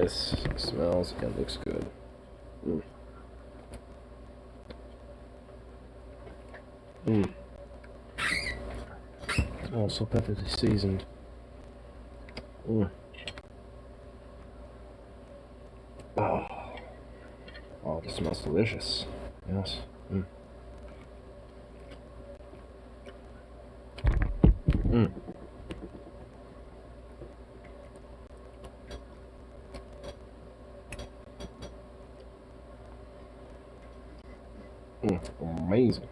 This smells and looks good. Oh, so perfectly seasoned. Oh, this smells delicious. Yes. Amazing.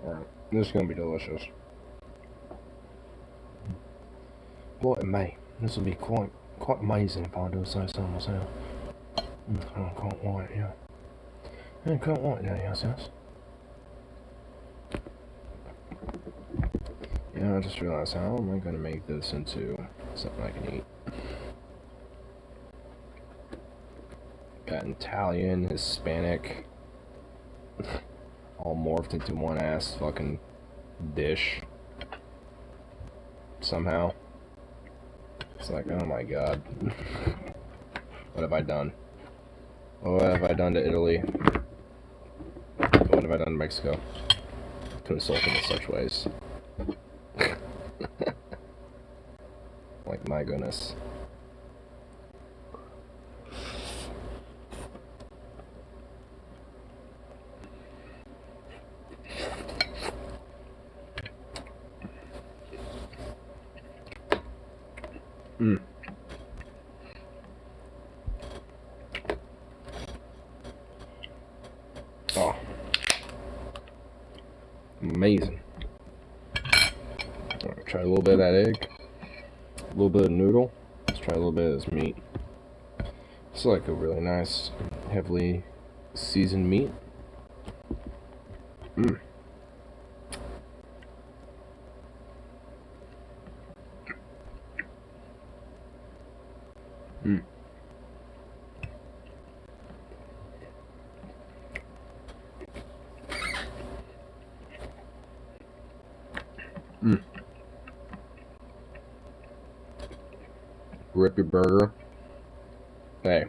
Alright, this is gonna be delicious. Well, it may. This will be quite amazing if I do say so myself. I can't wait, yeah. I can't wait, yeah, yes. Yeah, I just realized, how am I gonna make this into something I can eat? Got Italian, Hispanic, all morphed into one ass fucking dish. Somehow. It's like, oh my god. What have I done? What have I done to Italy? What have I done to Mexico? To insult them in such ways. Like, my goodness. Oh. Amazing. Alright, try a little bit of that egg. A little bit of noodle. Let's try a little bit of this meat. It's like a really nice, heavily seasoned meat. Rip your burger. Hey.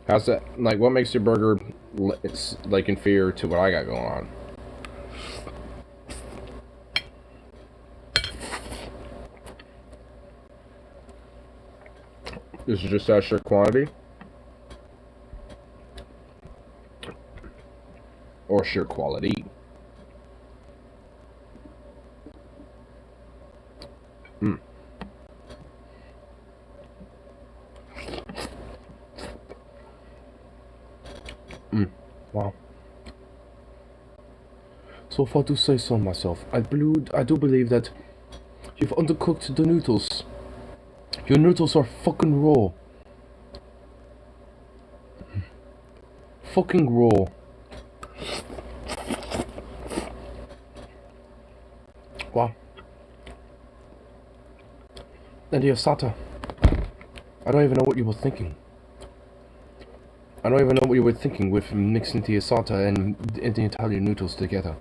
How's that? Like, what makes your burger it's like inferior to what I got going on? This is just that sheer quantity? Or sheer quality? Wow. So far to say so myself, I do believe that you've undercooked the noodles. Your noodles are fucking raw. Fucking raw. Wow. And the asata. I don't even know what you were thinking. I don't even know what you were thinking with mixing the asata and the Italian noodles together.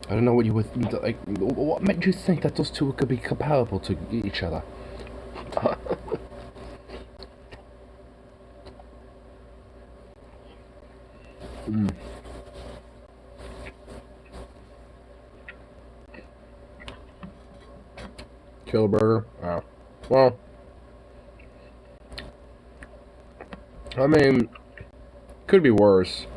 I don't know what you were like. What made you think that those two could be comparable to each other? Killer burger? Oh. Well, I mean, could be worse.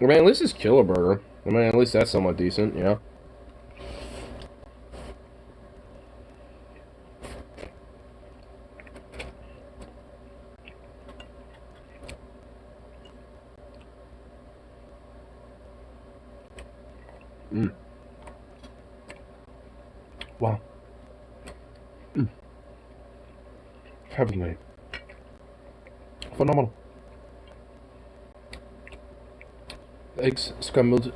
I mean, at least it's Killer Burger. I mean, at least that's somewhat decent, you know? Mm. Wow. Mm. Heavenly. Phenomenal. Eggs scrambled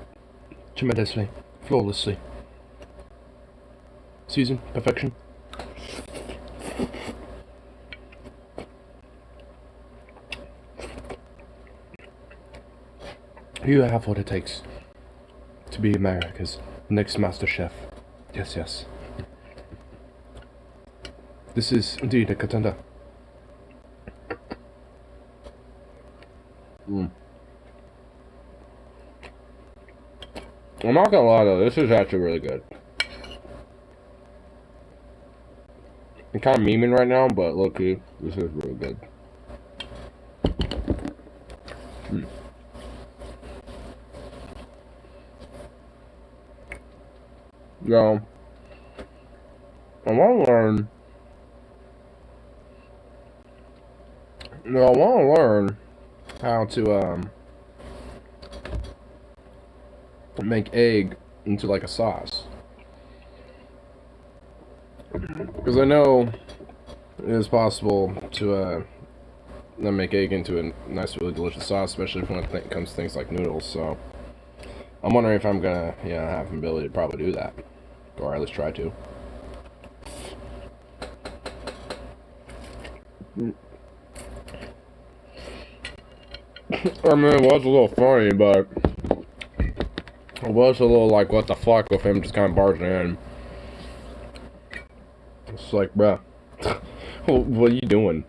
tremendously, flawlessly. Season, perfection. You have what it takes to be America's next MasterChef. Yes, yes. This is indeed a contender. Mm. I'm not gonna lie though, this is actually really good. I'm kind of memeing right now, but look-y, this is really good. Mm. Now, I want to learn. No, I want to learn how to make egg into like a sauce, because I know it is possible to make egg into a nice, really delicious sauce, especially when it comes to things like noodles. So I'm wondering if I'm gonna, have an ability to probably do that, or at least try to. I mean, it was a little funny, but it was a little like, what the fuck, with him just kind of barging in. It's like, bruh, what are you doing?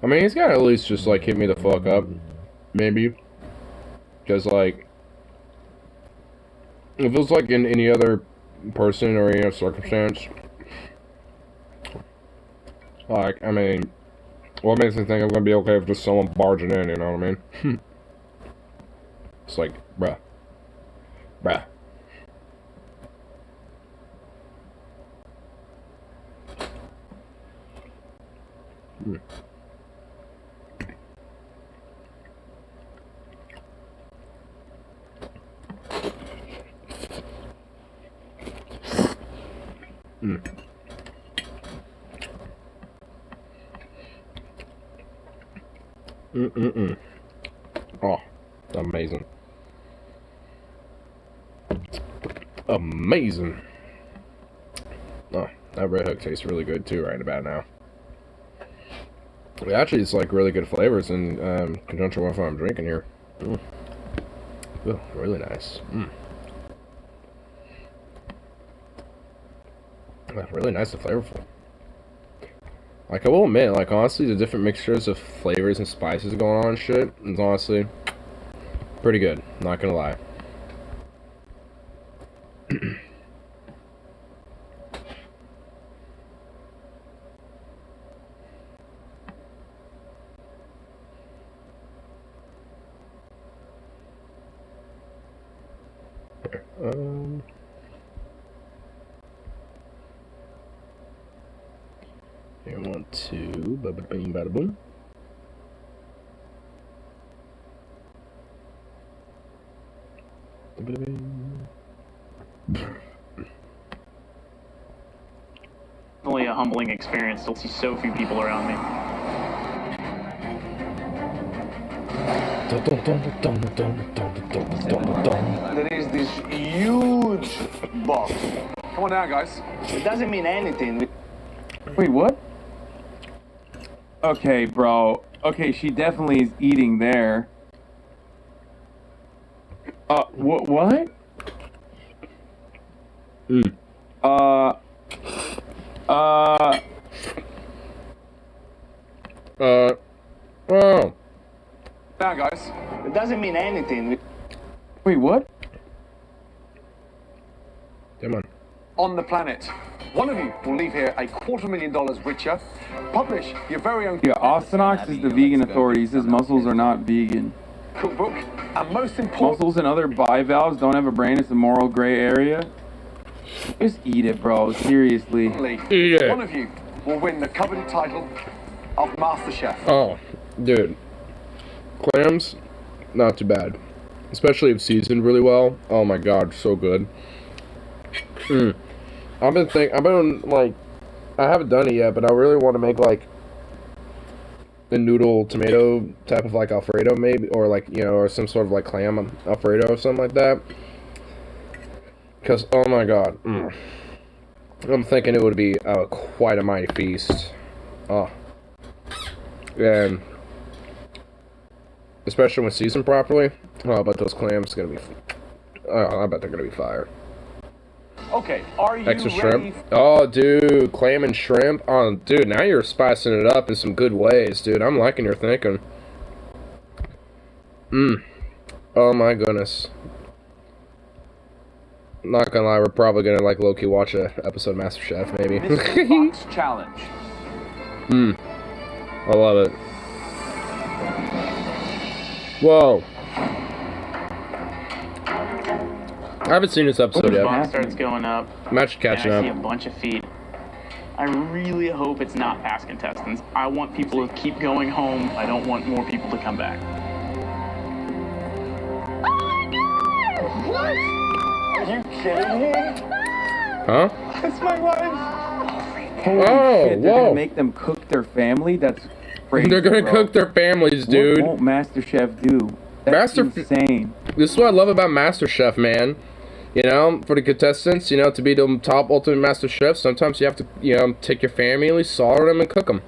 I mean, he's gotta at least just, like, hit me the fuck up, maybe. Because, like, if it was, like, in any other person or any other circumstance, like, I mean, what makes me think I'm gonna be okay with just someone barging in, you know what I mean? It's like, bruh. Bruh. Mm. Mm. Mm-mm-mm. Oh, amazing. Amazing. Oh, that Red Hook tastes really good too right about now. Actually, it's like really good flavors in conjunction with what I'm drinking here. Mm. Oh, really nice. Mm. Really nice and flavorful. Like, I will admit, like, honestly, the different mixtures of flavors and spices going on and shit is honestly pretty good. Not gonna lie. Here, 1, 2, bada bing, bada boom. Definitely a humbling experience to see so few people around me. There is this huge box. Come on now, guys. It doesn't mean anything. Wait, what? Okay, bro. Okay, she definitely is eating there. What? Mm. Now, guys. It doesn't mean anything. Wait, what? Come on. on the planet. One of you will leave here $250,000 richer. Publish your very own Yeah, Ostenox is the vegan authority. He says mussels are not vegan. cookbook, and most important, Mussels and other bivalves don't have a brain. It's a moral gray area. Just eat it, bro. Seriously. Eat it. one of you will win the coveted title of MasterChef. Oh, dude. Clams, not too bad. Especially if seasoned really well. Oh my god, so good. I've been like, I haven't done it yet, but I really want to make like a noodle tomato type of like Alfredo maybe, or like, you know, or some sort of like clam Alfredo or something like that. Because, oh my god, I'm thinking it would be quite a mighty feast. Oh. And especially when seasoned properly. Oh, but those clams gonna be. Oh, I bet they're gonna be fire. Okay, are you Extra ready? shrimp. Oh, dude, clam and shrimp. Oh, dude, now you're spicing it up in some good ways, dude. I'm liking your thinking. Oh my goodness. Not gonna lie, we're probably gonna like low-key watch a episode of MasterChef, maybe. Mystery Box Challenge. I love it. Whoa. I haven't seen this episode The yet. box starts going up, I'm actually catching and I see a up. bunch of feet. I really hope it's not past contestants. I want people to keep going home. I don't want more people to come back. What? Are you kidding me? Huh? It's my wife. Holy Oh, shit, they're whoa. gonna make them cook their family? That's crazy, They're gonna bro. cook their families, dude. What won't MasterChef do? That's insane. This is what I love about MasterChef, man. You know, for the contestants, you know, to be the top ultimate master chef, sometimes you have to, you know, take your family, slaughter them, and cook them.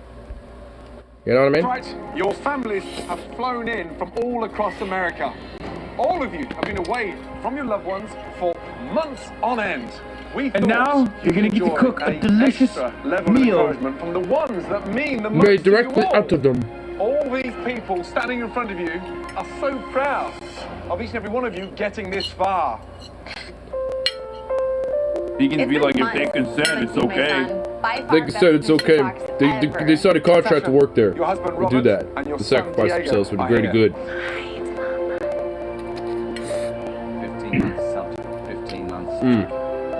You know what I mean? Right, your families have flown in from all across America. All of you have been away from your loved ones for months on end. We And now you're gonna get to enjoy cook a delicious extra level meal. of encouragement from the ones that mean the most Made to you directly all. out of them. All these people standing in front of you are so proud of each and every one of you getting this far. Vegans be like, if they consent, it's okay. They said it's okay. They signed a contract to work there. Your husband We'll do Robert that. and your To son sacrifice Diego themselves for the are greater here. good. 15 months, Celtic. 15 months.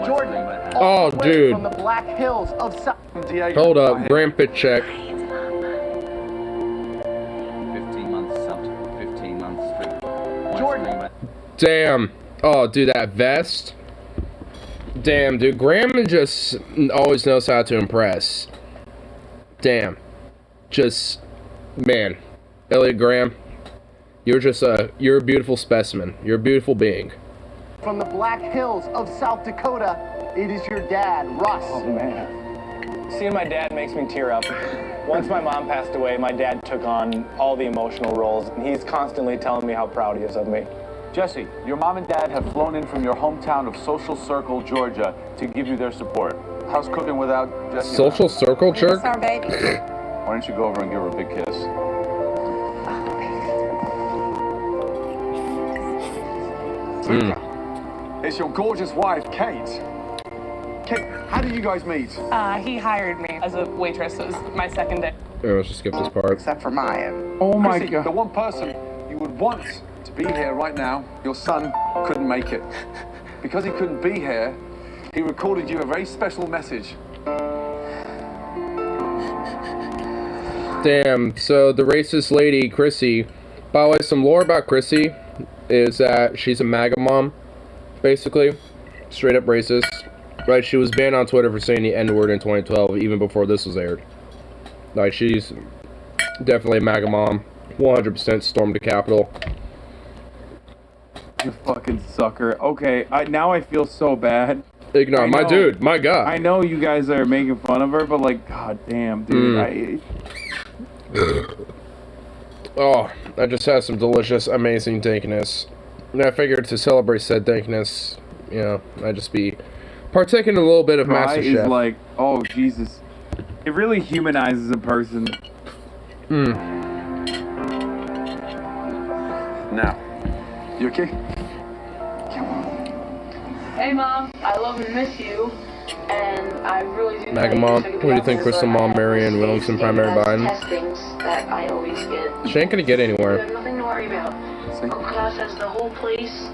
Jordan, Oh, all the way dude. from the Black Hills of South Diego Hold are up, here. Grandpa check. 15 months, Celtic. 15 months straight. Jordan. Damn. Oh, dude, that vest. Damn, dude. Grandma just always knows how to impress. Damn. Just, man. Elliot Graham, you're just you're a beautiful specimen. You're a beautiful being. From the Black Hills of South Dakota, it is your dad, Russ. Oh, man. Seeing my dad makes me tear up. Once my mom passed away, my dad took on all the emotional roles, and he's constantly telling me how proud he is of me. Jesse, your mom and dad have flown in from your hometown of Social Circle, Georgia, to give you their support. How's cooking without Jesse? Social circle jerk? Our baby. Why don't you go over and give her a big kiss? It's your gorgeous wife, Kate. Kate, how did you guys meet? He hired me as a waitress. It was my second day. Yeah, let's just skip this part. Except for Maya. Oh my Chrissy, god. the one person you would want to be here right now, your son couldn't make it. Because he couldn't be here, he recorded you a very special message. Damn, so the racist lady, Chrissy, by the way, some lore about Chrissy is that she's a MAGA mom, basically. Straight up racist. Right, she was banned on Twitter for saying the N-word in 2012, even before this was aired. Like, she's definitely a MAGA mom. 100% stormed the Capitol. You fucking sucker. Okay, now I feel so bad. Ignar, I my know. dude, my guy. I know you guys are making fun of her, but like, god damn, dude. Oh, I just had some delicious, amazing dankness. And I figured to celebrate said dankness, you know, I'd just be partaking in a little bit of Fry is MasterChef. like, oh Jesus. It really humanizes a person. Now, you okay? Hey, Mom. I I love and miss you, and I really do. Magamon, what do you think Crystal Mom, Marion, Williamson, Primary Biden? Testings that I always get. She ain't gonna get You anywhere. have nothing to worry about. Class has the whole place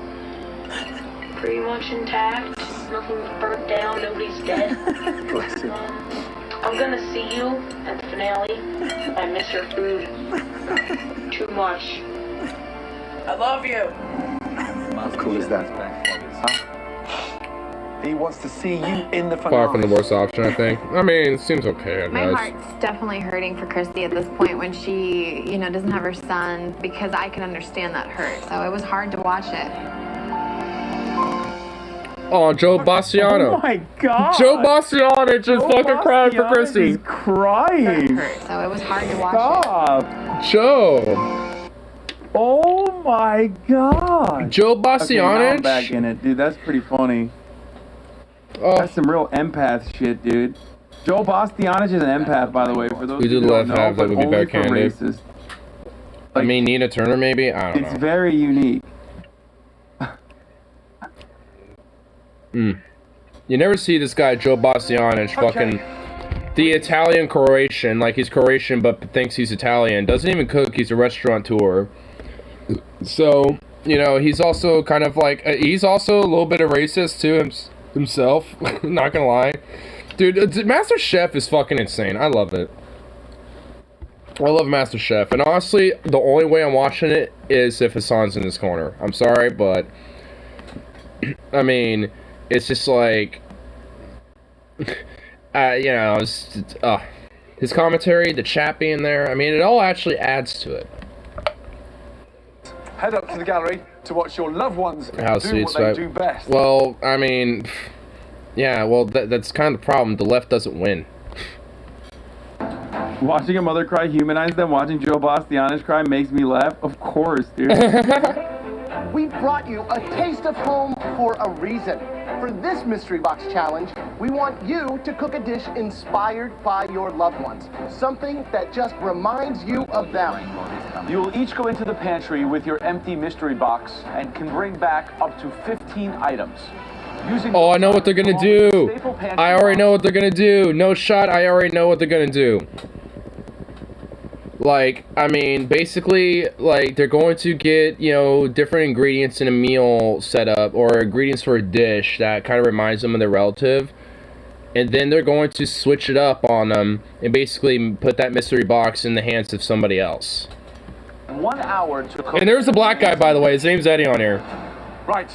pretty much intact. Nothing's burnt down. Nobody's dead. I'm gonna see you at the finale. I miss your food too much. I love you. How cool is that? Huh? He wants to see you in the finale. Far from the worst option, I think. I mean, it seems okay, I My guess. heart's definitely hurting for Christy at this point when she, doesn't have her son, because I can understand that hurt. So it was hard to watch it. Oh, Joe Bastiano. Oh my god. Joe Bastiano just fucking cried for Chrissy. He's crying. So it was hard to watch Stop. Joe. Oh my god. Joe Okay, now I'm Bastianich? back in it, dude. That's pretty funny. Oh. That's some real empath shit, dude. Joe Bastianich is an empath, by the way, for those We who did don't left know, half that but would be only for backhanded. racist. I mean, Nina Turner, maybe? I don't It's know. very unique. You never see this guy, Joe Bastianich, fucking the Italian Croatian, like he's Croatian but thinks he's Italian. Doesn't even cook, he's a restaurateur. So, he's also kind of like, he's also a little bit of racist too himself. Not gonna lie. Dude, MasterChef is fucking insane. I love it. I love MasterChef. And honestly, the only way I'm watching it is if Hassan's in this corner. I'm sorry, but I mean, it's just like, his commentary, the chat being there, I mean, it all actually adds to it. Head up to the gallery to watch your loved ones How do sweet, what they do best. Well, I mean, yeah, well, that's kind of the problem. The left doesn't win. Watching a mother cry humanizes them. Watching Joe Bastianich cry makes me laugh. Of course, dude. We brought you a taste of home for a reason. For this mystery box challenge, we want you to cook a dish inspired by your loved ones. Something that just reminds you of them. You will each go into the pantry with your empty mystery box and can bring back up to 15 items. Oh, I know what they're gonna do. I already know what they're gonna do. No shot, I already know what they're gonna do. Like, I mean, basically, like, they're going to get, different ingredients in a meal setup or ingredients for a dish that kind of reminds them of their relative. And then they're going to switch it up on them and basically put that mystery box in the hands of somebody else. 1 hour to cook. And there's a black guy, by the way. His name's Eddie on here. Right,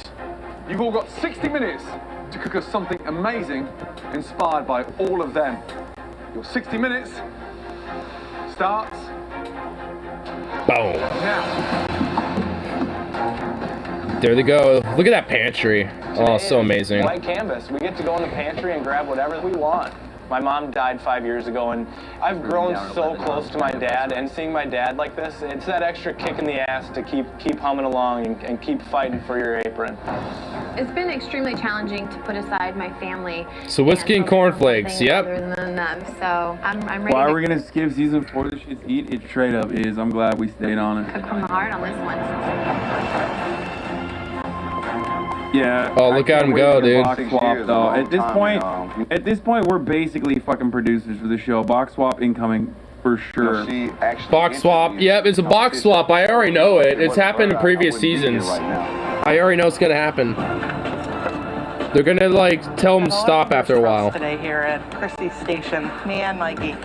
you've all got 60 minutes to cook us something amazing inspired by all of them. Your 60 minutes starts Boom. now. There they go. Look at that pantry. Oh, so amazing. Blank canvas. We get to go in the pantry and grab whatever we want. My mom died 5 years ago, and I've grown so close to my dad, and seeing my dad like this, it's that extra kick in the ass to keep humming along and keep fighting for your apron. It's been extremely challenging to put aside my family. So whiskey and cornflakes, yep. Other than them, so I'm ready Why to are we gonna skip season 4? The shit's eat. It straight up is. I'm glad we stayed on it. cook from the heart on this one. Yeah. Oh, look I at can't him wait go, to get dude. Box 6 swap, years, a though. long At this point, we're basically fucking producers for the show. Box swap incoming for sure. Box swap. Yep, it's a box swap. I already know it. It's happened in previous seasons. I already know it's gonna happen. They're gonna like tell them to stop after a while. Today here at Chrissy's station, me and Mikey.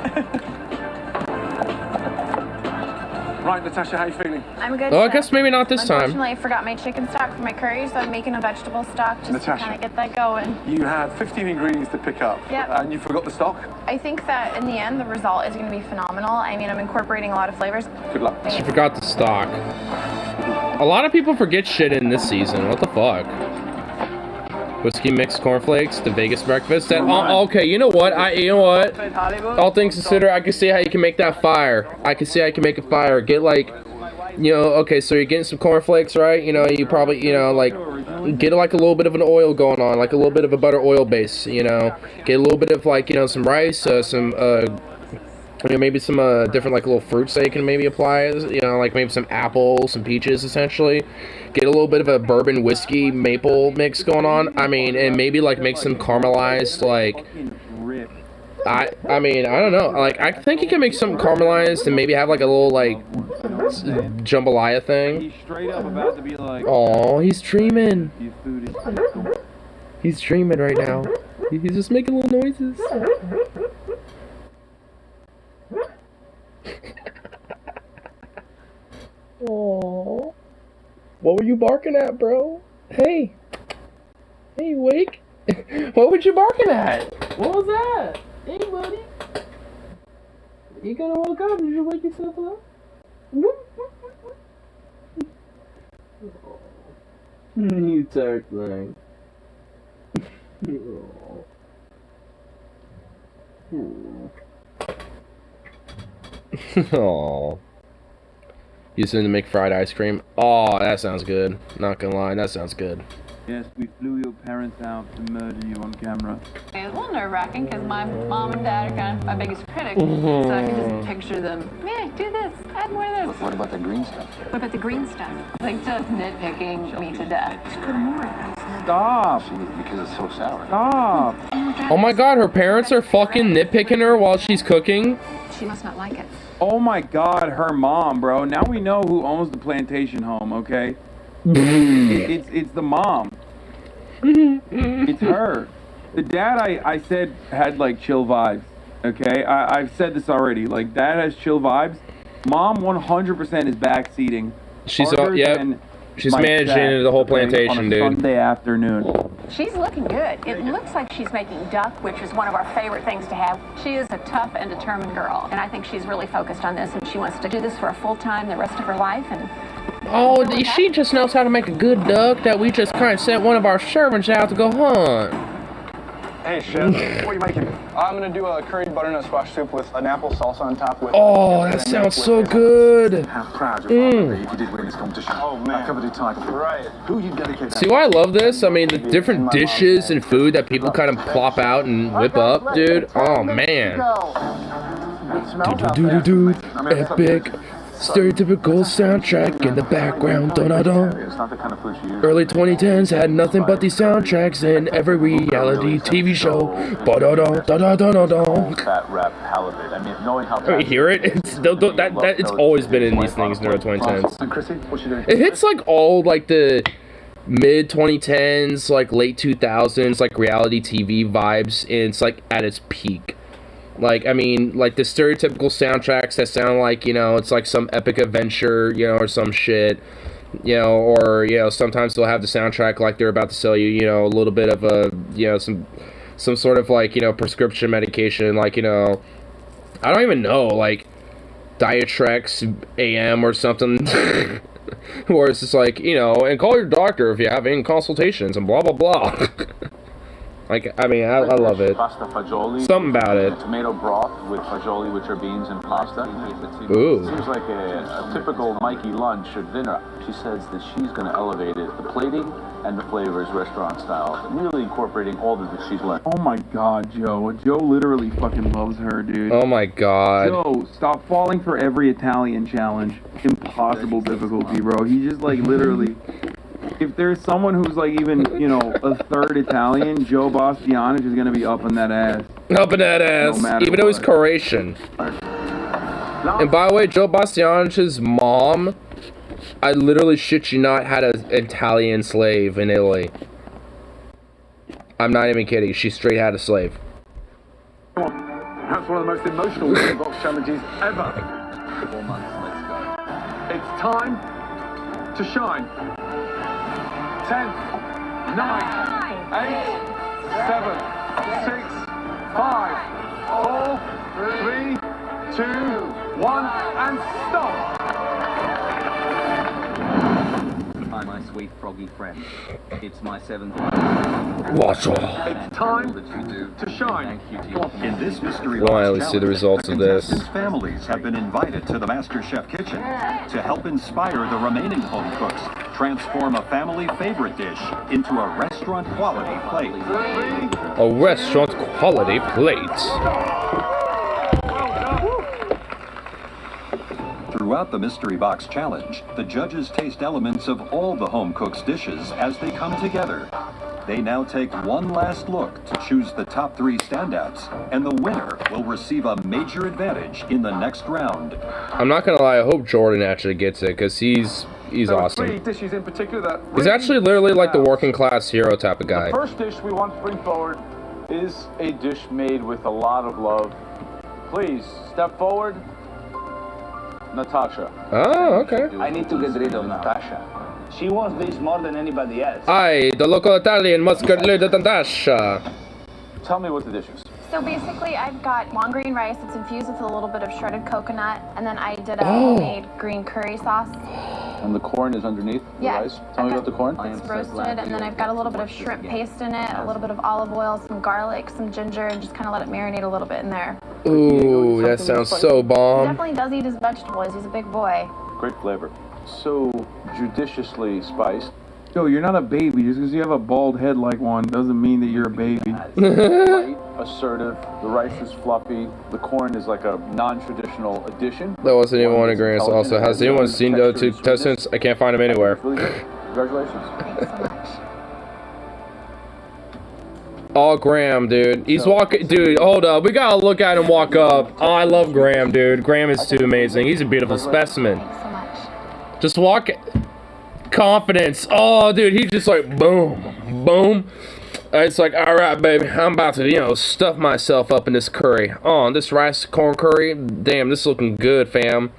Right, Natasha, how you feeling? I'm good. Oh, I guess maybe not this time. Unfortunately, I forgot my chicken stock for my curry, so I'm making a vegetable stock just Natasha. to kind of get that going. You had 15 ingredients to pick up, Yep. and you forgot the stock. I think that in the end, the result is going to be phenomenal. I mean, I'm incorporating a lot of flavors. Good luck. She forgot the stock. A lot of people forget shit in this season. What the fuck? Whiskey mixed cornflakes, the Vegas breakfast. That okay, you know what? All things considered, I can see how you can make that fire. I can see how you can make a fire. Get like, okay, so you're getting some cornflakes, right? You probably, like, get like a little bit of an oil going on, like a little bit of a butter oil base. Get a little bit of like, some rice, some You know, maybe some different like little fruits that you can maybe apply. You know, like maybe some apples, some peaches, essentially. Get a little bit of a bourbon whiskey maple mix going on. I mean, and maybe like make some caramelized like. I mean, I don't know. Like, I think you can make something caramelized and maybe have like a little like jambalaya thing. He's straight up about to be like. Oh, he's dreaming. You foodie. He's dreaming right now. He's just making little noises. Oh, what were you barking at, bro? Hey, hey, wake! What were you barking at? What was that? Hey, buddy. You gonna wake up? Did you wake yourself up? You tired thing. Oh. You just need to make fried ice cream. Oh, that sounds good. Not gonna lie, that sounds good. Yes, we flew your parents out to murder you on camera. It's a little nerve-wracking because my mom and dad are kind of my biggest critics, so I can just picture them. Yeah, do this, add more of this. What about the green stuff? What about the green stuff? Like just nitpicking me to death. Just put more. Stop! Because it's so sour. Stop! Oh my god, her parents are fucking nitpicking her while she's cooking? She must not like it. Oh my god, her mom, bro. Now we know who owns the plantation home, okay? It's the mom. It's her. The dad I said had like chill vibes, okay? I've said this already. Like, dad has chill vibes. Mom 100% is backseating. She's she's managing the whole plantation, on a dude. Sunday afternoon. She's looking good. It looks like she's making duck, which is one of our favorite things to have. She is a tough and determined girl, and I think she's really focused on this, and she wants to do this for a full time the rest of her life. And oh, she just knows how to make a good duck that we just kind of sent one of our servants out to go hunt. Hey, chef, what are you making? I'm gonna do a curried butternut squash soup with an apple salsa on top. With oh, that sounds so good. How proud you are if you did win this competition. Oh man, I covered the title. Right. Who you dedicate? See why I love this? I mean, the different dishes and food that people kind of plop out and whip up, dude. Oh man. Epic. Stereotypical soundtrack in the background, dun-dun-dun. It's not the kind of food you use. Early 2010s had nothing but these soundtracks in every reality TV show. Ba-da-dun, Fat rap halibut. I mean, knowing how. You hear it? It's always been in these things in the early 2010s. And Chrissy, what you doing? It hits like all like the mid 2010s, like late 2000s, like reality TV vibes, and it's like at its peak. Like, I mean, like the stereotypical soundtracks that sound like, you know, it's like some epic adventure, you know, or some shit, you know, or, you know, sometimes they'll have the soundtrack like they're about to sell you, you know, a little bit of a, you know, some sort of like, you know, prescription medication, like, you know, I don't even know, like Dietrex AM or something, where it's just like, you know, and call your doctor if you're having consultations and blah, blah, blah. Like, I mean, I love it. Pasta fagioli. Something about it. Tomato broth with fagioli, which are beans and pasta. Ooh. Seems like a typical Mikey lunch or dinner. She says that she's going to elevate it, the plating and the flavors, restaurant style, really incorporating all that she's learned. Oh my god, Joe. Joe literally fucking loves her, dude. Oh my god. Joe, stop falling for every Italian challenge. Impossible difficulty, bro. He just like literally... If there's someone who's like even, you know, a third Italian, Joe Bastianich is gonna be up in that ass. Up in that ass, No even though he's Croatian. And by the way, Joe Bastianich's mom, I literally shit you not, had an Italian slave in Italy. I'm not even kidding. She straight had a slave. Perhaps one of the most emotional box challenges ever. 4 months, let's go. It's time to shine. 10, 9, 8, 7, 6, 5, 4, 3, 2, 1, and stop! Hi, my sweet froggy friend. It's my 7th. Watch all. It's time to shine. In this mystery Well, I box only see the challenge, results of this. contestants' families have been invited to the MasterChef kitchen to help inspire the remaining home cooks transform a family favorite dish into a restaurant quality plate. A restaurant quality plate. Throughout the Mystery Box Challenge, the judges taste elements of all the home cook's dishes as they come together. They now take one last look to choose the top 3 standouts, and the winner will receive a major advantage in the next round. I'm not gonna lie, I hope Jordan actually gets it, because he's awesome. 3 dishes in particular that He's actually literally like the working class hero type of guy. The first dish we want to bring forward is a dish made with a lot of love. Please, step forward. Natasha. Oh, okay. I need to get rid of Natasha. She wants this more than anybody else. I, the local Italian, must get rid of Natasha. Tell me what the dish is. So basically, I've got long green rice that's infused with a little bit of shredded coconut, and then I did a homemade green curry sauce. And the corn is underneath the rice. Tell me about the corn. It's roasted, and then I've got a little bit of shrimp paste in it, a little bit of olive oil, some garlic, some ginger, and just kind of let it marinate a little bit in there. Ooh, that sounds so He bomb. definitely does eat his vegetables. He's a big boy. Great flavor. So judiciously spiced. Yo, you're not a baby. Just because you have a bald head like one doesn't mean that you're a baby. Light, assertive. The rice is fluffy. The corn is like a non-traditional addition. That wasn't even one agreement. Also, has anyone seen the two contestants? I can't find them anywhere. Really good. Congratulations. Oh, Graham, dude. He's walking. Dude, hold up. We gotta look at him walk up. Oh, I love Graham, dude. Graham is too amazing. He's a beautiful specimen. Just walk. Confidence. Oh, dude, he's just like boom, boom. It's like, all right, baby, I'm about to, you know, stuff myself up in this curry. Oh, this rice corn curry. Damn, this is looking good, fam.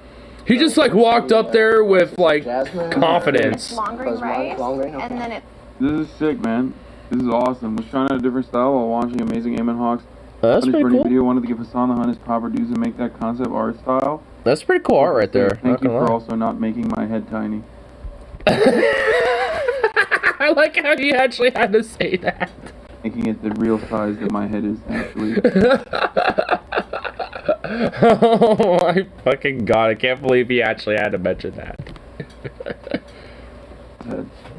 He just like walked up there with like confidence. Long green rice, and then it. This is sick, man. This is awesome. Was trying out a different style while watching Amazing Amen Hawks. That's pretty cool. Video wanted to give Hassan the Hun his proper dues and make that concept art style. That's pretty cool art right there. Thank you for also not making my head tiny. I like how you actually had to say that. Making it the real size that my head is actually. Oh my fucking god, I can't believe he actually had to mention that.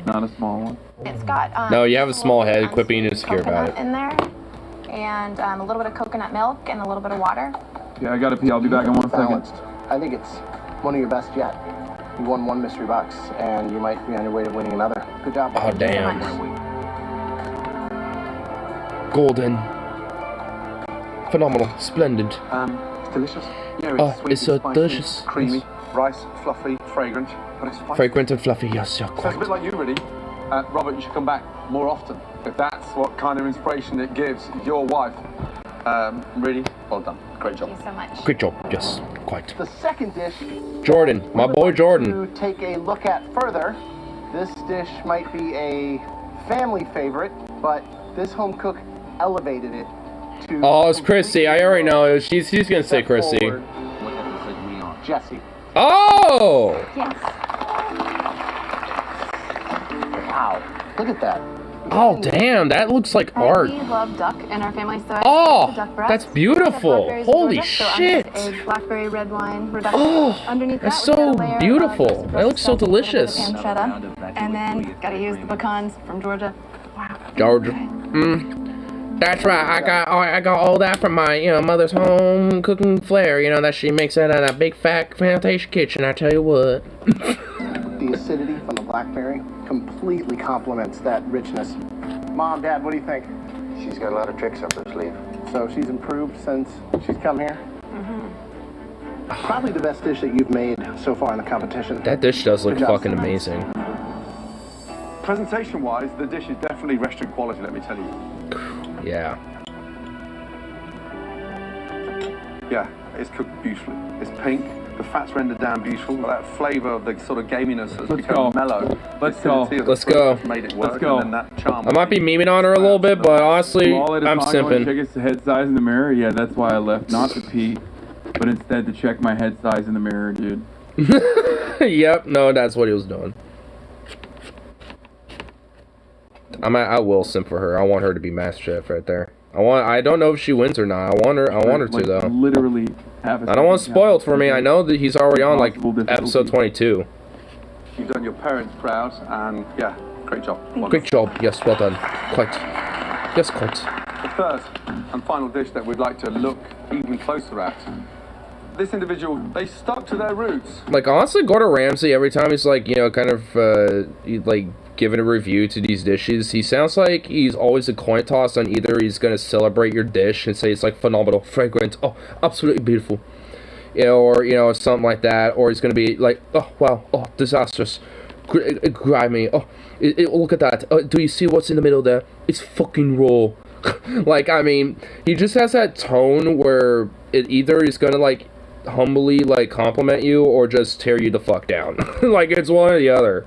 Not a small one. It's got no, you have a small head, quit being insecure about it. In there, and a little bit of coconut milk and a little bit of water. Yeah, I gotta pee. I'll be back in 1 second. I think it's one of your best yet. You won 1 mystery box, and you might be on your way to winning another. Good job. Oh, damn. Golden. Phenomenal. Splendid. It's delicious. Yeah, Oh, sweet, it's so spicy, delicious. creamy, rice, fluffy, fragrant, but it's spicy. Fragrant and fluffy, yes, So it's a bit like you, really. Robert, you should come back more often. If that's what kind of inspiration it gives your wife, really, well done. Great job. Thank you so much. Great job, yes, quite. The second dish. Jordan, my boy Jordan. To take a look at further, this dish might be a family favorite, but this home cook elevated it to. Oh, it's Chrissy. I already know. She's gonna say Chrissy. Jesse. Oh! Yes. Wow. Look at that. Oh, damn, that looks like art. We love duck in our family, so Oh, I duck breast. that's beautiful. Blackberries Holy Georgia, so shit. underneath is blackberry red wine reduction. Oh, underneath that's that, so we've got a layer beautiful. of That looks so delicious. pancetta, and then gotta use the pecans from Georgia. Wow. Georgia. That's right. I got all that from my, mother's home cooking flair. That she makes out of that big fat plantation kitchen. I tell you what. The acidity from the blackberry completely complements that richness. Mom, Dad, what do you think? She's got a lot of tricks up her sleeve. So she's improved since she's come here? Probably the best dish that you've made so far in the competition. That dish does look Good job. fucking amazing. Presentation-wise, the dish is definitely restaurant quality, let me tell you. Yeah. Yeah, it's cooked beautifully. It's pink. The fat's rendered down beautiful. That flavour of the sort of gaminess has become mellow. Let's go. Let's go. Made it work. Let's go. And then that charm. I might be memeing on her a little bit, but honestly, I'm simping. Check his head size in the mirror. Yeah, that's why I left. Not to pee, but instead to check my head size in the mirror, dude. Yep. No, that's what he was doing. I will simp for her. I want her to be MasterChef right there. I don't know if she wins or not. I want her to though. Literally half a I don't want spoiled for me. I know that he's already on like episode 22. You've done your parents proud, and yeah, great job. Great job. Yes, well done. Quite. Yes, quite. The third and final dish that we'd like to look even closer at this individual, they stuck to their roots. Like, honestly, Gordon Ramsay, every time he's, like, you know, kind of, like, giving a review to these dishes, he sounds like he's always a coin toss on either he's going to celebrate your dish and say it's, like, phenomenal, fragrant, oh, absolutely beautiful, you know, or, you know, something like that, or he's going to be like, oh, wow, oh, disastrous, grimy, oh, look at that, do you see what's in the middle there? It's fucking raw. Like, I mean, he just has that tone where it either is going to, like, humbly, like, compliment you or just tear you the fuck down. Like, it's one or the other.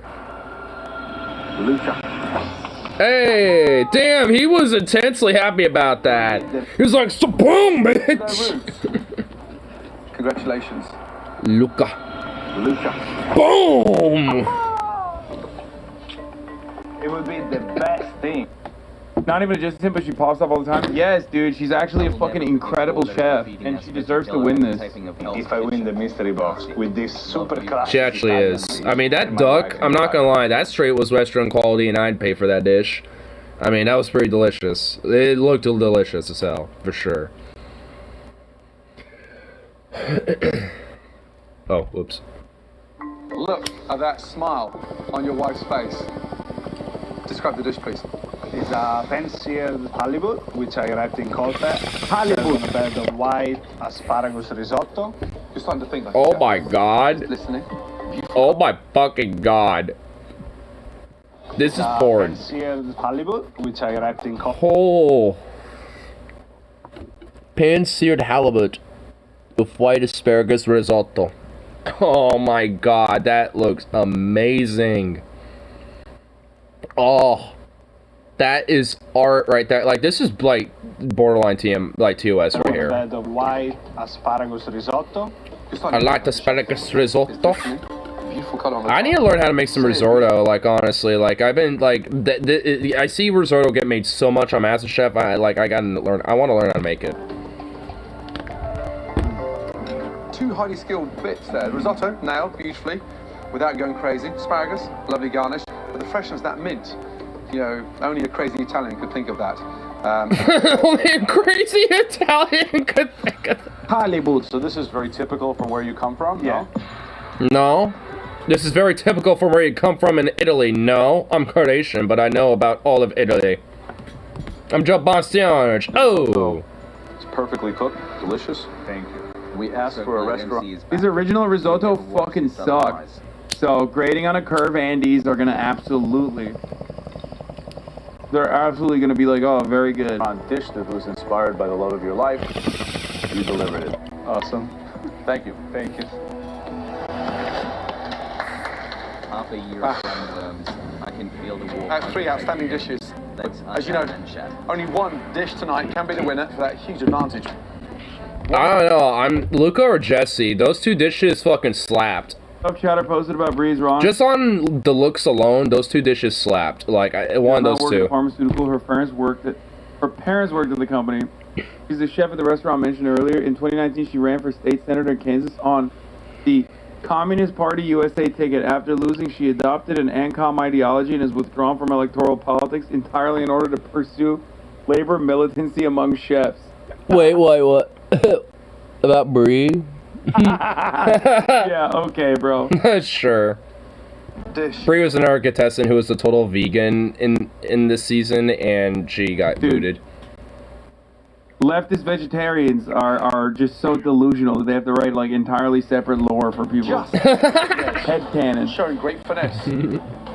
Hey, damn, he was intensely happy about that. He was like, boom, bitch. Congratulations. Luca. Boom. It would be the best thing. Not even just him, but she pops up all the time. Yes, dude, she's actually a fucking incredible chef, and she deserves to win this. If I win the mystery box with this super classic She actually is. I mean, that duck, I'm not gonna lie, that straight was restaurant quality, and I'd pay for that dish. I mean, that was pretty delicious. It looked delicious as hell, for sure. Oh, whoops. Look at that smile on your wife's face. Describe the dish, please. It's a pan-seared halibut, which I wrapped in cold fat. Halibut on a bed of white asparagus risotto. You're starting to think like Oh my god. Listening. Oh my fucking god. This is porn. Pan-seared halibut, which I wrapped in cold. Oh. Pan-seared halibut with white asparagus risotto. Oh my god, that looks amazing. Oh. That is art right there. Like, this is like borderline TOS right here. Bed of white asparagus risotto. I like the asparagus risotto. I need to learn how to make some risotto. Like, honestly, like I've been like, I see risotto get made so much on MasterChef. I gotta learn. I want to learn how to make it. Two highly skilled bits there. Risotto, nailed beautifully, without going crazy. Asparagus, lovely garnish, but the freshness of that mint. You know, only a crazy Italian could think of that. Only a crazy Italian could think of that. Halibut. So this is very typical from where you come from? Yeah. No. This is very typical from where you come from in Italy. No. I'm Croatian, but I know about all of Italy. I'm Joe Bastianich. Oh. It's perfectly cooked. Delicious. Thank you. We asked for a restaurant. His original risotto fucking sucks. So grading on a curve, Andes are gonna absolutely... They're absolutely going to be like, oh, very good. Dish that was inspired by the love of your life. You delivered it. Awesome. Thank you. Thank you. Half a year of worms. I can feel the war. Three outstanding dishes. As you know, only one dish tonight can be the winner for that huge advantage. I don't know. I'm Luca or Jesse. Those two dishes fucking slapped. Chatter posted about Bree's wrong. Just on the looks alone, those two dishes slapped. Like, one of those two. Pharmaceutical. Her parents worked at the company. She's the chef at the restaurant mentioned earlier. In 2019, she ran for state senator in Kansas on the Communist Party USA ticket. After losing, she adopted an ANCOM ideology and has withdrawn from electoral politics entirely in order to pursue labor militancy among chefs. Wait, what? About Bree? Yeah, okay, bro. Sure. Bree was another contestant who was a total vegan in this season, and she got booted. Leftist vegetarians are just so delusional that they have to write like entirely separate lore for people. Headcanon. Showing great finesse.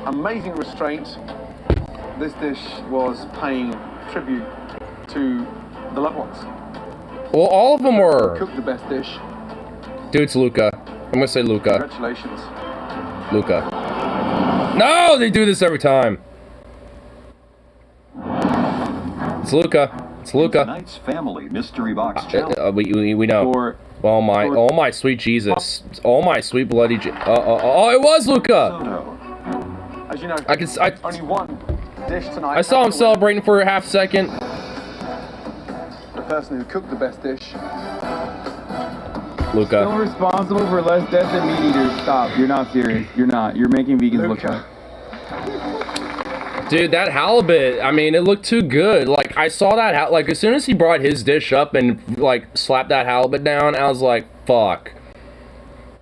Amazing restraint. This dish was paying tribute to the loved ones. Well, all of them were. Cooked the best dish. Dude, it's Luca. I'm gonna say Luca. Congratulations. Luca. No, they do this every time. It's Luca. It's Luca. Tonight's family mystery box challenge. We know. Oh my sweet Jesus. Oh my sweet bloody oh, it was Luca. As you know, only one dish tonight. I saw him celebrating for a half second. The person who cooked the best dish. Luca. Still responsible for less deaths than meat eaters. Stop. You're not serious. You're not. You're making vegans look bad. Dude, that halibut, I mean, it looked too good. Like, I saw that, like, as soon as he brought his dish up and, like, slapped that halibut down, I was like, fuck.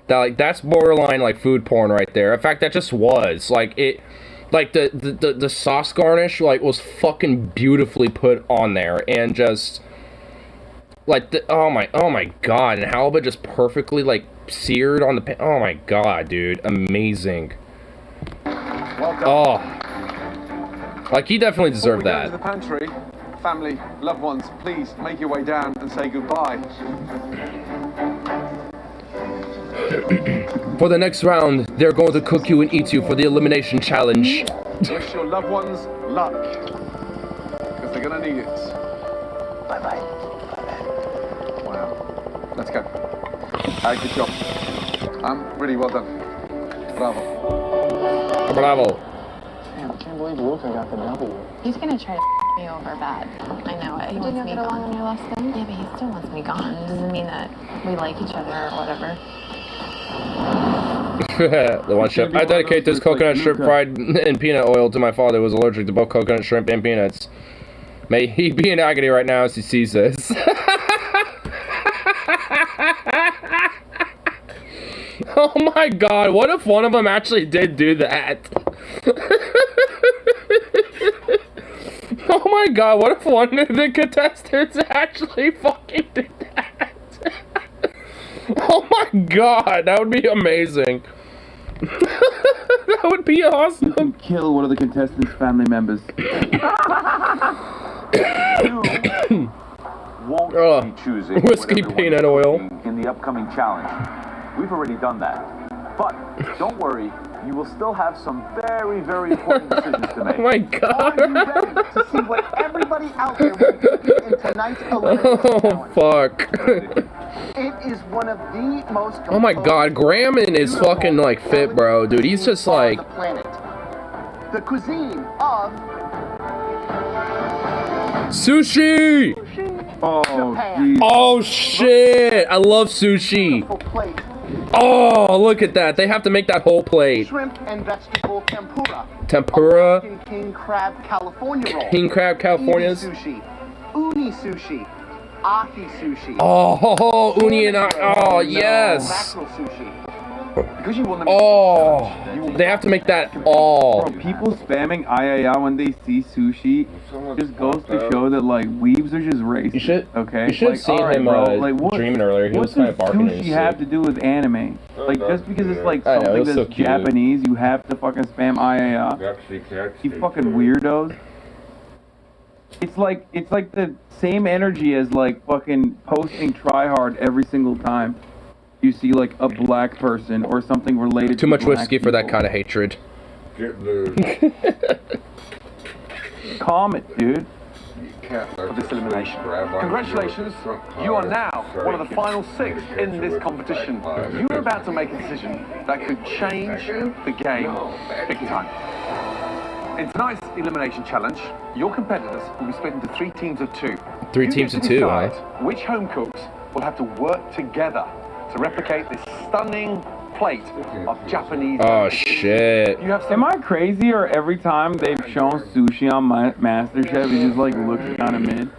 That, like, that's borderline, like, food porn right there. In fact, that just was. Like, it, like, the sauce garnish, like, was fucking beautifully put on there. And just, like, oh my god. And halibut just perfectly, like, seared on the pan. Oh my god, dude. Amazing. Oh. Like, he definitely deserved that. Before we go into the pantry, family, loved ones, please make your way down and say goodbye. For the next round, they're going to cook you and eat you for the elimination challenge. Wish your loved ones luck, because they're gonna need it. Bye-bye. Wow. Let's go. Good job. Really well done. Bravo. Bravo. Damn, I can't believe Luca got the W. He's gonna try to me over bad. I know it. He wants me gone. On your last thing? Yeah, but he still wants me gone. It doesn't mean that we like each other or whatever. The one chef. I dedicate this coconut shrimp fried in peanut oil to my father who was allergic to both coconut shrimp and peanuts. May he be in agony right now as he sees this. Oh my god, what if one of them actually did do that? Oh my god, what if one of the contestants actually fucking did that? Oh my god, that would be amazing. That would be awesome. You can kill one of the contestants' family members. You won't be choosing whiskey peanut oil in the upcoming challenge. We've already done that. But don't worry, you will still have some very, very important decisions to make. Oh my god. Are you ready to see what everybody out there will do in tonight's elimination challenge? Fuck. It is one of the most Oh my god, Graham is fucking like fit, bro. Dude, he's just like... The cuisine of... Sushi! Oh shit! I love sushi. Oh, look at that. They have to make that whole plate. Shrimp and vegetable tempura. Tempura. Alaskan king crab California roll. King crab California's. Sushi. Uni sushi. Ahi sushi. Oh, uni and oh yes. Mackerel sushi. Oh, they have to make that all. Bro, people spamming ayaya when they see sushi just goes to show that like weebs are just racist. You should, okay. You should have seen him dreaming earlier. He was kind of barking. What does sushi have to do with anime? Like just because it's like something that's so cute. Japanese, you have to fucking spam ayaya. You fucking weirdos. It's like the same energy as like fucking posting try hard every single time you see like a black person or something related. Too much whiskey for that kind of hatred. Calm it, dude. Of this elimination. Congratulations, you are now one of the final 6 in this competition. You are about to make a decision that could change the game big time. In tonight's elimination challenge, your competitors will be split into 3 teams of 2. 3 teams of 2, huh? Which home cooks will have to work together to replicate this stunning plate of Japanese. Oh shit! Am I crazy or every time they've shown sushi on my MasterChef, it just like looks kind of mid?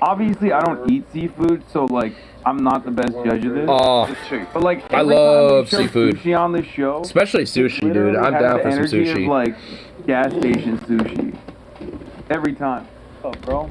Obviously, I don't eat seafood, so like I'm not the best judge of this. Oh, but like I love seafood, sushi on this show, especially sushi, dude. I'm down for some sushi. Of, like gas station sushi, every time. What's up, bro?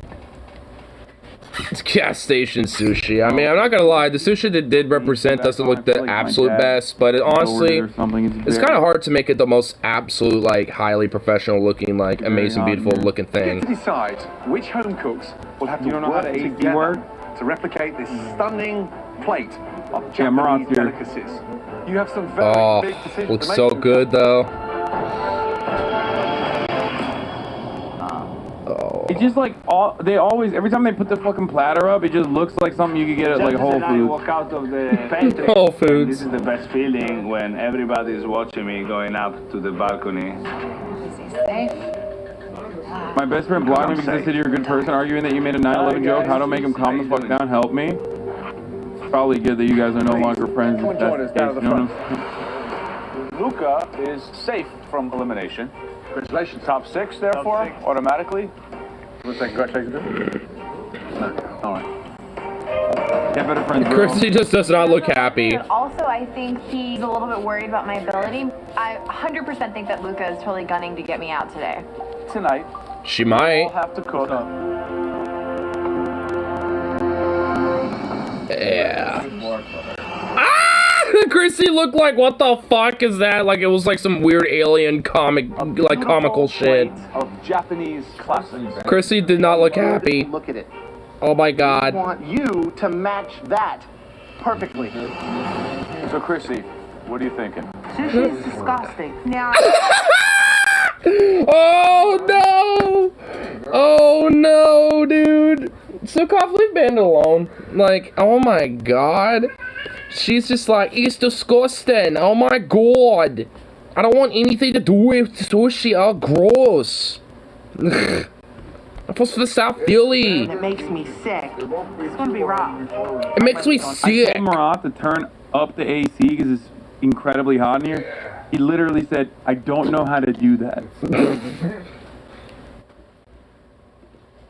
It's gas station sushi. I mean, I'm not gonna lie, the sushi that did represent doesn't look the absolute best, but honestly, it's kind of hard to make it the most absolute, like, highly professional looking, like, amazing, beautiful looking thing. To decide which home cooks will have to work together to replicate this stunning plate of Japanese delicacies. You have some very big decisions to make. Looks so good though. It's just like every time they put the fucking platter up, it just looks like something you could get at like Whole Foods. I walk out of the pantry. Whole Foods. This is the best feeling when everybody is watching me going up to the balcony. My best friend blocked me because I said you're a good person, arguing that you made a 9/11 joke. How to make him calm the fuck down? Help me. Probably good that you guys are no longer friends. Luca is safe from elimination. Congratulations. Top 6, therefore, automatically. We'll say congratulations. No. All right. Yeah, better friends. Chrissy just does not look happy. But also, I think he's a little bit worried about my ability. I 100% think that Luca is totally gunning to get me out today. Tonight, She might. we'll have to cook. Yeah. Chrissy looked like, what the fuck is that? Like it was like some weird alien comic, like comical shit. Of Japanese classics. Chrissy did not look happy. Look at it. Oh my I god. want you to match that perfectly. So, Chrissy, what are you thinking? Sushi's disgusting. Now. Oh no! Oh no, dude. Sukov, leave Band alone. Like, oh my god. She's just like, it's disgusting. Oh my god. I don't want anything to do with sushi. Oh, gross. I'm supposed to South Philly. It makes me sick. It's gonna be rough. It makes me I sick. told Marat to turn up the AC because it's incredibly hot in here. He literally said, I don't know how to do that.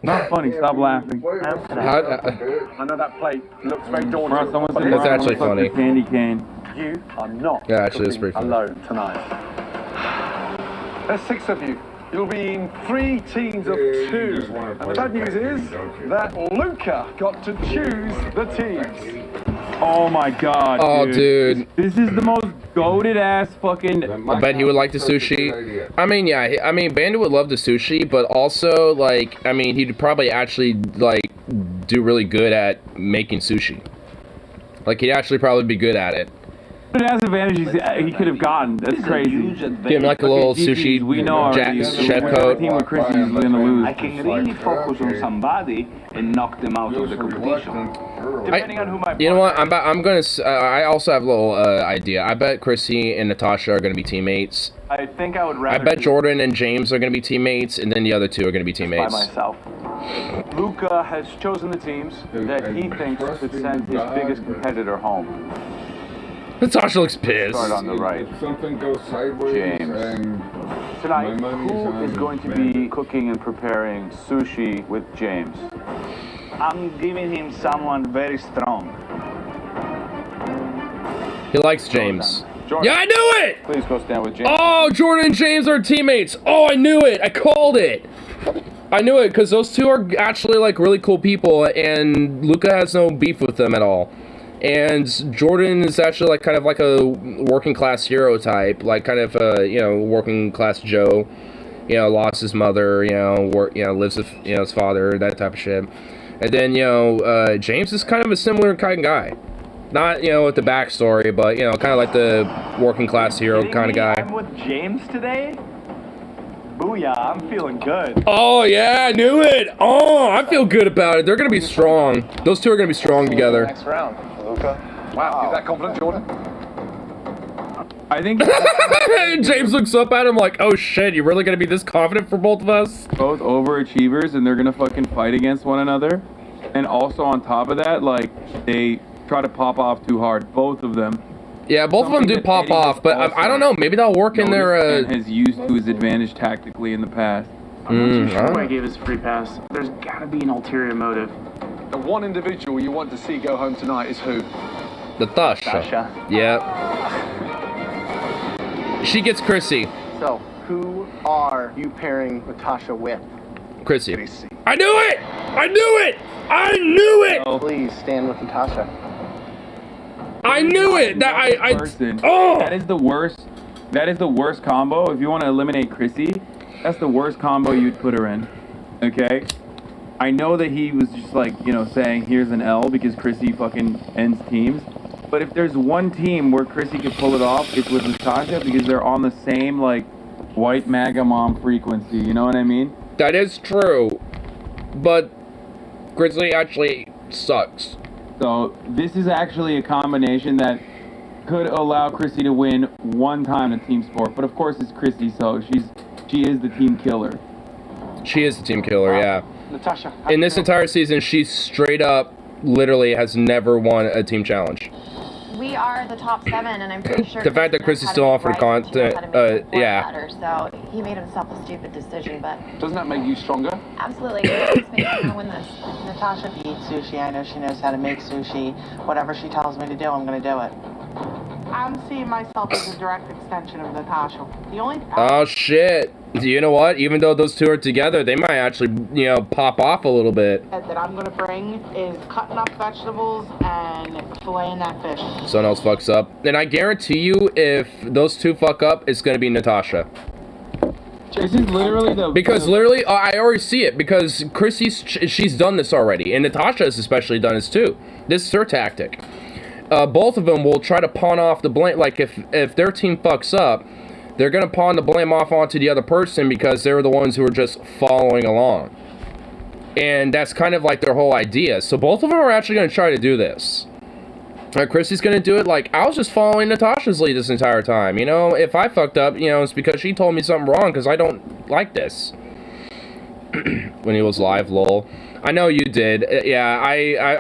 Not funny, stop laughing. I know that plate looks very daunting. Marat, someone said That's Marat actually looks like funny. the candy cane. You are not Yeah, actually, it's pretty funny. alone tonight. There's 6 of you. You'll be in 3 teams of 2. And the bad news is that Luca got to choose the teams. Oh my god, Oh, dude. This is the most goated ass fucking... I bet he would like the sushi. I mean, yeah, I mean, Bandit would love the sushi, but also, like, I mean, he'd probably actually, like, do really good at making sushi. Like, he'd actually probably be good at it. It has advantages he could have gotten. That's crazy. Give him like a little sushi we know chef coat. Team with Chrissy is gonna lose. I can really focus on somebody and knock them out of the competition. Depending on who my You know what? I'm gonna. I also have a little idea. I bet Chrissy and Natasha are gonna be teammates. I think I would I rather bet Jordan and James are gonna be teammates, and then the other 2 are gonna be by teammates. myself. Luca has chosen the teams that he thinks could send his biggest competitor home. Natasha looks pissed. Start on the right. Something goes sideways. James. Tonight, who is going to be cooking and preparing sushi with James? I'm giving him someone very strong. He likes James. Jordan, Yeah, I knew it! please go stand with James. Oh, Jordan and James are teammates. Oh, I knew it. I called it. I knew it because those 2 are actually like really cool people, and Luca has no beef with them at all. And Jordan is actually like kind of like a working class hero type, like kind of you know, working class Joe. You know, lost his mother. You know, lives with his father, that type of shit. And then James is kind of a similar kind of guy. Not with the backstory, but kind of like the working class hero kind of guy. I'm with James today. Booyah! I'm feeling good. Oh yeah, I knew it. Oh, I feel good about it. They're gonna be strong. Those 2 are gonna be strong together. Next round, Luca. Wow, you're that confident, Jordan? I think James looks up at him like, oh shit, you really gonna be this confident for both of us? Both overachievers, and they're gonna fucking fight against one another. And also on top of that, like, they try to pop off too hard, both of them. Yeah, both of them do pop off, but I don't know. Maybe that'll work in their. And has used to his advantage tactically in the past. I'm not too sure why I gave us a free pass. There's gotta be an ulterior motive. The one individual you want to see go home tonight is who? Natasha. Yep. She gets Chrissy. So, who are you pairing Natasha with? Chrissy. I knew it! I knew it! I knew it! Please stand with Natasha. I knew it! Oh! That is the worst. That is the worst combo. If you want to eliminate Chrissy, that's the worst combo you'd put her in. Okay? I know that he was just like, saying here's an L because Chrissy fucking ends teams. But if there's one team where Chrissy could pull it off, it's with Natasha because they're on the same, like, white MAGA mom frequency. You know what I mean? That is true. But Grizzly actually sucks. So this is actually a combination that could allow Chrissy to win one time in team sport. But of course it's Chrissy, so she is the team killer. She is the team killer, yeah. Natasha. In this entire season, she straight up, literally has never won a team challenge. We we are the top 7, and I'm pretty sure The fact that Chris is still on for the content, yeah. better, so he made himself a stupid decision, but Doesn't that make you stronger? absolutely, Chris makes me want to win this. Natasha eats sushi. I know she knows how to make sushi. Whatever she tells me to do, I'm going to do it. I'm seeing myself as a direct extension of Natasha. The only Oh shit. You know what? Even though those two are together, they might actually, you know, pop off a little bit. that I'm going to bring is cutting up vegetables and filleting that fish. Someone else fucks up. And I guarantee you, if those two fuck up, it's gonna be Natasha. This is literally the... Because literally, I already see it. Because she's done this already. And Natasha has especially done this too. This is her tactic. Both of them will try to pawn off the blame. Like, if their team fucks up, they're going to pawn the blame off onto the other person because they're the ones who are just following along. And that's kind of like their whole idea. So both of them are actually going to try to do this. Chrissy's going to do it like, I was just following Natasha's lead this entire time. You know, if I fucked up, you know, it's because she told me something wrong because I don't like this. When he was live, lol. I know you did. Yeah,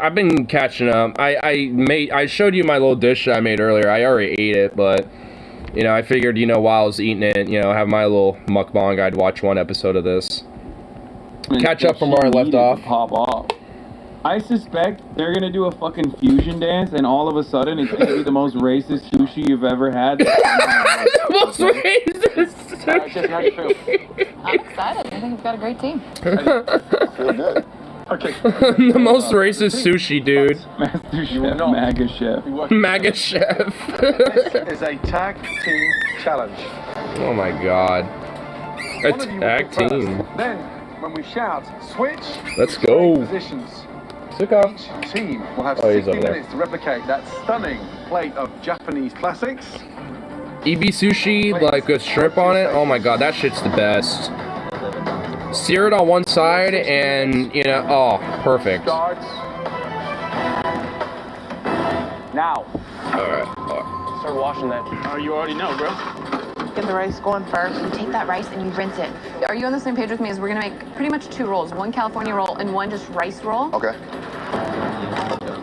I've been catching up. I showed you my little dish that I made earlier. I already ate it, but you know, I figured, you know, while I was eating it, you know, have my little mukbang, I'd watch one episode of this. Catch up from where I left off. Pop off. I suspect they're gonna do a fucking fusion dance, and all of a sudden it's gonna be the most racist sushi you've ever had. Most racist I'm excited. I think we've got a great team. Feel good. Okay. The most racist sushi, dude. MasterChef, MAGA Chef. MAGA Chef. This is a tag team challenge. Oh my god. A One of you will tag go first. team. Then, when we shout, switch. Let's go. Positions. Suka. Each team will have Oh, he's 60 over there. minutes to replicate that stunning plate of Japanese classics. EB sushi, like with shrimp on it. Oh my god, that shit's the best. Sear it on one side and, you know, oh, perfect. Starts now. Alright. Start washing that. Oh, you already know, bro. Get the rice going first. You take that rice and you rinse it. Are you on the same page with me as we're going to make pretty much 2 rolls? One California roll and one just rice roll? Okay.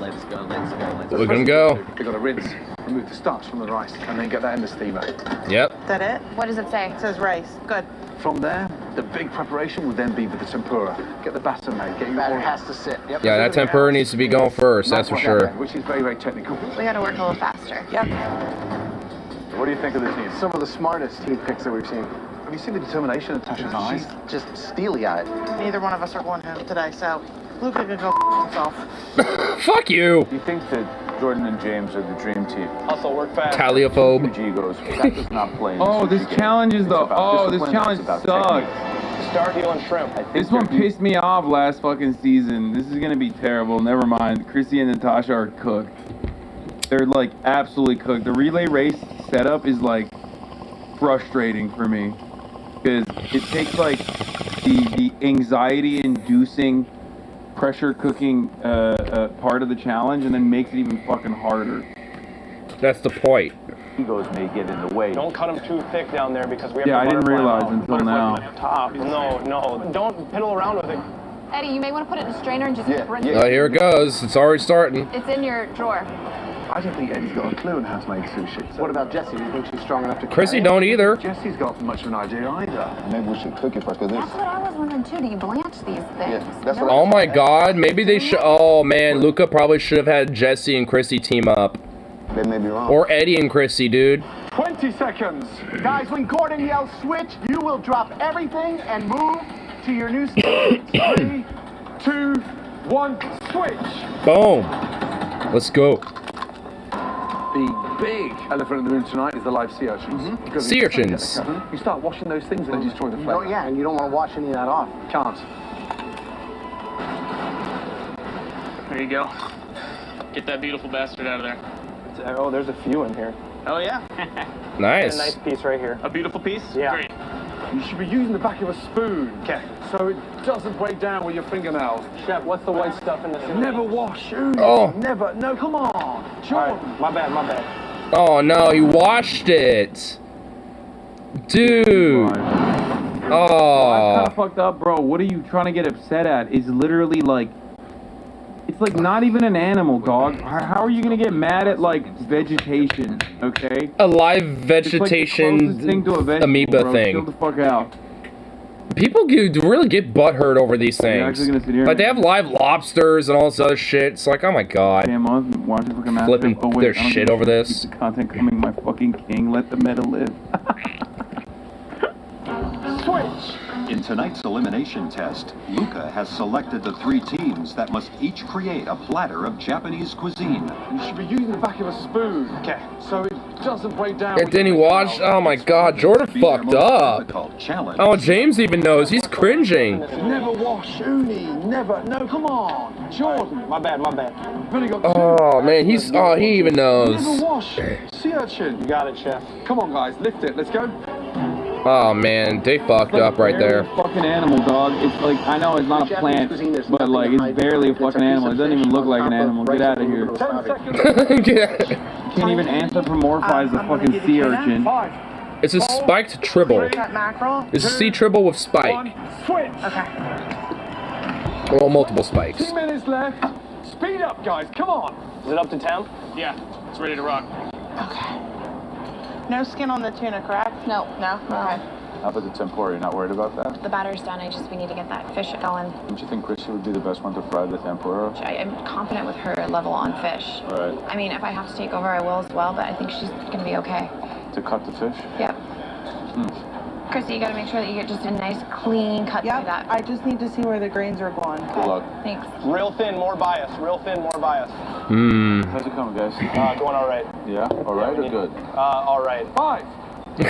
Let's go. We're gonna go. You've got to rinse, remove the starch from the rice, and then get that in the steamer. Yep. Is that it? What does it say? It says rice. Good. From there, the big preparation will then be with the tempura. Get the batter made. Get your Batter oil. has to sit. Yep. Yeah, that tempura needs to be going first, that's for sure. Which is very, very technical. We got to work a little faster. Yep. What do you think of the team? Some of the smartest team picks that we've seen. Have you seen the determination in Tasha's eyes? She's just steely-eyed. Neither one of us are going home today, so Luca can go himself. Fuck you! Do you think that Jordan and James are the dream team? Hustle, work fast. Taliophobe. Huge egos. That does not play in the Oh, sushi this game. challenge is the... It's about Oh, this discipline, challenge it's about sucks. technique. Start healing shrimp. I think This one they're pissed me off last fucking season. This is gonna be terrible. Never mind. Chrissy and Natasha are cooked. They're like absolutely cooked. The relay race setup is like frustrating for me because it takes like the anxiety-inducing pressure cooking part of the challenge and then makes it even fucking harder. That's the point. egos may get in the way. Don't cut them too thick down there because we have Yeah, I the didn't butterfly realize mouth. until Butterfly now. on top. No. Don't piddle around with it. Eddie, you may want to put it in a strainer and just rinse Oh, here it goes. It's already starting. It's in your drawer. I don't think Eddie's got a clue on how to make sushi. What about Jessie? Do you think she's strong enough to Chrissy carry it? don't either. Jesse's got much of an idea either. Maybe we should cook it for this. That's what I was wondering too. Do you blanch these things? that's what Oh my god, maybe they should. Oh man, Luca probably should have had Jesse and Chrissy team up. They may be wrong. Or Eddie and Chrissy, dude. 20 seconds. Guys, when Gordon yells switch, you will drop everything and move to your new spot. 3, 2, 1, switch. Boom. Let's go. The big elephant in the room tonight is the live sea urchins. Because Sea if you urchins. get the cover, you start washing those things and they destroy the flavor. Yeah, and you don't want to wash any of that off. Can't. There you go. Get that beautiful bastard out of there. Oh, there's a few in here. Oh, yeah? Nice. A nice piece right here. A beautiful piece? Yeah. Great. You should be using the back of a spoon. Okay. So it doesn't break down with your fingernails. Chef, what's the white stuff in this? Never wash. Oh. Never. No, come on. Jordan. Right, my bad. Oh no, he washed it. Dude. I'm kind Oh. of fucked up, bro. What are you trying to get upset at? It's literally like like not even an animal, dog. How are you gonna get mad at like vegetation? Okay. A live vegetation it's like the closest thing to a vegetable, amoeba bro. thing. Chill the fuck out. People really get butthurt over these things. actually gonna sit here Like they have live lobsters and all this other shit. It's like, oh my god. Damn, I'm watching fucking MasterChef. Flipping Oh, wait, their I don't shit give a over shit. this. Keep the content coming, my fucking king. Let the meta live. Switch! In tonight's elimination test, Luca has selected the 3 teams that must each create a platter of Japanese cuisine. You should be using the back of a spoon. Okay. So it doesn't break down. And then he watched. Oh my god, Jordan fucked up. Oh, James even knows. He's cringing. Never wash, Uni. Never. No, come on. Jordan. My bad, my bad. Really got Oh man, he even knows. Never wash. Sea urchin. You got it, chef. Come on, guys. Lift it. Let's go. Oh man, they fucked up right there. Fucking animal, dog. It's like, I know it's not a plant, but like it's barely a fucking animal. It doesn't even look like an animal. Get out of here. Can't even anthropomorphize the fucking sea urchin. It's a spiked tribble. It's a sea tribble with spike. Switch. Okay. Well, multiple spikes. 2 minutes left. Speed up, guys. Come on. Is it up to temp? Yeah, it's ready to rock. Okay. No skin on the tuna, correct? No. No? Okay. How about the tempura? You're not worried about that? The batter's done. We need to get that fish going. Don't you think Chrissy would be the best one to fry the tempura? I'm confident with her level on fish. All right. I mean, if I have to take over, I will as well, but I think she's going to be okay. To cut the fish? Yep. Chrissy, you got to make sure that you get just a nice, clean cut through that. I just need to see where the grains are going. Good luck. Thanks. Real thin, more bias. Real thin, more bias. How's it coming, guys? Going all right. Yeah? All right or good? All right. 5.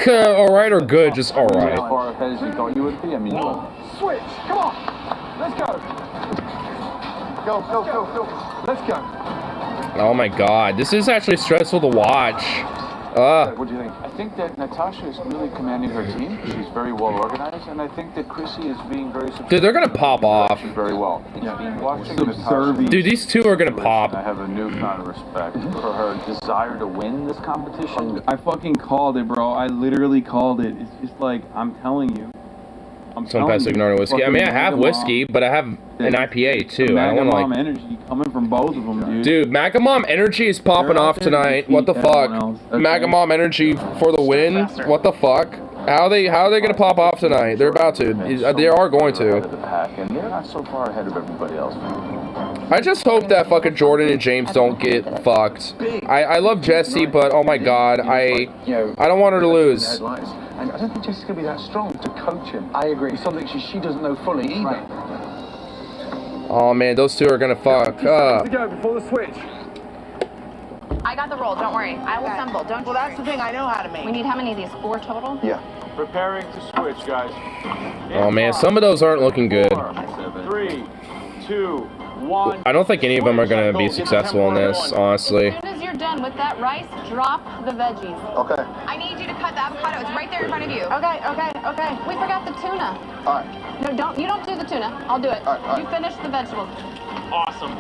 Alright or good, just alright. As far ahead as you thought you would be? I mean, no. Switch. Come on. Let's go. Go, go, go, go. Let's go. Oh my god, this is actually stressful to watch. What do you think? I think that Natasha is really commanding her team. She's very well organized, and I think that Chrissy is being very subservient. Dude, they're gonna pop off. Very well. Watching Subservient. Dude, these two are gonna pop. I have a newfound respect for her desire to win this competition. I fucking called it, bro. I literally called it. It's just like, I'm telling you. Some pass ignoring whiskey. I mean, I have whiskey, but I have an IPA too. I don't want to like. Energy coming from both of them, dude. Dude, Magamom Energy is popping off tonight. What the fuck? Magamom Energy for the win. What the fuck? How are they gonna pop off tonight? They're about to. They are going to. And they're not so far ahead of everybody else. I just hope that fucking Jordan and James don't get fucked. I love Jessie, but oh my god, I don't want her to lose. And I don't think Jessie's going to be that strong to coach him. I agree. It's something she doesn't know fully either. Oh man, those two are gonna fuck up. To go before the switch. I got the roll. Don't worry. I will assemble. Don't. Well, that's the thing. I know how to make. We need how many of these? 4 total? Yeah. Preparing to switch, guys. Oh man, some of those aren't looking good. 3, 2, 1. I don't think any of them are gonna be successful in this, honestly. As soon as you're done with that rice, drop the veggies. Okay. I need you to cut the avocado. It's right there in front of you. Okay. We forgot the tuna. All right. No, you don't do the tuna. I'll do it. All right. You finish the vegetables. Awesome.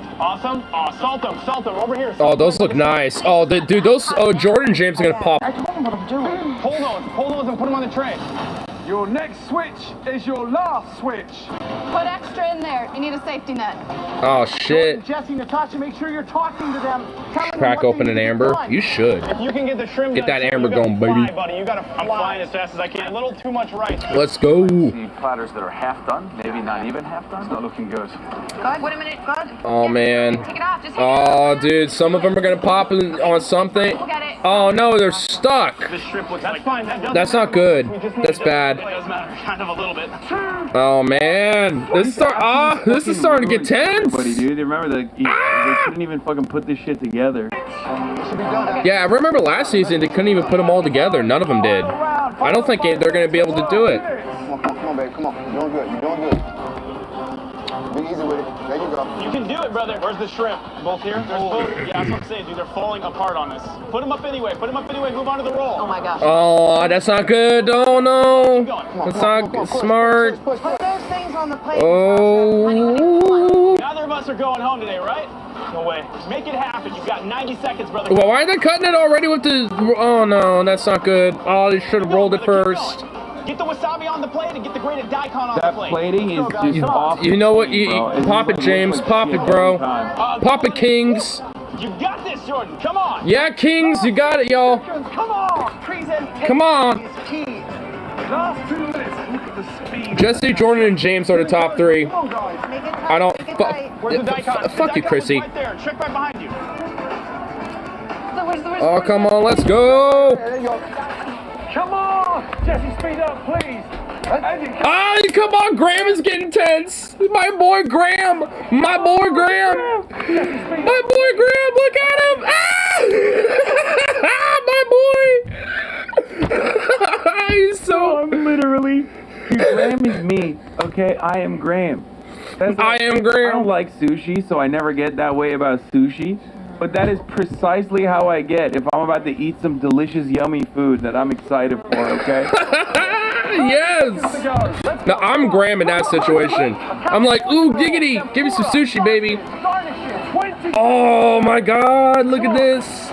Salt them. Over here. Oh, those look nice. Oh, dude, those. Oh, Jordan and James are gonna pop. I told him what I'm doing. Pull those and put them on the tray. Your next switch is your last switch. Put extra in there. You need a safety net. Oh shit. Jesse, Natasha, make sure you're talking to them. Crack open an amber. You should. If you can get the shrimp Get done, that amber you gotta going, fly, baby. buddy. You gotta fly. I'm flying as fast as I can. A little too much rice. Let's go. See platters that are half done, maybe not even half done. It's not looking good. Good. Wait a minute. Good. Oh man. Take it off. Just Oh dude, some of them are gonna pop on something. Oh no, they're stuck. This shrimp looks like fine. That's not good. That's bad. It doesn't matter. Kind of a little bit. Oh man, this is starting to get tense. Buddy, dude, remember they couldn't even fucking put this shit together. Yeah, I remember last season they couldn't even put them all together. None of them did. I don't think they're gonna be able to do it. Come on, babe. Come on. You're doing good. You're doing good. Be easy with it. There you go. You can do it, brother. Where's the shrimp? Both here? There's both. Yeah, that's what I'm saying, dude. They're falling apart on us. Put them up anyway. Move on to the roll. Oh my gosh. Oh, that's not good. Oh no, that's not smart. Put those things on the plate. Oh. Neither of us are going home today, right? No way. Make it happen. You've got 90 seconds, brother. Well, why are they cutting it already with the... Oh no, that's not good. Oh, they should have rolled it first. Get the wasabi on the plate and get the grated daikon on the plate. That plating is just off. You know what? bro. Pop it, James. Pop it, bro. Pop it, Kings. You got this, Jordan. Come on. Yeah, Kings. You got it, y'all. Come on. Presentation Come on. is key. Last 2 minutes. Look at the speed. Jesse, Jordan, and James are the top 3. Come on, guys. Make it tight. I don't. Where's the daikon? Fuck you, Chrissy. Right there. Check right behind you. Oh, come on. Let's go. Come on! Jesse, speed up, please. Ah, come on, Graham is getting tense. My boy Graham. My boy Graham. My boy Graham, look at him. Ah! My boy. He's so... I'm literally... Graham is me, okay? I am Graham. I am Graham. I don't like sushi, so I never get that way about sushi. But that is precisely how I get if I'm about to eat some delicious, yummy food that I'm excited for, okay? Yes! Now, I'm Graham in that situation. I'm like, ooh, giggity, give me some sushi, baby. Oh my god, look at this.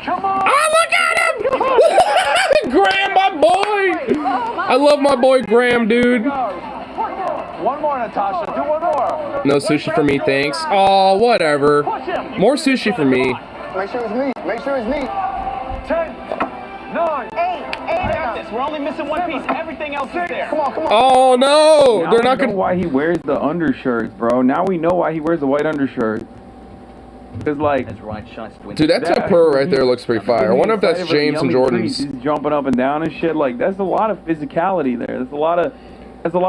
Come on! Oh, look at him! Graham, my boy! I love my boy Graham, dude. One more, Natasha. Do one more. No sushi for me, thanks. Oh, whatever. More sushi for me. Make sure it's neat. Make sure it's neat. 10, 9, 8. I got this. We're only missing one piece. Everything else is there. Come on, come on. Oh, no. Now They're not we know going to... why he wears the undershirts, bro. Now we know why he wears the white undershirt. Because, like... Dude, that tempura right there looks pretty fire. I wonder if that's James and Jordan's. He's jumping up and down and shit. Like, that's a lot of physicality there. That's a lot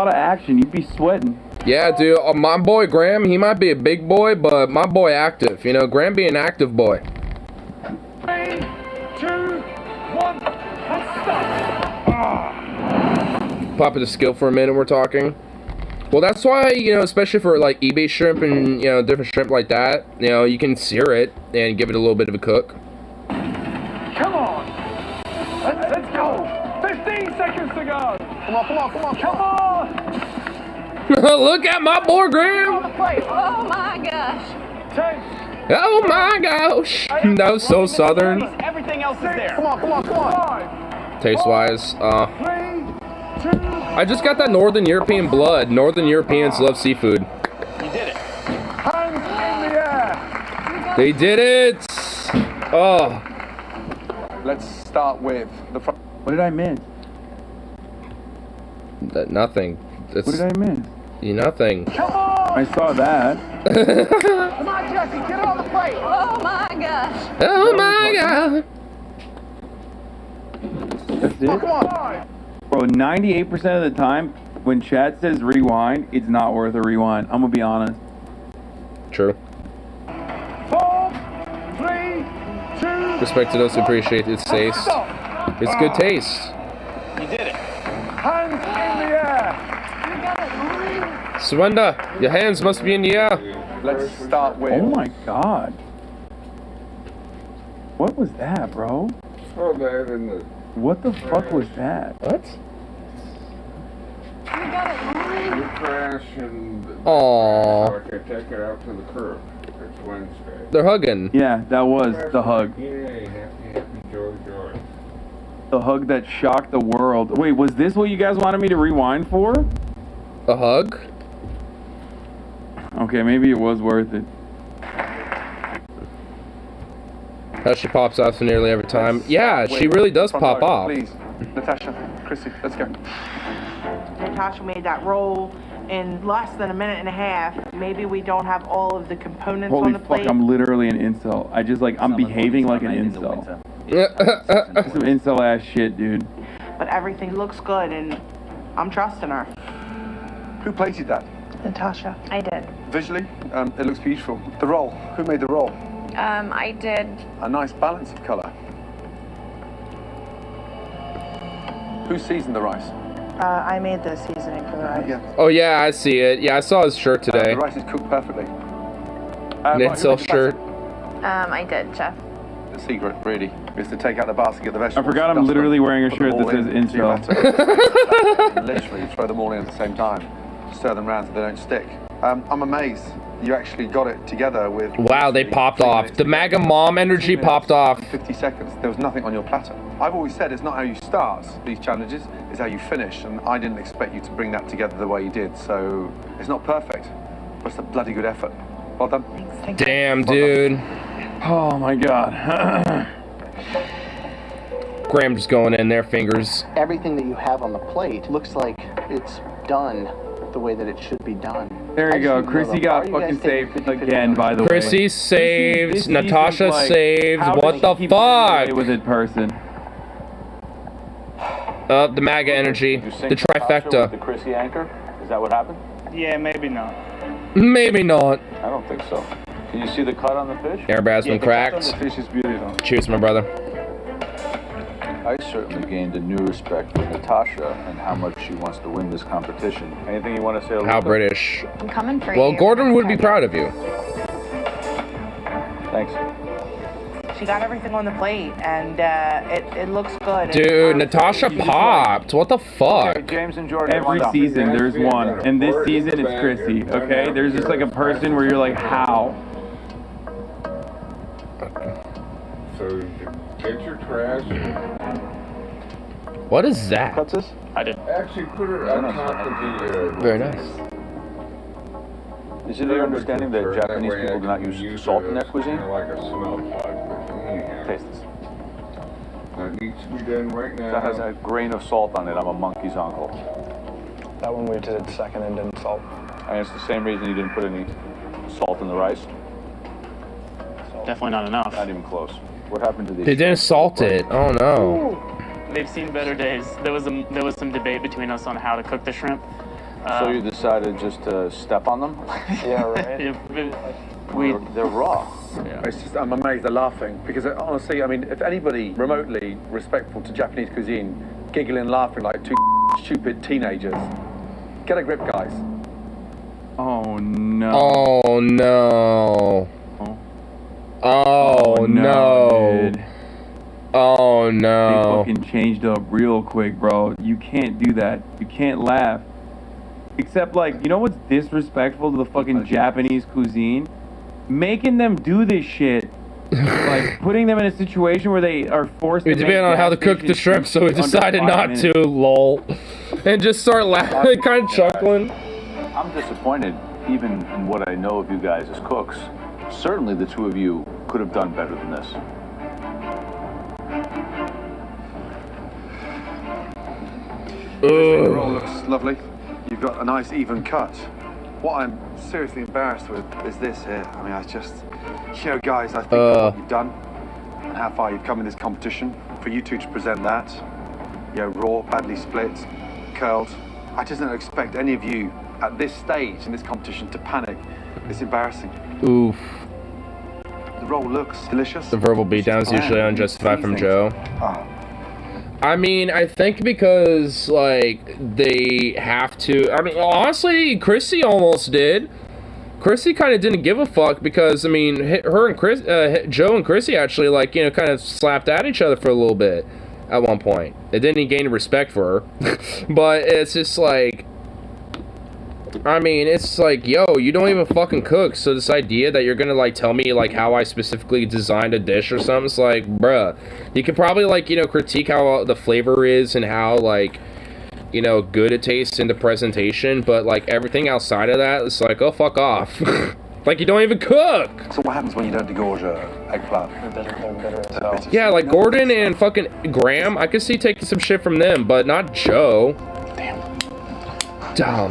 of action. You'd be sweating. Yeah, dude. My boy Graham, he might be a big boy, but my boy active. You know, Graham be an active boy. 3, 2, 1, and stop. Pop it to skill for a minute, we're talking. Well, that's why, you know, especially for like eBay shrimp and, you know, different shrimp like that, you know, you can sear it and give it a little bit of a cook. Come on. Let's go. 15 seconds to go. Come on, come on, come on, come on. Look at my boy Graham. Oh my gosh. 10. Oh my gosh. That was so southern. Everything else is there. Come on, come on, come on. Taste wise, I just got that Northern European blood. Northern Europeans love seafood. You did it. Hands in the air. They did it. Oh. Let's start with the front. What did I miss? Nothing. What did I miss? Nothing. Come on. I saw that. Come on, Jesse, get it on the plate. Oh my gosh. Oh my god. That's it? Come on. Bro, 98% of the time, when chat says rewind, it's not worth a rewind. I'm gonna be honest. True. 4, 3, 2. Respect to those who appreciate its taste. It's good taste. You did it. Hands in the air. Surrender. Your hands must be in the air. Let's start with. Oh my god. What was that, bro? Oh, that in the What the fuck was that? What? you crash and Aww. I take it out to the curb. It's Wednesday. They're hugging. Yeah, that was the hug. Yay, happy joy. The hug that shocked the world. Wait, was this what you guys wanted me to rewind for? A hug? Okay, maybe it was worth it. How she pops off so nearly every time. Yeah, she really does pop off. Please, Natasha, Chrissy, let's go. Natasha made that roll in less than a minute and a half. Maybe we don't have all of the components Holy on the fuck, plate. I'm literally an incel. I'm behaving like an incel. Some incel ass shit, dude. But everything looks good, and I'm trusting her. Who plated that? Natasha. I did. Visually, it looks beautiful. The roll, who made the roll? I did. A nice balance of colour. Who seasoned the rice? I made the seasoning for the rice. Yeah. Oh yeah, I see it. Yeah, I saw his shirt today. The rice is cooked perfectly. An incel shirt. I did, Chef. The secret, really, is to take out the basket of the I vegetables. forgot I'm dust literally them, wearing a put shirt them that all says into your incel. batter. Literally, throw them all in at the same time. Stir them around so they don't stick. I'm amazed you actually got it together with... Wow, they popped off. The MAGA mom energy popped off. 50 seconds. There was nothing on your platter. I've always said it's not how you start these challenges, it's how you finish. And I didn't expect you to bring that together the way you did. So it's not perfect, but it's a bloody good effort. Well done. Damn, dude. Oh my God. Graham just going in there, fingers. Everything that you have on the plate looks like it's done the way that it should be done. There you go. Chrissy got fucking saved again, by the way. Chrissy saved. Natasha like, saved. how What did the she keep getting away fuck? with it, person? The MAGA energy. The trifecta. The Chrissy anchor? Is that what happened? Yeah, maybe not. Maybe not. I don't think so. Can you see the cut on the fish? Airbag has been cracked. The fish is beautiful. Cheers, my brother. I certainly gained a new respect for Natasha and how much she wants to win this competition. Anything you want to say? How Luca? British. I'm coming for Well, you. Gordon would be proud of you. Thanks. She got everything on the plate, and it looks good. Dude, Natasha popped. What the fuck? Okay, James and Jordan. Every season there's one, and this season it's Chrissy. Okay, there's just like a person where you're like, how? So get your trash. What is that? Cuts this? I did. Actually, put her on top of the. Very nice. Is it your understanding that Japanese people do not use salt in their cuisine? Like a smell plug. Taste this. That needs to be done right now. That has a grain of salt on it. I'm a monkey's uncle. That one we did second and didn't salt. And it's the same reason you didn't put any salt in the rice? Definitely not enough. Not even close. What happened to these? They didn't salt it. Oh no. They've seen better days. There was some debate between us on how to cook the shrimp. So you decided just to step on them? Yeah, right. They're raw. Yeah. It's just, I'm amazed they're laughing because honestly, I mean, if anybody remotely respectful to Japanese cuisine, giggling, laughing like two stupid teenagers, get a grip, guys. Oh no. Oh no. Oh no. Dude. Oh no. They fucking changed up real quick, bro. You can't do that. You can't laugh. Except, like, you know what's disrespectful to the fucking Japanese cuisine? Making them do this shit. Like, putting them in a situation where they are forced to Depending on how to cook the shrimp, so we decided not to, lol. And just start laughing, kind of chuckling. I'm disappointed, even in what I know of you guys as cooks. Certainly the two of you could have done better than this. The roll looks lovely. You've got a nice even cut. What I'm seriously embarrassed with is this here. I mean, I just, you know, guys, I think what you've done and how far you've come in this competition, for you two to present that, you know, raw, badly split, curled. I just don't expect any of you at this stage in this competition to panic. It's embarrassing. Oof. The roll looks delicious. The verbal beatdowns usually unjustified from Joe. Oh. I mean, I think because, like, they have to... I mean, honestly, Chrissy almost did. Chrissy kind of didn't give a fuck because, I mean, her and Joe and Chrissy actually, like, you know, kind of slapped at each other for a little bit at one point. It didn't gain respect for her. But it's just, like... I mean, it's like, yo, you don't even fucking cook, so this idea that you're gonna, like, tell me, like, how I specifically designed a dish or something, it's like, bruh, you could probably, like, you know, critique how the flavor is and how, like, you know, good it tastes in the presentation, but, like, everything outside of that, it's like, oh, fuck off. Like, you don't even cook! So what happens when you don't degorge a eggplant? Yeah, like, Gordon and fucking Graham, I could see taking some shit from them, but not Joe. Damn.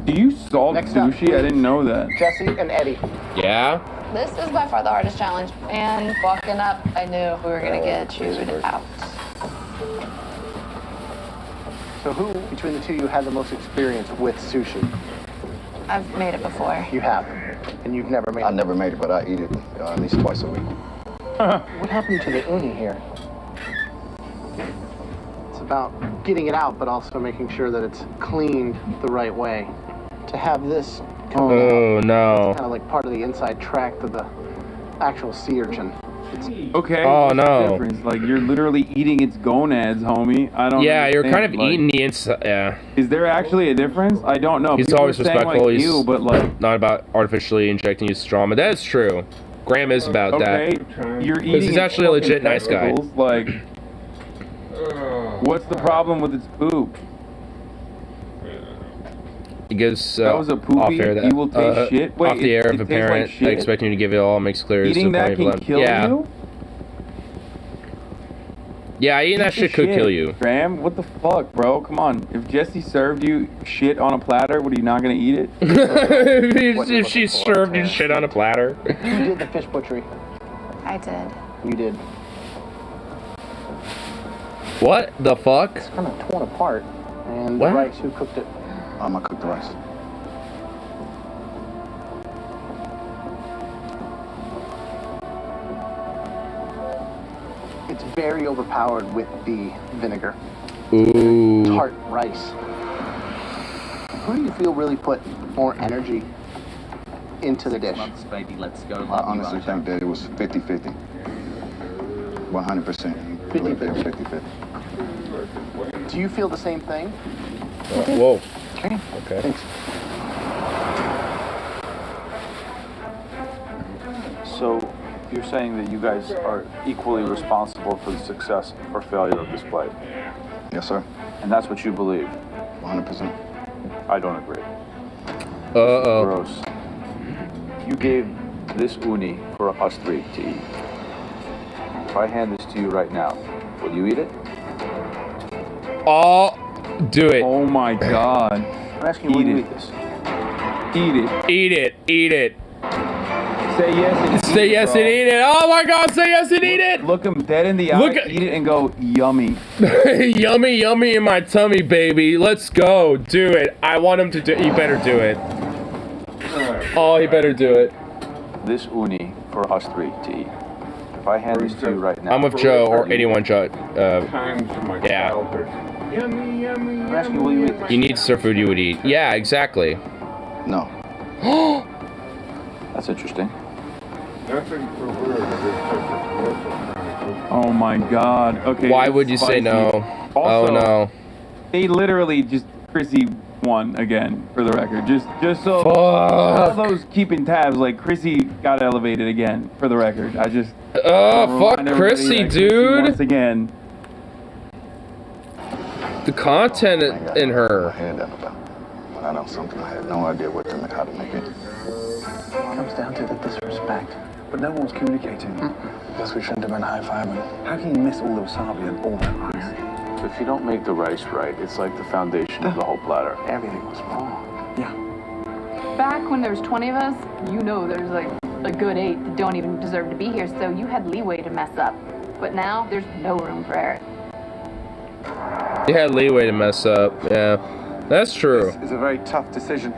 Do you salt sushi? I didn't know that. Jesse and Eddie. Yeah? This is by far the hardest challenge, and walking up, I knew we were gonna get chewed out. So who, between the two of you, had the most experience with sushi? I've made it before. You have, and you've never made it? I never made it, but I eat it at least twice a week. What happened to the uni here? It's about getting it out, but also making sure that it's cleaned the right way. To have this come out, Oh, no. it's kind of like part of the inside tract of the actual sea urchin. Okay. Oh, what's the no. difference? Like, you're literally eating its gonads, homie. I don't. Yeah, you're kind of understand. eating the inside. Yeah. Is there actually a difference? I don't know. He's People always are saying, respectful. Like, He's ew, but like, not about artificially injecting you trauma. That is true. Graham is about okay, that. you're Because eating. he's actually a legit nice guy. testicles, Like, what's the problem with its poop? It gives That was a poopy. off air that You will taste shit. Wait, off the air it of a tastes like parent shit? expecting you to give it all makes clear. Eating that can kill yeah. you. Yeah, eating that shit could kill you. Graham, what the fuck, bro? Come on. If Jesse served you shit on a platter, what, are you not gonna eat it? If she served you shit on a platter. Who did the fish butchery? I did. You did. What the fuck? It's kind of torn apart. And What? the rice, who cooked it? I cooked the rice. It's very overpowered with the vinegar. Ooh. Tart rice. Who do you feel really put more energy into the dish? Baby, let's go. I honestly think that it was 50-50. 100%. 50-50. Do you feel the same thing? Whoa. Okay. Okay. Thanks. So you're saying that you guys are equally responsible for the success or failure of this play? Yes, sir. And that's what you believe? 100%. I don't agree. Uh-oh. Gross. You gave this uni for us three to eat. If I hand this to you right now, will you eat it? Oh, do it. Oh my god. I'm asking you, will you eat this? Eat it. Eat it. Eat it. Say yes and eat Say it, yes bro. and eat it. Oh my god, say yes and eat it. Look him dead in the eye, eat it and go, yummy. Yummy, yummy in my tummy, baby. Let's go. Do it. I want him to do it. He better do it. Oh, he better do it. This uni for us three to eat. If I hand this to you right now, I'm with Joe or anyone, Joe. Yeah. Yummy, yummy, I'm asking, will you eat this? You need surf food you would eat. Yeah, exactly. No. That's interesting. Nothing for words. Oh my god. Okay. Why would you say no? Also, Oh no. They literally just Chrissy won again, for the record. Just so Fuck. all those keeping tabs, like Chrissy got elevated again, for the record. I just Fuck remind everybody Chrissy, that Chrissy dude. once again. The content in her. I know something. I had no idea what to make, how to make it. It comes down to the disrespect. But no one's communicating. Guess we shouldn't have been high-fiving. How can you miss all the wasabi and all that rice? If you don't make the rice right, it's like the foundation of the whole platter. Everything was wrong. Yeah. Back when there's 20 of us, you know there's like a good 8 that don't even deserve to be here, so you had leeway to mess up. But now, there's no room for error. You had leeway to mess up. Yeah. That's true. It's a very tough decision.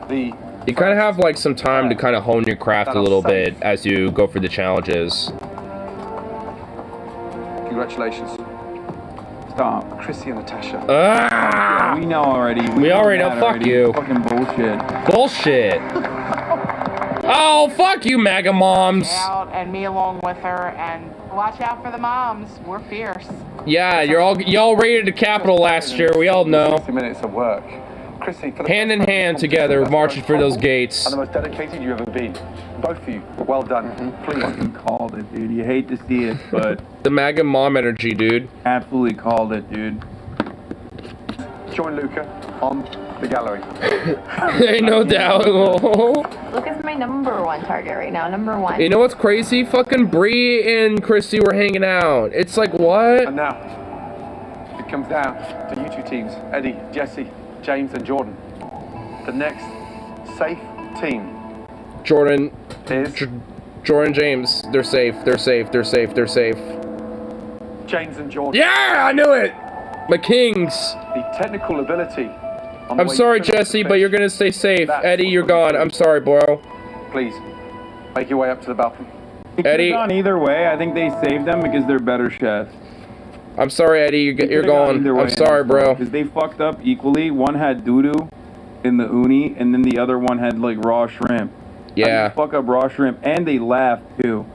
You kind of have like some time to kind of hone your craft a little bit as you go for the challenges. Congratulations. Stop. Chrissy and Natasha. Ah! We know already. We already know. Fuck you. Fucking bullshit. Bullshit. Oh, fuck you, MAGA moms. Out and me along with her, and watch out for the moms. We're fierce. Yeah, y'all raided the Capitol last year. We all know. 60 minutes of work. Chrissy, for the Hand in hand together, marching through those gates. and the most dedicated you ever been. Both of you, well done. Please. Fucking called it, dude. You hate to see it, but The MAGA mom energy, dude. absolutely called it, dude. Join Luca on the gallery. Ain't no doubt. Luca's my #1 target right now. #1. You know what's crazy? Fucking Bree and Christy were hanging out. It's like, what? And now, it comes down to you two teams, Eddie, Jesse, James and Jordan. The next safe team Jordan. is Jordan James. They're safe. They're safe. They're safe. They're safe. James and Jordan. Yeah, I knew it. My kings. The technical ability. on the I'm way sorry, you finish Jesse, the but fish. you're gonna stay safe. That's Eddie, you're what we're gone. doing. I'm sorry, bro. Please, make your way up to the balcony. It could Eddie. have gone either way. I think they saved them because they're better chefs. I'm sorry, Eddie. You're gone. I'm sorry, bro. Because they fucked up equally. One had doo-doo in the uni, and then the other one had like raw shrimp. Yeah. Fuck up raw shrimp, and they laughed too.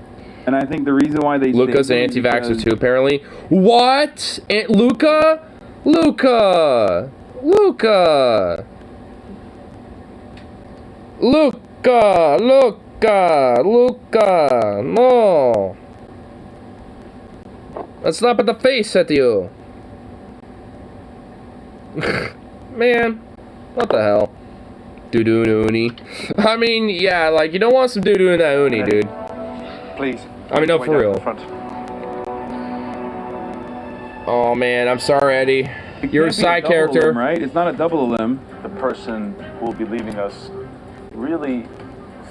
And I think the reason why they Luca's an anti-vaxxer too, apparently. What? Luca? Luca! Luca! Luca! Luca! Luca! No! Let's slap at the face at you! Man, what the hell? Doo-doo uni. I mean, yeah, like, you don't want some doo-doo in that uni, dude. Please. I mean, no, for real. Oh, man, I'm sorry, Eddie. You're a side character. Limb, right? It's not a double limb. The person who will be leaving us really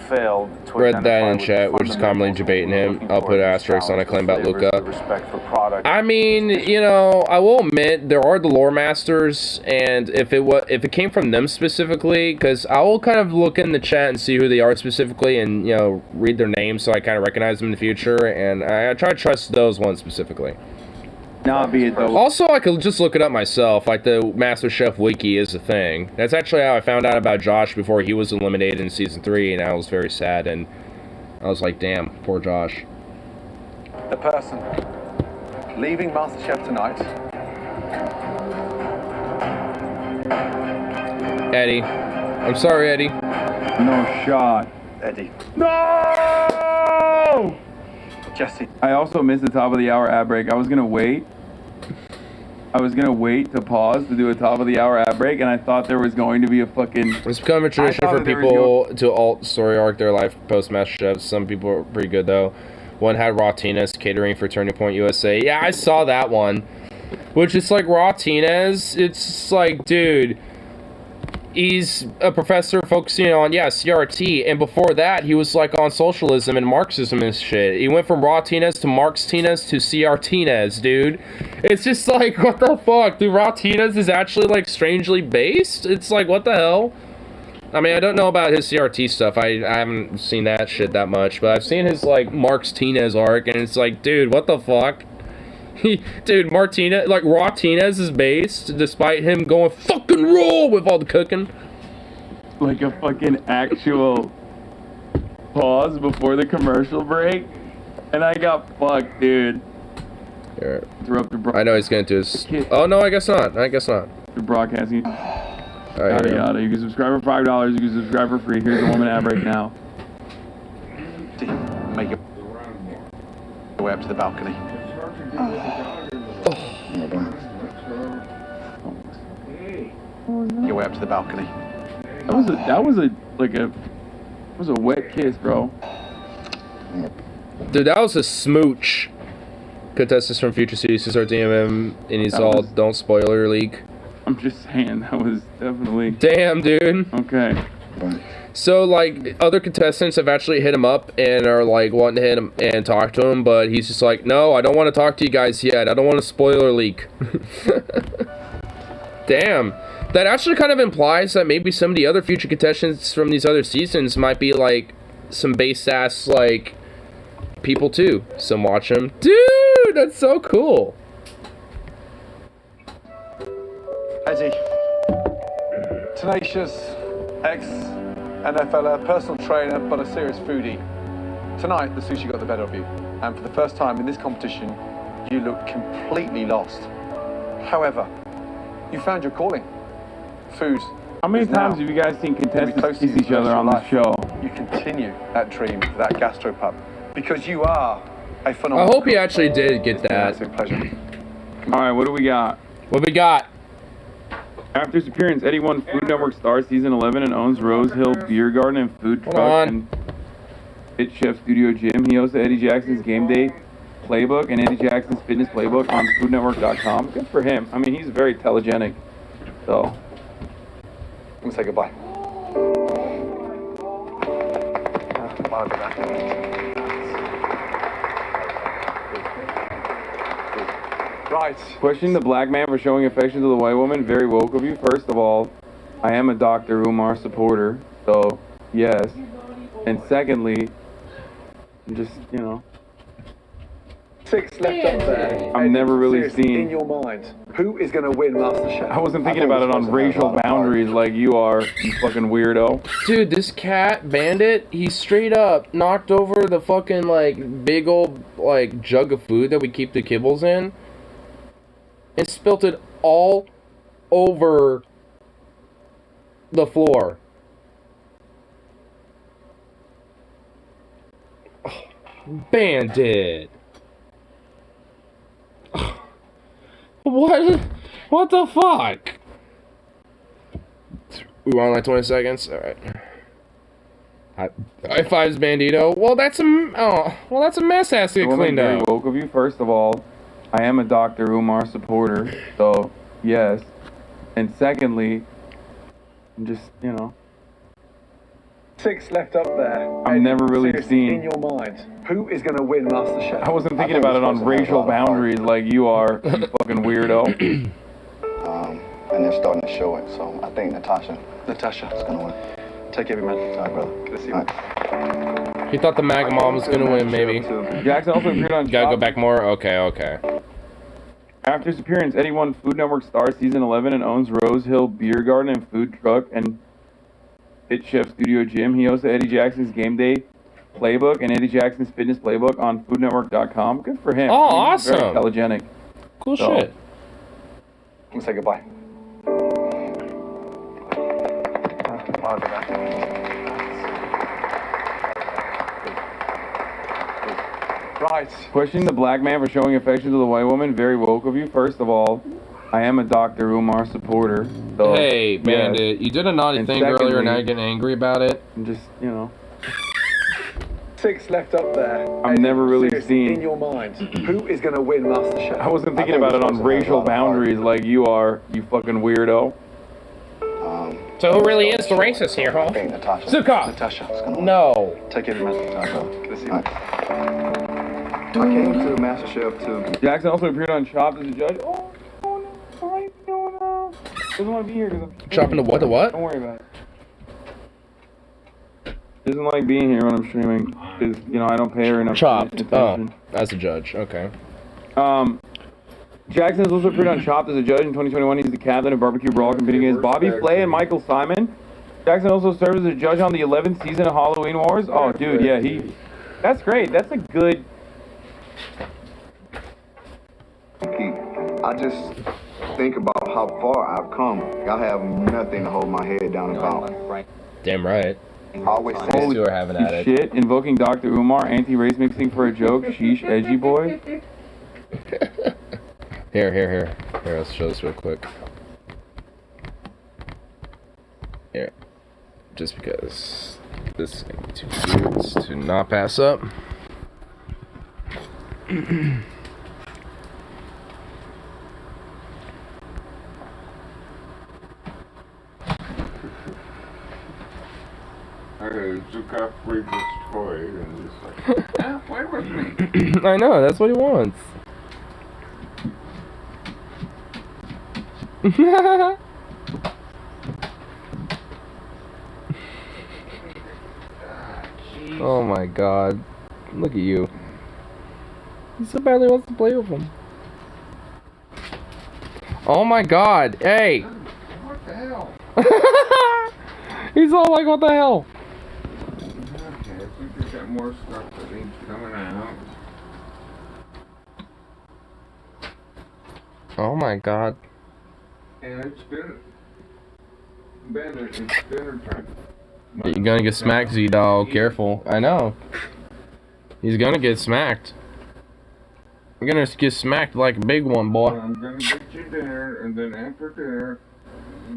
failed to Read that in chat, which is commonly debating him. I'll put asterisks on a claim about Luca. Respect for product. I mean, you know, I will admit there are the lore masters, and if it came from them specifically, because I will kind of look in the chat and see who they are specifically, and you know, read their names so I kind of recognize them in the future, and I try to trust those ones specifically. Not be it though. Also, I could just look it up myself. Like the MasterChef wiki is a thing. That's actually how I found out about Josh before he was eliminated in season 3, and I was very sad. And I was like, "Damn, poor Josh." The person leaving MasterChef tonight. Eddie, I'm sorry, Eddie. No shot. Eddie. No! Jesse. I also missed the top of the hour ad break. I was gonna wait to pause to do a top of the hour ad break, and I thought there was going to be a fucking... It's become a tradition for people to alt story arc their life post MasterChef. Some people are pretty good, though. One had Raw Tina's catering for Turning Point USA. Yeah, I saw that one. Which is like Raw Tina's. It's like, dude... He's a professor focusing on, yeah, CRT, and before that, he was, like, on socialism and Marxism and shit. He went from Raw Tina's to Marx Tina's to CRTina's, dude. It's just like, what the fuck? Dude, Raw Tina's is actually, like, strangely based? It's like, what the hell? I mean, I don't know about his CRT stuff. I haven't seen that shit that much, but I've seen his, like, Marx Tina's arc, and it's like, dude, what the fuck? Dude, Martinez, like, Raw Tinez is based, despite him going fucking raw with all the cooking. Like a fucking actual pause before the commercial break. And I got fucked, dude. Here. I know he's gonna do his... Oh, no, I guess not. I guess not. You're broadcasting. Alright, yada, yada. You can subscribe for $5. You can subscribe for free. Here's the woman ad break now. Make your way up to the balcony. Your way up to the balcony. That was a wet kiss, bro. Dude, that was a smooch. Contestants from future series are DMM, and he's all don't spoiler leak. I'm just saying that was definitely. Damn, dude. Okay. So, like, other contestants have actually hit him up and are, like, wanting to hit him and talk to him, but he's just like, no, I don't want to talk to you guys yet. I don't want a spoiler leak. Damn. That actually kind of implies that maybe some of the other future contestants from these other seasons might be, like, some base-ass, like, people, too. Some watch them. Dude, that's so cool. Eddie. Tenacious. Ex-NFLer, personal trainer, but a serious foodie. Tonight, the sushi got the better of you. And for the first time in this competition, you look completely lost. However, you found your calling. Food. How many times have you guys seen contestants kiss each other on the show? You continue that dream for that gastropub. Because you are a phenomenal... I hope he actually did get that. It's a pleasure. Alright, what do we got? What we got? After his appearance, Eddie won Food Network Star Season 11 and owns Rose Hill Beer Garden and Food Truck and Fit Chef Studio Gym. He hosts Eddie Jackson's Game Day Playbook and Eddie Jackson's Fitness Playbook on foodnetwork.com. Good for him. I mean, he's very telegenic. So, I'm going to say goodbye. Right. Questioning the black man for showing affection to the white woman, very woke of you. First of all, I am a Dr. Umar supporter, so yes. And secondly, just, you know, 6 left up there. I've never really Seriously, seen. in your mind, who is going to win MasterChef? I wasn't thinking about it on racial boundaries like you are, you fucking weirdo. Dude, this cat bandit, he straight up knocked over the fucking like big old like jug of food that we keep the kibbles in and spilt it all over the floor. Bandit. What the fuck? We want like 20 seconds? Alright. High fives, Bandito. Well, that's a mess that has to get cleaned Very up. woke of you. First of all, I am a Dr. Umar supporter, so yes. And secondly, I'm just, you know. 6 left up there. I've never really Seriously, seen. in your mind, who is going to win MasterChef? I wasn't thinking about it on racial boundaries like you are, you fucking weirdo. And they're starting to show it, so I think Natasha is going to win. Take every man. All right, brother. Good to see you. He thought the MAGA mom was gonna win, maybe. Jackson also appeared on. Gotta go back more? Okay. After his appearance, Eddie won Food Network Star Season 11 and owns Rose Hill Beer Garden and Food Truck and Hit Chef Studio Gym. He hosted Eddie Jackson's Game Day Playbook and Eddie Jackson's Fitness Playbook on FoodNetwork.com. Good for him. Oh, He's very awesome. telegenic. Cool shit. Let's say goodbye. Right. Questioning the black man for showing affection to the white woman. Very woke of you. First of all, I am a Dr. Umar supporter. So, Hey, yes. Bandit, you did a naughty And thing earlier and now you're secondly- getting angry about it. I'm just, you know. 6 left up there. I've never really Seriously, seen. in your mind, who is going to win MasterChef? I wasn't thinking about it on racial boundaries like you are, you fucking weirdo. So who really is the racist here, huh? Zuka! Natasha. No. Take every man. Good to see you. I came to MasterChef to... Jackson also appeared on Chopped as a judge. Oh, no, why doesn't want to be here because I'm... Chopping the what, the what? Don't worry about it. Doesn't like being here when I'm streaming because, you know, I don't pay her enough Chopped. attention. Oh, as a judge. Okay. Jackson has also appeared on Chopped as a judge in 2021. He's the captain of Barbecue Brawl, competing against Bobby Flay and Michael Simon. Jackson also served as a judge on the 11th season of Halloween Wars. Oh, dude, yeah, that's great. That's a good... I just think about how far I've come. I have nothing to hold my head down about. Damn right. I always These say two are having at it. Shit, invoking Dr. Umar, anti-race mixing for a joke. Sheesh, edgy boy. Here, let's show this real quick. Here. Just because this is going to be too weird to not pass up. Zuka freed this toy and he's like, yeah, play with me. I know, that's what he wants. Oh my god. Look at you. He so badly wants to play with him. Oh my god. Hey! What the hell? He's all like, what the hell? Okay, I think we got more stuff that needs coming out. Oh my god. And it's dinner time. You're gonna get smacked, Z-Dog. Careful. I know. He's gonna get smacked. You're gonna get smacked like a big one, boy. I'm gonna get you dinner, and then after dinner,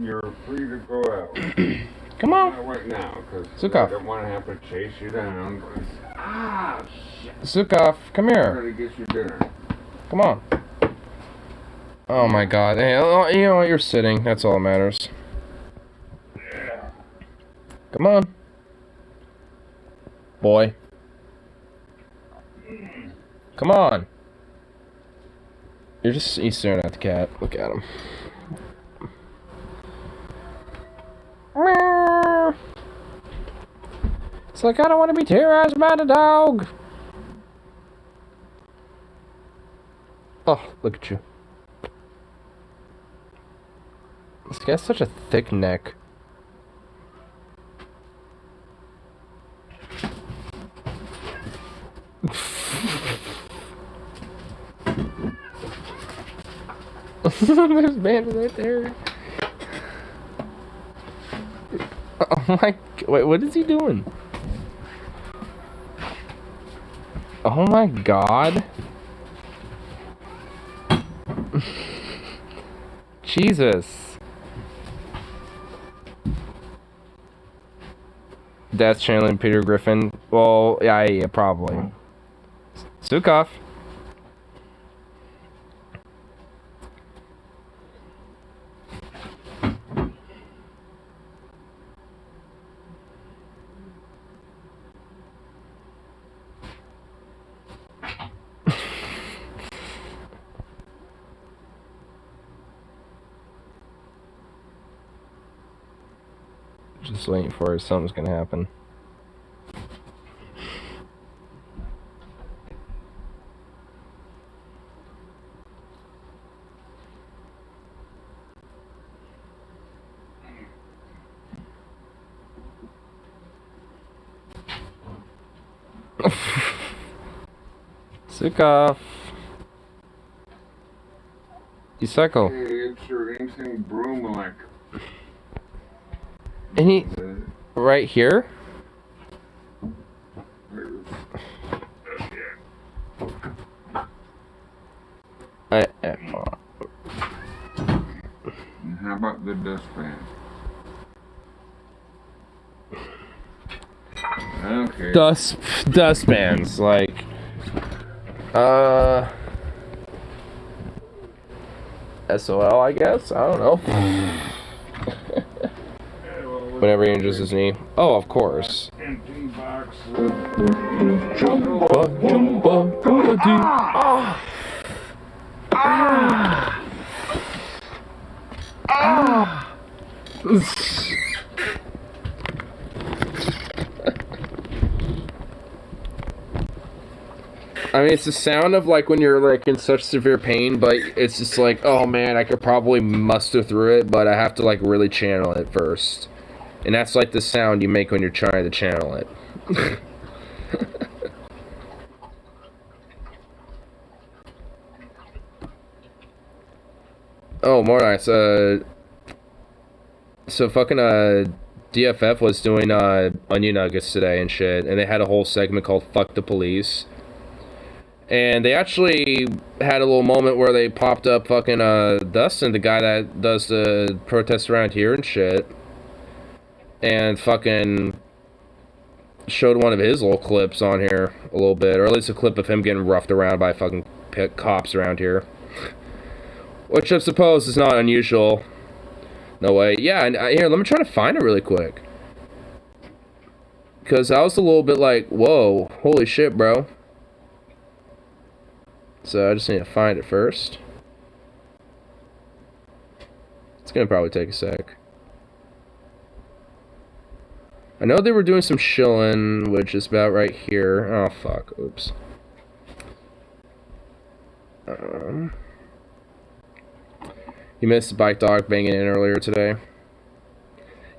you're free to go out. Come on. Not right now, because I Zukov. don't want to have to chase you down. Ah, shit. Zukov, come I'm here. gonna get you dinner. Come on. Oh my god. Hey, you know what? You're sitting. That's all that matters. Come on. Boy. Come on. He's staring at the cat. Look at him. It's like, I don't want to be terrorized by the dog. Oh, look at you. This guy's such a thick neck. There's Bandit right there. Oh my... Wait, what is he doing? Oh my god. Jesus. Dad's channeling Peter Griffin. Well, yeah, probably. Sukov. Just waiting for it. Something's gonna happen. Sukov. You cycle. Hey, it's your ancient broom like. Any right here? How about the dustpan? Okay. Dustpans, like SOL, I guess. I don't know. Whenever he injures his knee. Oh, of course. Empty box. I mean, it's the sound of like when you're like in such severe pain, but it's just like, oh man, I could probably muster through it, but I have to like really channel it first. And that's like the sound you make when you're trying to channel it. Oh, more nice. So fucking DFF was doing onion nuggets today and shit, and they had a whole segment called "Fuck the Police." And they actually had a little moment where they popped up fucking Dustin, the guy that does the protests around here and shit, and fucking showed one of his little clips on here a little bit, or at least a clip of him getting roughed around by fucking cops around here. Which I suppose is not unusual. No way. Yeah, and here, let me try to find it really quick. Because I was a little bit like, whoa, holy shit, bro. So I just need to find it first. It's gonna probably take a sec. I know they were doing some shilling, which is about right here. Oh, fuck. Oops. You missed the bike dog banging in earlier today.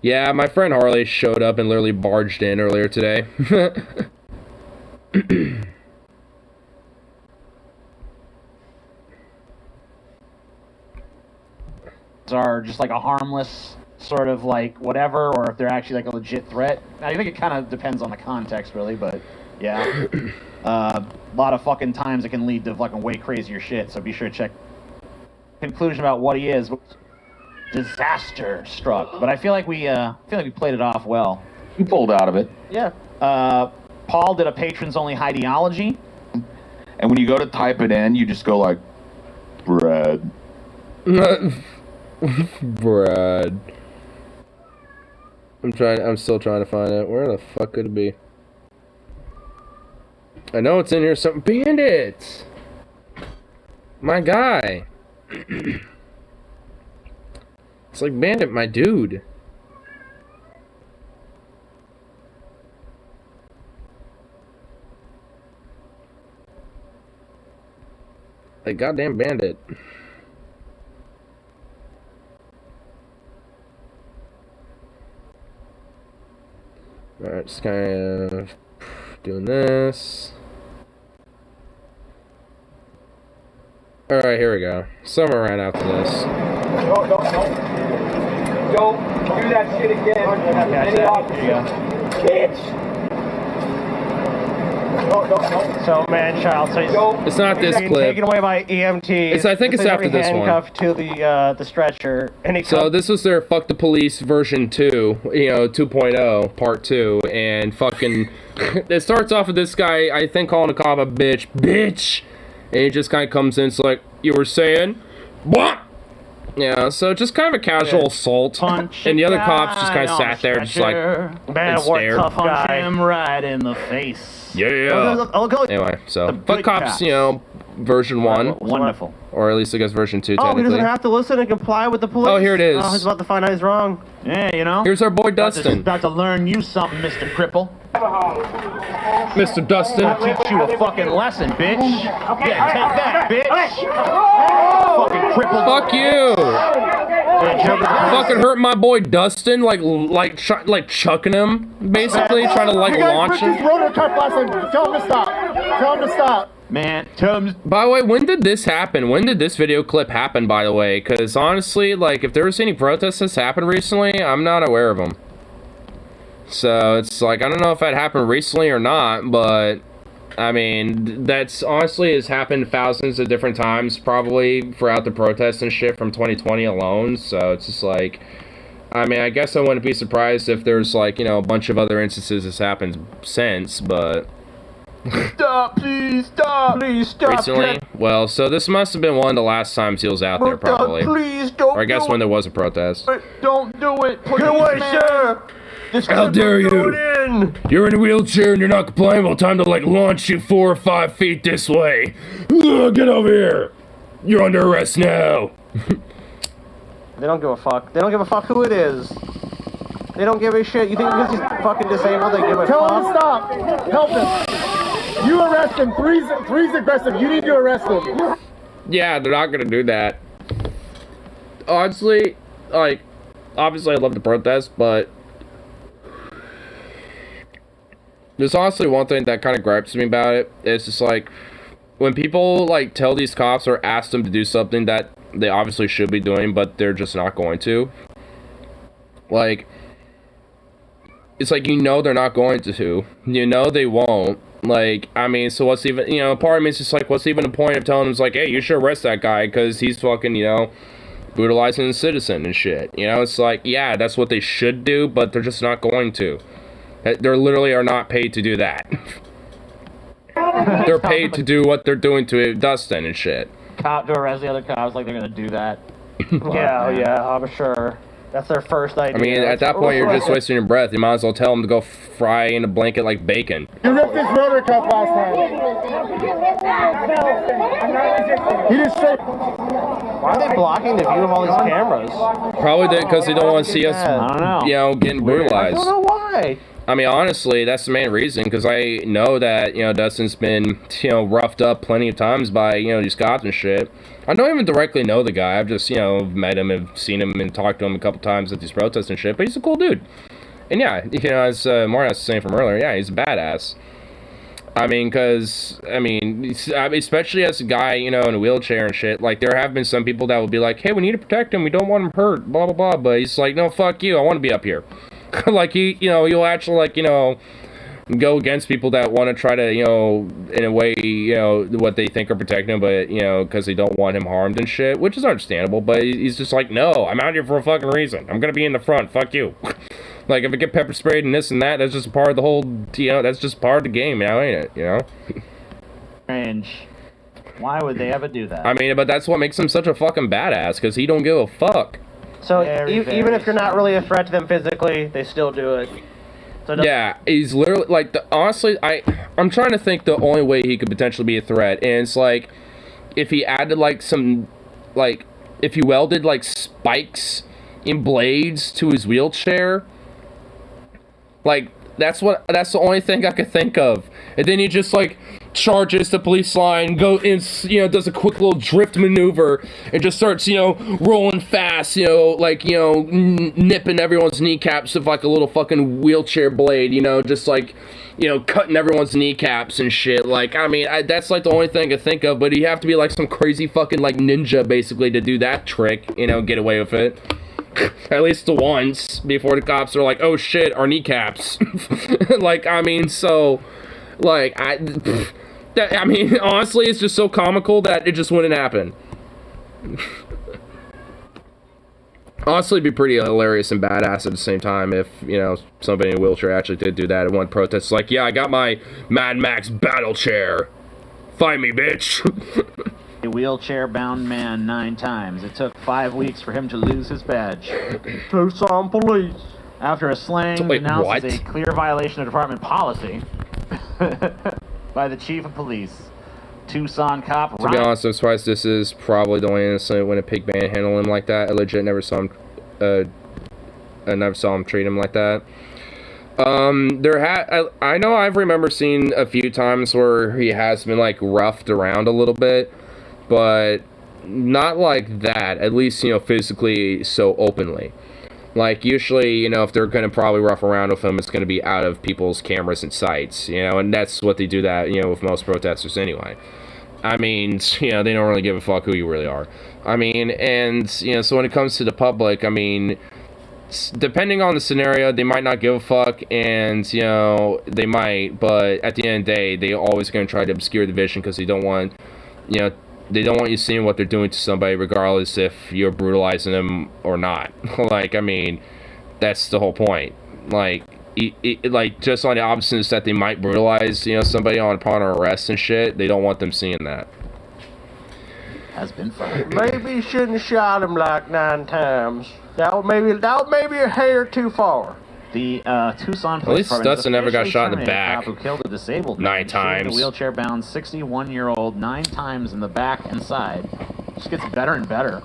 Yeah, my friend Harley showed up and literally barged in earlier today. Are just like a harmless sort of like whatever, or if they're actually like a legit threat. I think it kind of depends on the context, really, but yeah. A lot of fucking times it can lead to fucking way crazier shit, so be sure to check conclusion about what he is. Disaster struck, but I feel like we played it off well. You pulled out of it. Yeah. Paul did a patrons only ideology, and when you go to type it in, you just go like, Brad. Brad. I'm still trying to find it. Where the fuck could it be? I know it's in here something. Bandit! My guy. It's like Bandit, my dude. A goddamn bandit. Alright, just kind of doing this. Alright, here we go. Somewhere right after this. Don't do that shit again. Any officer. Bitch! So, man-child, so it's not this clip. Taken away by EMT. I think it's after this one. Handcuffed to the stretcher. And So this was their Fuck the Police version 2, 2.0, part 2, and fucking, it starts off with this guy, I think, calling a cop a bitch, and he just kind of comes in, it's like, you were saying, what? Yeah, so just kind of a casual assault, and the other cops just kind of sat there, just like, and stared. Punch him right in the face. Yeah. Anyway, so Fuck Cops, version 1. Wonderful. Or at least I guess version 2, Oh, technically. he doesn't have to listen and comply with the police. Oh, here it is. Oh, he's about to find out he's wrong. Yeah, Here's our boy Dustin. About to learn you something, Mr. Cripple. Mr. Dustin. I'll teach you a fucking lesson, bitch. Yeah, take that, bitch. Fucking cripple. Fuck you. Fucking hurt my boy Dustin, like chucking him, basically, trying to launch him. Tell him to stop. Tell him to stop. Man, by the way, when did this happen? When did this video clip happen, by the way? Because honestly, if there was any protests that's happened recently, I'm not aware of them. So it's like, I don't know if that happened recently or not, but I mean, that's honestly has happened thousands of different times probably throughout the protests and shit from 2020 alone. So it's just like, I mean, I guess I wouldn't be surprised if there's a bunch of other instances that's happened since, but stop, please stop recently? Well, so this must have been one of the last times he was out there, probably. Please don't. Or I guess when there was a protest. Don't do it. Get away, sir. How dare you? You're in a wheelchair and you're not complying. Well, time to launch you 4 or 5 feet this way. Ugh, get over here. You're under arrest now. They don't give a fuck. They don't give a fuck who it is. They don't give a shit. You think because he's fucking disabled they give a Tell fuck? him to stop. Help him. You arrest him. Three's aggressive. You need to arrest him. Yeah, they're not gonna do that. Honestly, obviously I love the protest, but there's honestly one thing that kind of gripes me about it. It's just when people tell these cops or ask them to do something that they obviously should be doing, but they're just not going to. It's they're not going to. They won't. I mean, so what's even, part of me is just what's even the point of telling them, hey, you should arrest that guy because he's fucking, brutalizing a citizen and shit. It's yeah, that's what they should do, but they're just not going to. They literally are not paid to do that. They're paid to do what they're doing to Dustin and shit. Cop to arrest the other cops like they're gonna do that. yeah, I'm sure. That's their first idea. I mean, at that point, you're just wasting your breath. You might as well tell them to go fry in a blanket like bacon. You ripped his rotor cuff last time. He just straight. Why are they blocking the view of all these cameras? Probably because they don't want to see us, I don't know. getting brutalized. I don't know why. I mean, honestly, that's the main reason, because I know that, Dustin's been, roughed up plenty of times by, these cops and shit. I don't even directly know the guy. I've just, met him and seen him and talked to him a couple times at these protests and shit, but he's a cool dude. And yeah, as Mario was saying from earlier, yeah, he's a badass. I mean, especially as a guy, in a wheelchair and shit, there have been some people that will be like, hey, we need to protect him, we don't want him hurt, blah, blah, blah, but he's like, no, fuck you, I want to be up here. He'll actually, go against people that want to try to, in a way, what they think are protecting him, but, because they don't want him harmed and shit, which is understandable, but he's just like, no, I'm out here for a fucking reason. I'm gonna be in the front, fuck you. If I get pepper sprayed and this and that, that's just part of the whole, that's just part of the game now, ain't it, Strange. Why would they ever do that? I mean, but that's what makes him such a fucking badass, because he don't give a fuck. So even if you're not really a threat to them physically, they still do it. So yeah, he's literally honestly, I'm trying to think the only way he could potentially be a threat, and it's if he added if he welded spikes and blades to his wheelchair, That's the only thing I could think of. And then he just like charges the police line, does a quick little drift maneuver, and just starts, rolling fast, nipping everyone's kneecaps with like a little fucking wheelchair blade, just like, cutting everyone's kneecaps and shit. Like, I mean, that's like the only thing I could think of, but you have to be like some crazy fucking like ninja basically to do that trick, get away with it. At least the once before the cops are like, oh shit, our kneecaps. Like, I mean, so, like, honestly, it's just so comical that it just wouldn't happen. Honestly, it'd be pretty hilarious and badass at the same time if, somebody in a wheelchair actually did do that at one protest. It's like, yeah, I got my Mad Max battle chair. Find me, bitch. A wheelchair-bound man 9 times. It took 5 weeks for him to lose his badge. Tucson police. After a slang announces a clear violation of department policy by the chief of police. Tucson cop. To be honest, I'm surprised this is probably the only incident when a pig manhandled him like that. I legit never saw him. I never saw him treat him like that. I know I've remember seeing a few times where he has been like roughed around a little bit, but not like that. At least physically so openly. Like, usually, if they're going to probably rough around with him, it's going to be out of people's cameras and sights, and that's what they do that, with most protesters anyway. I mean, they don't really give a fuck who you really are. I mean, and, so when it comes to the public, I mean, depending on the scenario, they might not give a fuck, and, they might, but at the end of the day, they always going to try to obscure the vision because they don't want, they don't want you seeing what they're doing to somebody, regardless if you're brutalizing them or not. Like, I mean, that's the whole point. Like, like just on the opposite is that they might brutalize, somebody upon arrest and shit. They don't want them seeing that. Has been fired. Maybe you shouldn't have shot him like 9 times. That was maybe a hair too far. The Tucson At Police least Department Stutson never got shot in the back. Who killed a disabled 9 times. The wheelchair-bound 61-year-old 9 times in the back and side. Just gets better and better.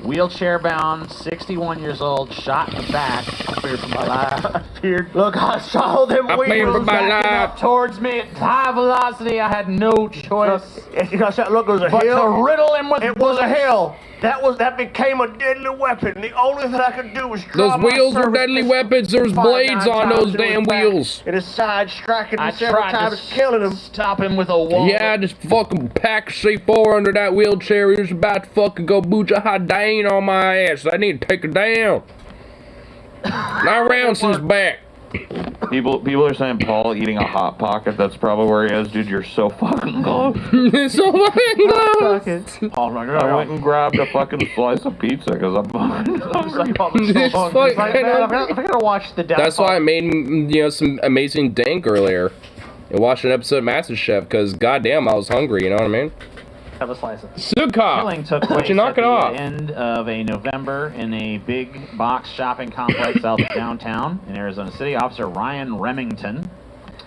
Wheelchair-bound, 61 years old, shot in the back. Feared for my life. Look, I saw them wheels backing up towards me at high velocity. I had no choice. Look, it was a hill. To riddle him with it was a hill. That became a deadly weapon. The only thing I could do was draw those wheels were deadly weapons. There's blades on those damn wheels. And his side striking him several times, killing him. Stop him with a wall. Yeah, just fucking pack C4 under that wheelchair. He was about to fucking go Mujahideen on my ass. I need to take it down. 9 rounds in his back. People are saying Paul eating a Hot Pocket. That's probably where he is, dude. You're so fucking close. So fucking close. Oh my god! I went and grabbed a fucking slice of pizza because I'm fucking hungry. I gotta watch the. That's why I made some amazing dank earlier. And watched an episode of MasterChef because goddamn I was hungry. You know what I mean? Have a slice of Killing took place you knock at it off? the end of a November in a big box shopping complex south of downtown in Arizona City. Officer Ryan Remington,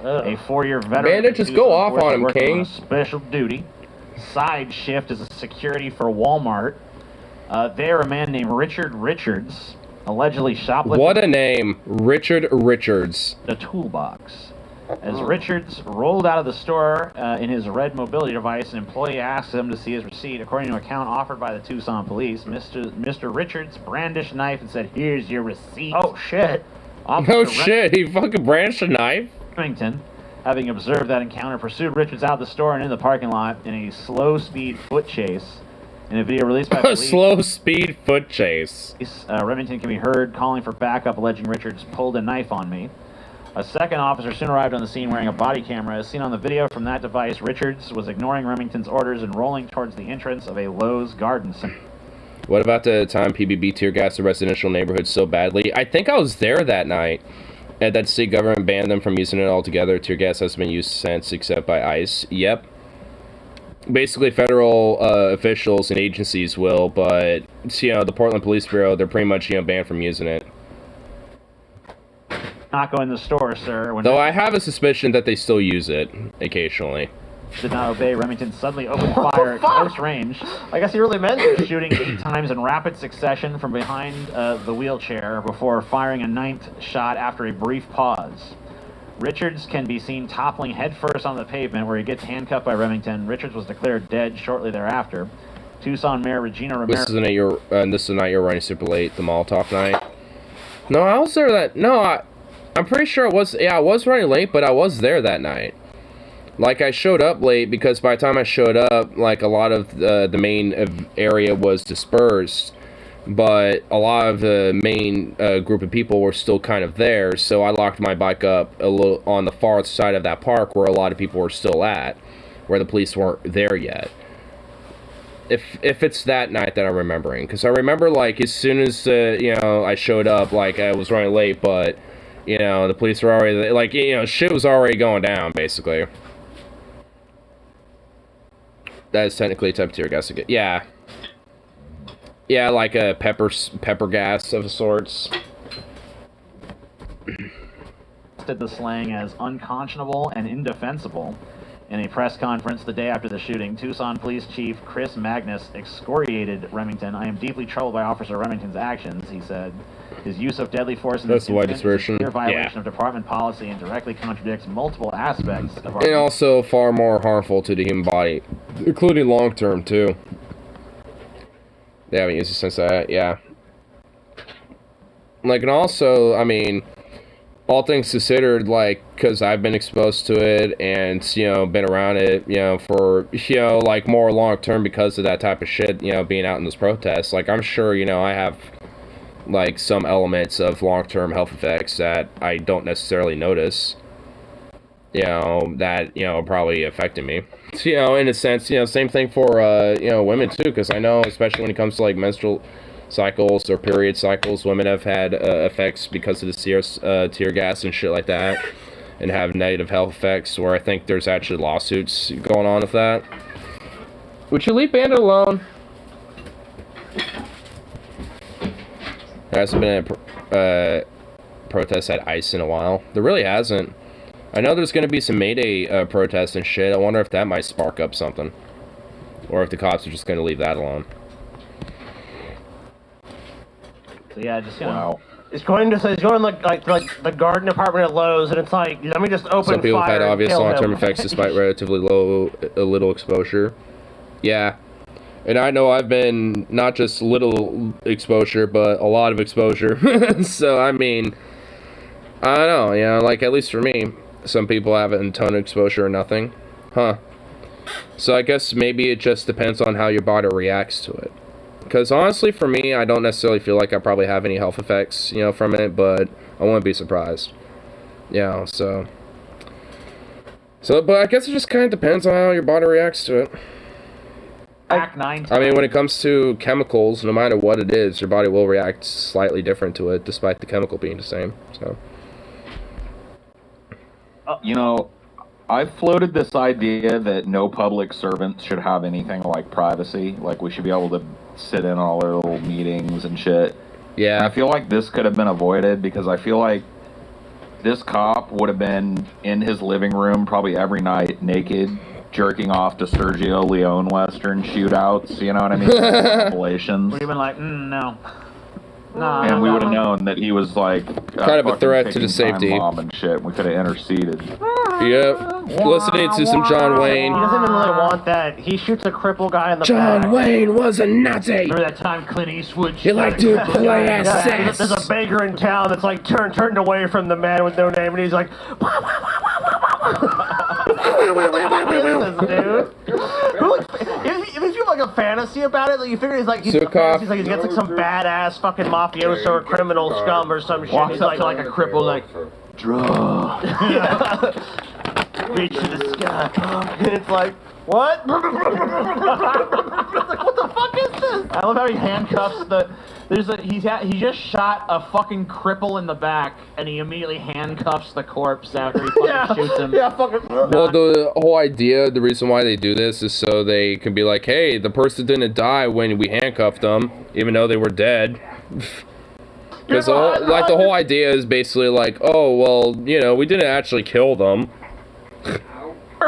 a 4-year veteran. Man, just go off on him, working King. on special duty. Side shift as a security for Walmart. There, a man named Richard Richards allegedly shoplifted. What a name, Richard Richards. The toolbox. As Richards rolled out of the store in his red mobility device, an employee asked him to see his receipt. According to an account offered by the Tucson police, Mr. Richards brandished a knife and said, "Here's your receipt." Oh, shit. Oh, shit. He fucking brandished a knife? Remington, having observed that encounter, pursued Richards out of the store and in the parking lot in a slow-speed foot chase. In a video released by police, a slow-speed foot chase. Remington can be heard calling for backup, alleging Richards pulled a knife on me. A second officer soon arrived on the scene wearing a body camera. As seen on the video from that device, Richards was ignoring Remington's orders and rolling towards the entrance of a Lowe's garden center. What about the time PBB tear gassed the residential neighborhood so badly? I think I was there that night. And that state government banned them from using it altogether. Tear gas hasn't been used since, except by ICE. Yep. Basically, federal officials and agencies will, but the Portland Police Bureau, they're pretty much banned from using it. Not go in the store, sir. Though I have a suspicion that they still use it occasionally. Did not obey. Remington suddenly opened fire at close range. I guess he really meant it. Shooting 8 times in rapid succession from behind the wheelchair before firing a 9th shot after a brief pause. Richards can be seen toppling headfirst on the pavement where he gets handcuffed by Remington. Richards was declared dead shortly thereafter. Tucson Mayor Regina Ramirez... This is the night you're running super late, the Molotov night. No, I was there that... No, I'm pretty sure I was... Yeah, I was running late, but I was there that night. Like, I showed up late because by the time I showed up, like, a lot of the main area was dispersed. But a lot of the main group of people were still kind of there, so I locked my bike up a little on the far side of that park where a lot of people were still at, where the police weren't there yet. If it's that night that I'm remembering, because I remember, like, as soon as you know, I showed up, like, I was running late, but you know, the police were already, like, you know, shit was already going down basically. That is technically a type of tear gas again. Yeah. Yeah, like a pepper gas of sorts. ...listed the slang as unconscionable and indefensible. In a press conference the day after the shooting, Tucson Police Chief Chris Magnus excoriated Remington. "I am deeply troubled by Officer Remington's actions," he said. "His use of deadly force in this incident is a clear violation of department policy and directly contradicts multiple aspects of our..." And also far more harmful to the human body, including long-term, too. They haven't used it since that, yeah. Like, and also, I mean, all things considered, like, because I've been exposed to it and, you know, been around it, you know, for, you know, like, more long-term because of that type of shit, you know, being out in those protests. Like, I'm sure, you know, I have, like, some elements of long-term health effects that I don't necessarily notice, you know, that, you know, probably affected me. So, you know, in a sense, you know, same thing for, you know, women, too, because I know, especially when it comes to, like, menstrual cycles or period cycles, women have had effects because of the tear gas and shit like that, and have negative health effects, where I think there's actually lawsuits going on with that. Would you leave Bandit alone? There hasn't been a protest at ICE in a while. There really hasn't. I know there's going to be some May Day protests and shit. I wonder if that might spark up something. Or if the cops are just going to leave that alone. So yeah, just, you know... It's going to like the garden department at Lowe's, and it's like, let me just open fire. Some people have had obvious long-term effects despite relatively little exposure. Yeah. And I know I've been not just little exposure, but a lot of exposure. So, I mean, I don't know, you know, like, at least for me, some people have a ton of exposure or nothing. Huh. So I guess maybe it just depends on how your body reacts to it. Because honestly, for me, I don't necessarily feel like I probably have any health effects, you know, from it, but I wouldn't be surprised. You know, so, but I guess it just kind of depends on how your body reacts to it. I mean, when it comes to chemicals, no matter what it is, your body will react slightly different to it, despite the chemical being the same, so. You know, I floated this idea that no public servants should have anything like privacy. Like, we should be able to sit in on all their little meetings and shit. Yeah. And I feel like this could have been avoided because I feel like this cop would have been in his living room probably every night naked, jerking off to Sergio Leone Western shootouts, you know what I mean? Compilations. Would have been like, no. And we would have known that he was like kind of a threat to the safety. Bomb and shit. We could have interceded. Yep. Listening to some John Wayne. He doesn't even really want that. He shoots a crippled guy in the back. John Wayne was a Nazi. Remember that time Clint Eastwood? He liked to play SS. There's a beggar in town that's like turned away from the man with no name, and he's like, dude. If you have like a fantasy about it, like you figure he's like he gets like some badass fucking mafioso or criminal scum or some shit. Walks He's up to like a cripple, like, draw. Reach to the sky. And it's like, what? It's like, what the fuck is this? I love how he handcuffs the... He just shot a fucking cripple in the back, and he immediately handcuffs the corpse after he fucking shoots him. Yeah, fucking... Well, the whole idea, the reason why they do this is so they can be like, hey, the person didn't die when we handcuffed them, even though they were dead. Because the whole idea is basically like, oh, well, you know, we didn't actually kill them.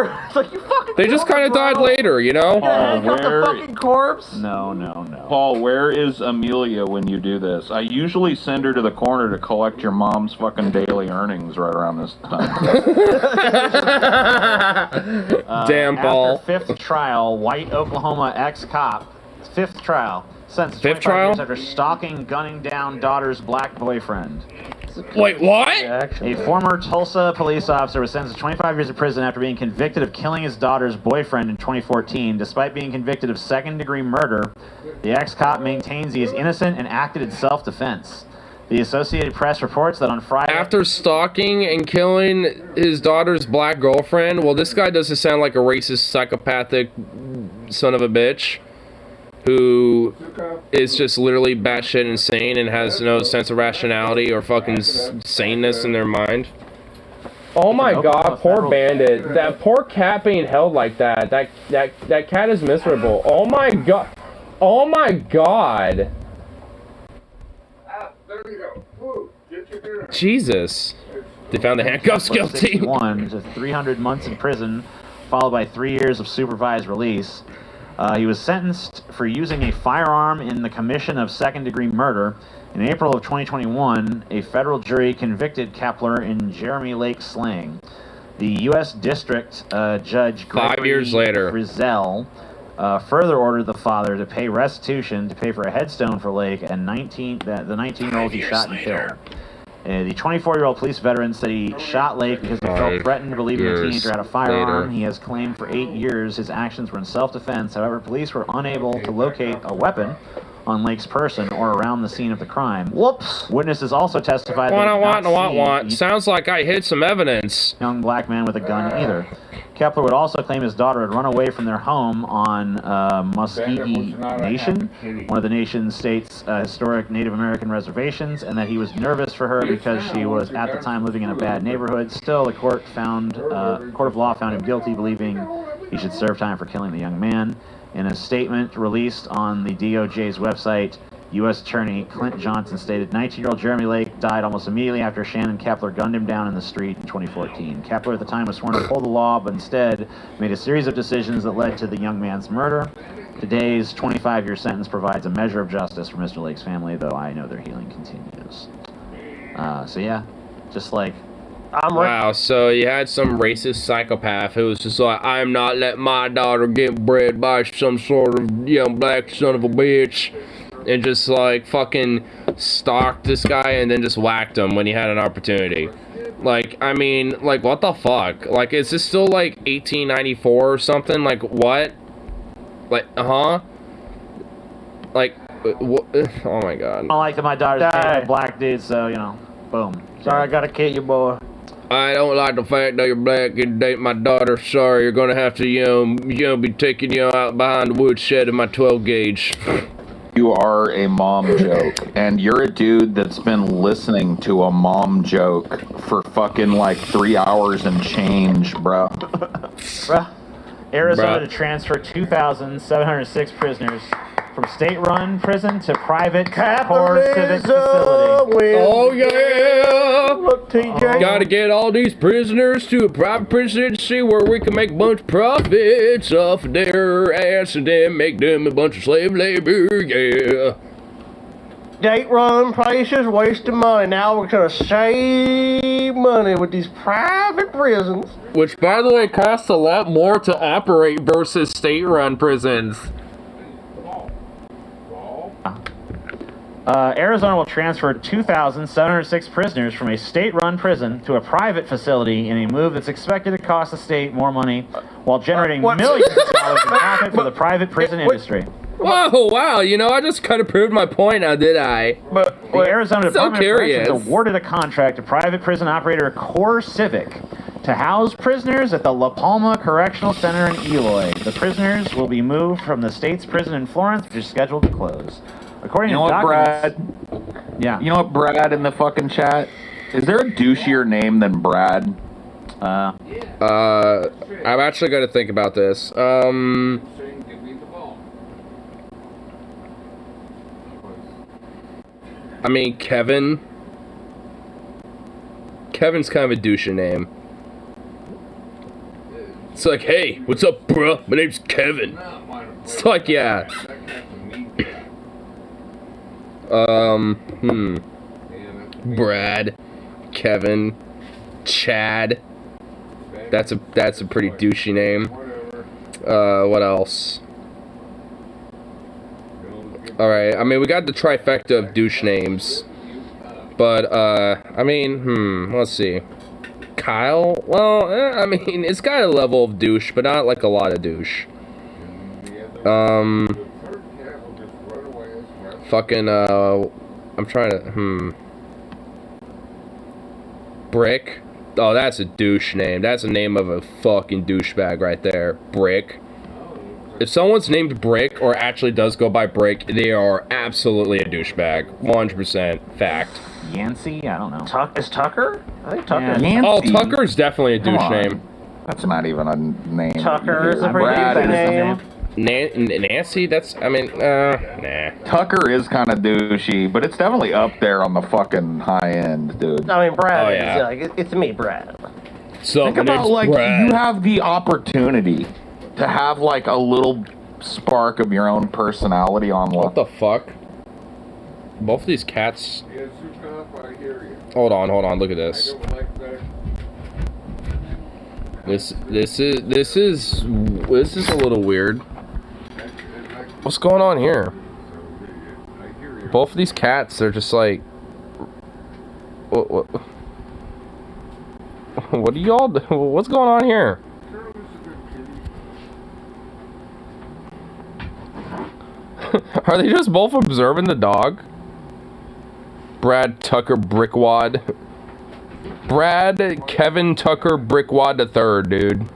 It's like, you fucking They just kind of died later, you know? the fucking corpse? No. Paul, where is Amelia when you do this? I usually send her to the corner to collect your mom's fucking daily earnings right around this time. Damn, Paul. After fifth trial, white Oklahoma ex-cop, fifth trial, sentenced to Fifth 25 trial? years after stalking, gunning down daughter's black boyfriend. Wait, what? A former Tulsa police officer was sentenced to 25 years in prison after being convicted of killing his daughter's boyfriend in 2014. Despite being convicted of second-degree murder, the ex-cop maintains he is innocent and acted in self-defense. The Associated Press reports that on Friday... After stalking and killing his daughter's black girlfriend? Well, this guy doesn't sound like a racist, psychopathic son of a bitch who is just literally batshit insane and has no sense of rationality or fucking saneness in their mind. Oh my god, poor bandit. That poor cat being held like that. That cat is miserable. Oh my god. Oh my god. Jesus. They found the handcuffs guilty. 61 to 300 months in prison, followed by 3 years of supervised release. He was sentenced for using a firearm in the commission of second-degree murder. In April of 2021, a federal jury convicted Kepler in Jeremy Lake slaying. The U.S. District Judge Gregory 5 years later. Frizzell further ordered the father to pay restitution to pay for a headstone for Lake and the 19-year-old he shot and killed. The 24-year-old police veteran said he shot Lake because he felt threatened, believing the teenager had a firearm. He has claimed for 8 years his actions were in self-defense. However, police were unable to locate a weapon on Lake's person or around the scene of the crime. Whoops! Witnesses also testified that Sounds like I hid some evidence. Young black man with a gun either. Kepler would also claim his daughter had run away from their home on Muscogee Nation, one of the nation's state's historic Native American reservations, and that he was nervous for her because she was at the time living in a bad neighborhood. Still, the court of law found him guilty, believing he should serve time for killing the young man. In a statement released on the DOJ's website, U.S. Attorney Clint Johnson stated 19-year-old Jeremy Lake died almost immediately after Shannon Kepler gunned him down in the street in 2014. Kepler at the time was sworn to uphold the law, but instead made a series of decisions that led to the young man's murder. Today's 25-year sentence provides a measure of justice for Mr. Lake's family, though I know their healing continues. So yeah, just like... Wow, so you had some racist psychopath who was just like, I'm not letting my daughter get bred by some sort of young black son of a bitch. And just like fucking stalked this guy and then just whacked him when he had an opportunity. Like, I mean, like, what the fuck? Like, is this still like 1894 or something? Like, what? Like, Like, what? Oh my god. I don't like that my daughter's dating a black dude, so, you know, boom. Sorry, I gotta kill you, boy. I don't like the fact that you're black and date my daughter. Sorry, you're gonna have to, be taking out behind the woodshed of my 12 gauge. You are a mom joke, and you're a dude that's been listening to a mom joke for fucking like 3 hours and change, bro. Arizona to transfer 2,706 prisoners from state-run prison to private core civic facility. Oh yeah! Look, TJ. Gotta get all these prisoners to a private presidency where we can make a bunch of profits off of their ass and then make them a bunch of slave labor, yeah. State-run places wasting money. Now we're gonna save money with these private prisons. Which, by the way, costs a lot more to operate versus state-run prisons. Arizona will transfer 2,706 prisoners from a state-run prison to a private facility in a move that's expected to cost the state more money while generating millions of dollars in profit for the private prison industry. Whoa, wow, I just kind of proved my point now, did I? But the Arizona Department of Corrections awarded a contract to private prison operator Core Civic to house prisoners at the La Palma Correctional Center in Eloy. The prisoners will be moved from the state's prison in Florence, which is scheduled to close. According to documents, Brad? Yeah. You know what, Brad, in the fucking chat? Is there a douchier name than Brad? I'm actually going to think about this. I mean, Kevin. Kevin's kind of a douchey name. It's like, hey, what's up, bruh? My name's Kevin. It's like, yeah. Brad, Kevin, Chad. That's a pretty douchey name. What else? Alright, I mean, we got the trifecta of douche names. But, I mean, let's see. Kyle? Well, I mean, it's got a level of douche, but not like a lot of douche. Fucking, I'm trying to, Brick? Oh, that's a douche name. That's the name of a fucking douchebag right there. Brick. If someone's named Brick or actually does go by Brick, they are absolutely a douchebag. 100% fact. Yancey? I don't know. Is Tucker? I think Tucker. Yeah. Oh, Tucker's definitely a douche name. That's not even a name. Tucker is a pretty good name. Nancy? That's, I mean, nah. Tucker is kind of douchey, but it's definitely up there on the fucking high end, dude. I mean, Brad Oh, is yeah. like, it's me, Brad. So, Think my about, name's like, Brad. you have the opportunity to have, like, a little spark of your own personality on What the fuck? Both of these cats... Hold on, look at this. This is a little weird. What's going on here? Both of these cats are just like... What do y'all do? What's going on here? Are they just both observing the dog? Brad Tucker Brickwad. Brad Kevin Tucker Brickwad III, dude.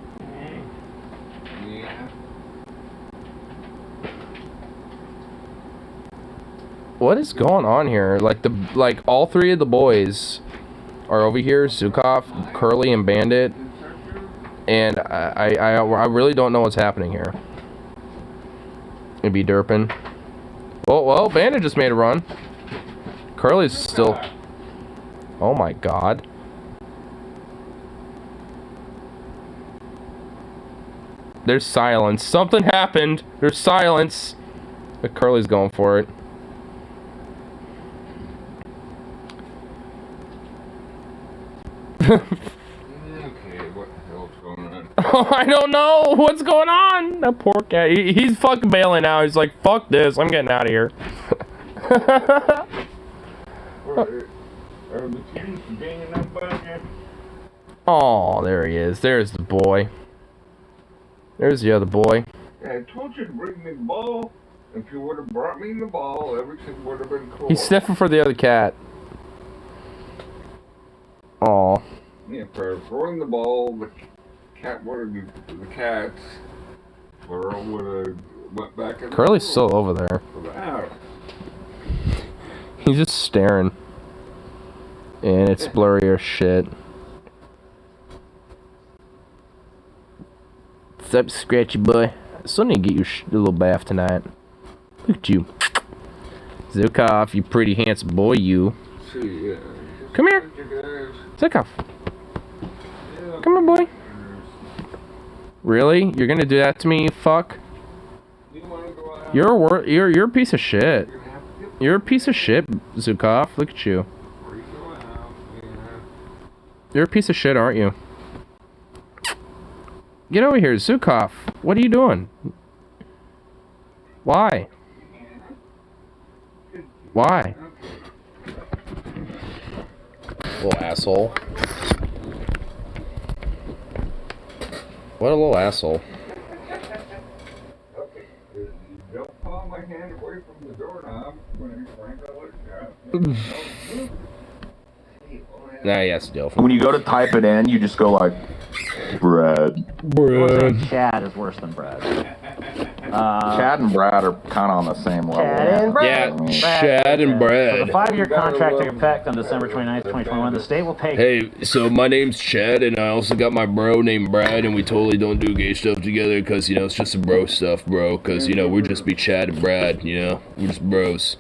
What is going on here? Like all three of the boys are over here, Zukov, Curly, and Bandit. And I really don't know what's happening here. It'd be derping. Well, Bandit just made a run. Curly's still... Oh my god. There's silence. Something happened. There's silence. But Curly's going for it. Okay, what the hell's going on? Oh, I don't know what's going on. That poor cat. He's fucking bailing out. He's like, fuck this. I'm getting out of here. Are the teams banging up back here? Oh, there he is. There's the boy. There's the other boy. Yeah, I told you to bring me the ball. If you would have brought me the ball, everything would have been cool. He's sniffing for the other cat. Oh. Yeah, for throwing the ball, the cat would have, the cats, or would have went back and Curly's still over there. out. He's just staring. And it's blurry as shit. What's up, Scratchy boy? I still need to get you a little bath tonight. Look at you. Zukov, you pretty handsome boy, you. See, Come here. Zukov. Come here, boy. Really? You're gonna do that to me, you fuck? You're a piece of shit. You're a piece of shit, Zukov. Look at you. You're a piece of shit, aren't you? Get over here, Zukov. What are you doing? Why? Why? Little asshole. What a little asshole. Don't pull my hand away from the doorknob when I crank the light. Nah, yes, Dilf. When you go to type it in, you just go like, Brad. Chad is worse than Brad. Chad and Brad are kind of on the same level. Chad and Brad. Yeah, Chad and Brad. So the 5-year contract took effect on December 29th, 2021. The state will pay... Hey, so my name's Chad, and I also got my bro named Brad, and we totally don't do gay stuff together, because, you know, it's just some bro stuff, bro, because, you know, we're just be Chad and Brad, you know? We're just bros.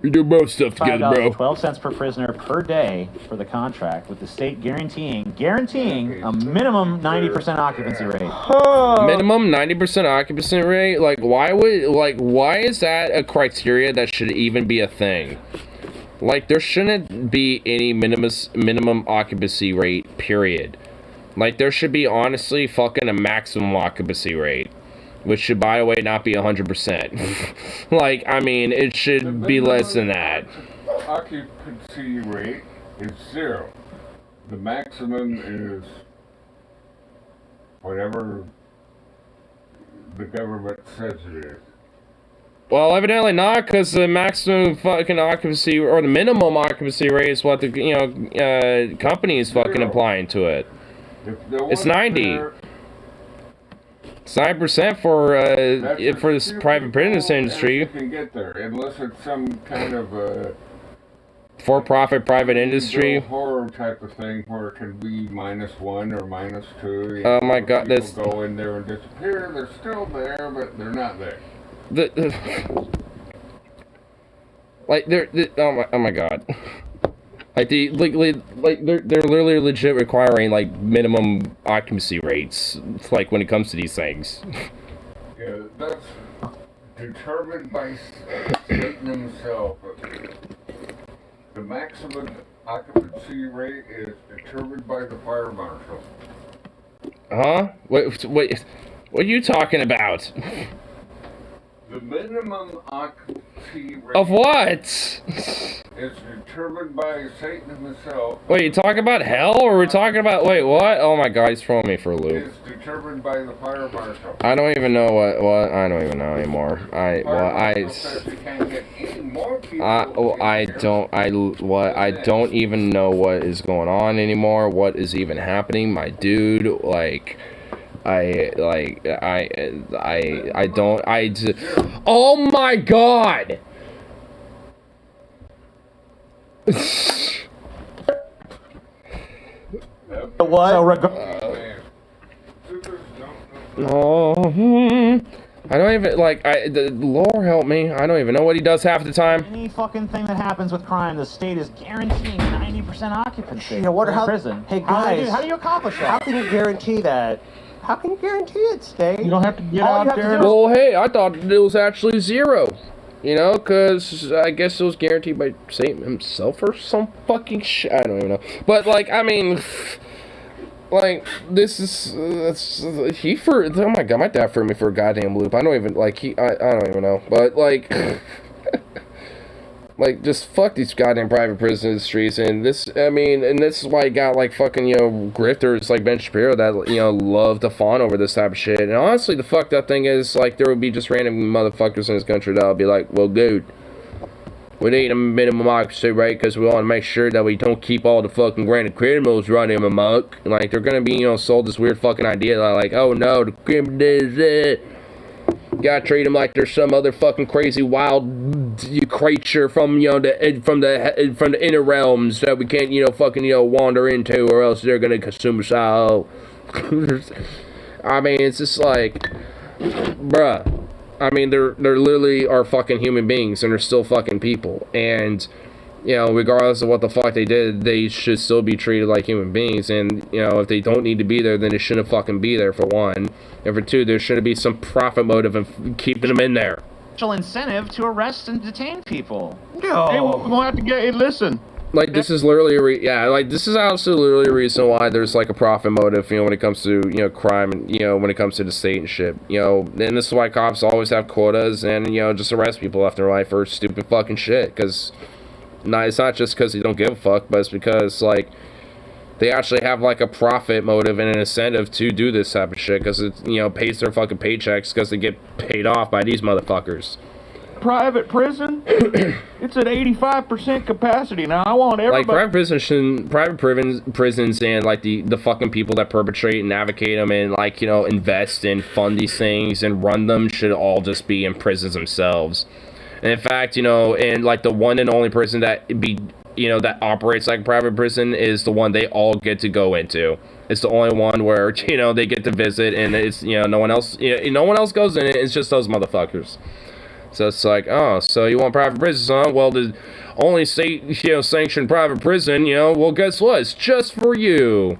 We do both stuff together, bro. 12 cents per prisoner per day for the contract, with the state guaranteeing a minimum 90% occupancy rate. Minimum 90% occupancy rate? Like, why is that a criteria that should even be a thing? Like, there shouldn't be any minimum occupancy rate, period. Like, there should be, honestly, fucking a maximum occupancy rate. Which should, by the way, not be 100%. Like, I mean, it should be less than that. Occupancy rate is 0. The maximum is whatever the government says it is. Well, evidently not, because the maximum fucking occupancy, or the minimum occupancy rate is what the, company is fucking applying to it. It's 90. It's 9% for this private business industry. You can get there, unless it's some kind of a for-profit private industry. Horror type of thing where it can be -1 or -2. Oh my God, that's go in there and disappear. They're still there, but they're not there. Oh my God. Like they're literally legit requiring like minimum occupancy rates, like when it comes to these things. Yeah, that's determined by Satan himself. The maximum occupancy rate is determined by the fire marshal. Huh? Wait, what are you talking about? The minimum occupancy rate of what? Is determined by Satan himself. Wait, you talking about hell, or we're talking about? Wait, what? Oh my God, he's throwing me for a loop. It's determined by the fire marshal. I don't even know what. I don't even know anymore. I don't even know what is going on anymore. What is even happening, my dude? Like. Oh my God! What? I don't even, Lord help me, I don't even know what he does half the time. Any fucking thing that happens with crime, the state is guaranteeing 90% occupancy. Yeah, what? in How? Prison. Hey guys, how do you accomplish that? How can you guarantee that? How can you guarantee it, State? You don't have to get out there. Well, hey, I thought it was actually 0. You know, because I guess it was guaranteed by Satan himself or some fucking shit. I don't even know. But, like, I mean, like, this is, oh my God, my dad threw me for a goddamn loop. I don't even, like, I don't even know. But, like, like, just fuck these goddamn private prison industries, and this, I mean, and this is why you got, like, fucking, grifters like Ben Shapiro that, love to fawn over this type of shit. And honestly, the fucked up thing is, like, there would be just random motherfuckers in this country that'll be like, well, dude, we need a minimum occupancy rate because we want to make sure that we don't keep all the fucking granted criminals running amok. And, like, they're gonna be, sold this weird fucking idea that, like, oh no, the criminals, gotta treat them like they're some other fucking crazy wild creature from the inner realms that we can't fucking wander into, or else they're gonna consume us all. I mean, it's just like, bruh. I mean, they're literally are fucking human beings, and they're still fucking people, and regardless of what the fuck they did, they should still be treated like human beings. And if they don't need to be there, then they shouldn't fucking be there, for one. And for two, there shouldn't be some profit motive in keeping them in there. Incentive to arrest and detain people. No. Hey, we're gonna have to get. Hey, listen. Like, this is literally this is absolutely literally a reason why there's like a profit motive, when it comes to crime, and when it comes to the state and shit, and this is why cops always have quotas and just arrest people left and right for stupid fucking shit, because. It's not just because they don't give a fuck, but it's because, like, they actually have, like, a profit motive and an incentive to do this type of shit, because it, pays their fucking paychecks because they get paid off by these motherfuckers. Private prison? It's at 85% capacity. Now, I want everybody... Like, private prisons and, like, the fucking people that perpetrate and advocate them and, like, invest and fund these things and run them should all just be in prisons themselves. And in fact, and like the one and only person that that operates like a private prison is the one they all get to go into. It's the only one where, they get to visit, and it's, no one else goes in it. It's just those motherfuckers. So it's like, oh, so you want private prisons, huh? Well, the only state, sanctioned private prison, well, guess what? It's just for you.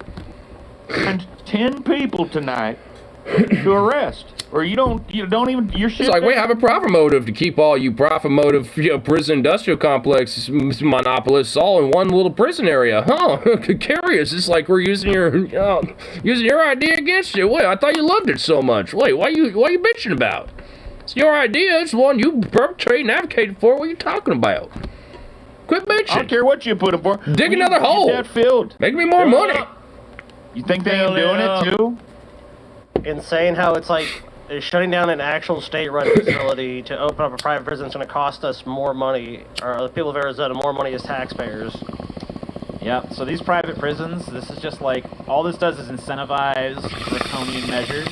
And 10 people tonight to arrest. Or you don't even, your shit. It's like, we have a profit motive to keep all you profit motive, prison industrial complex monopolists all in one little prison area. Huh? Curious. It's like we're using your idea against you. Wait, I thought you loved it so much. Wait, what you bitching about? It's your idea. It's the one you perpetrated and advocated for. What are you talking about? Quit bitching. I don't care what you put it for. Dig another hole. Get that filled. Make me more money. You think they ain't doing it too? Insane how it's like shutting down an actual state-run facility to open up a private prison is going to cost us more money, or the people of Arizona more money as taxpayers. Yeah, so these private prisons, this is just like, all this does is incentivize draconian measures.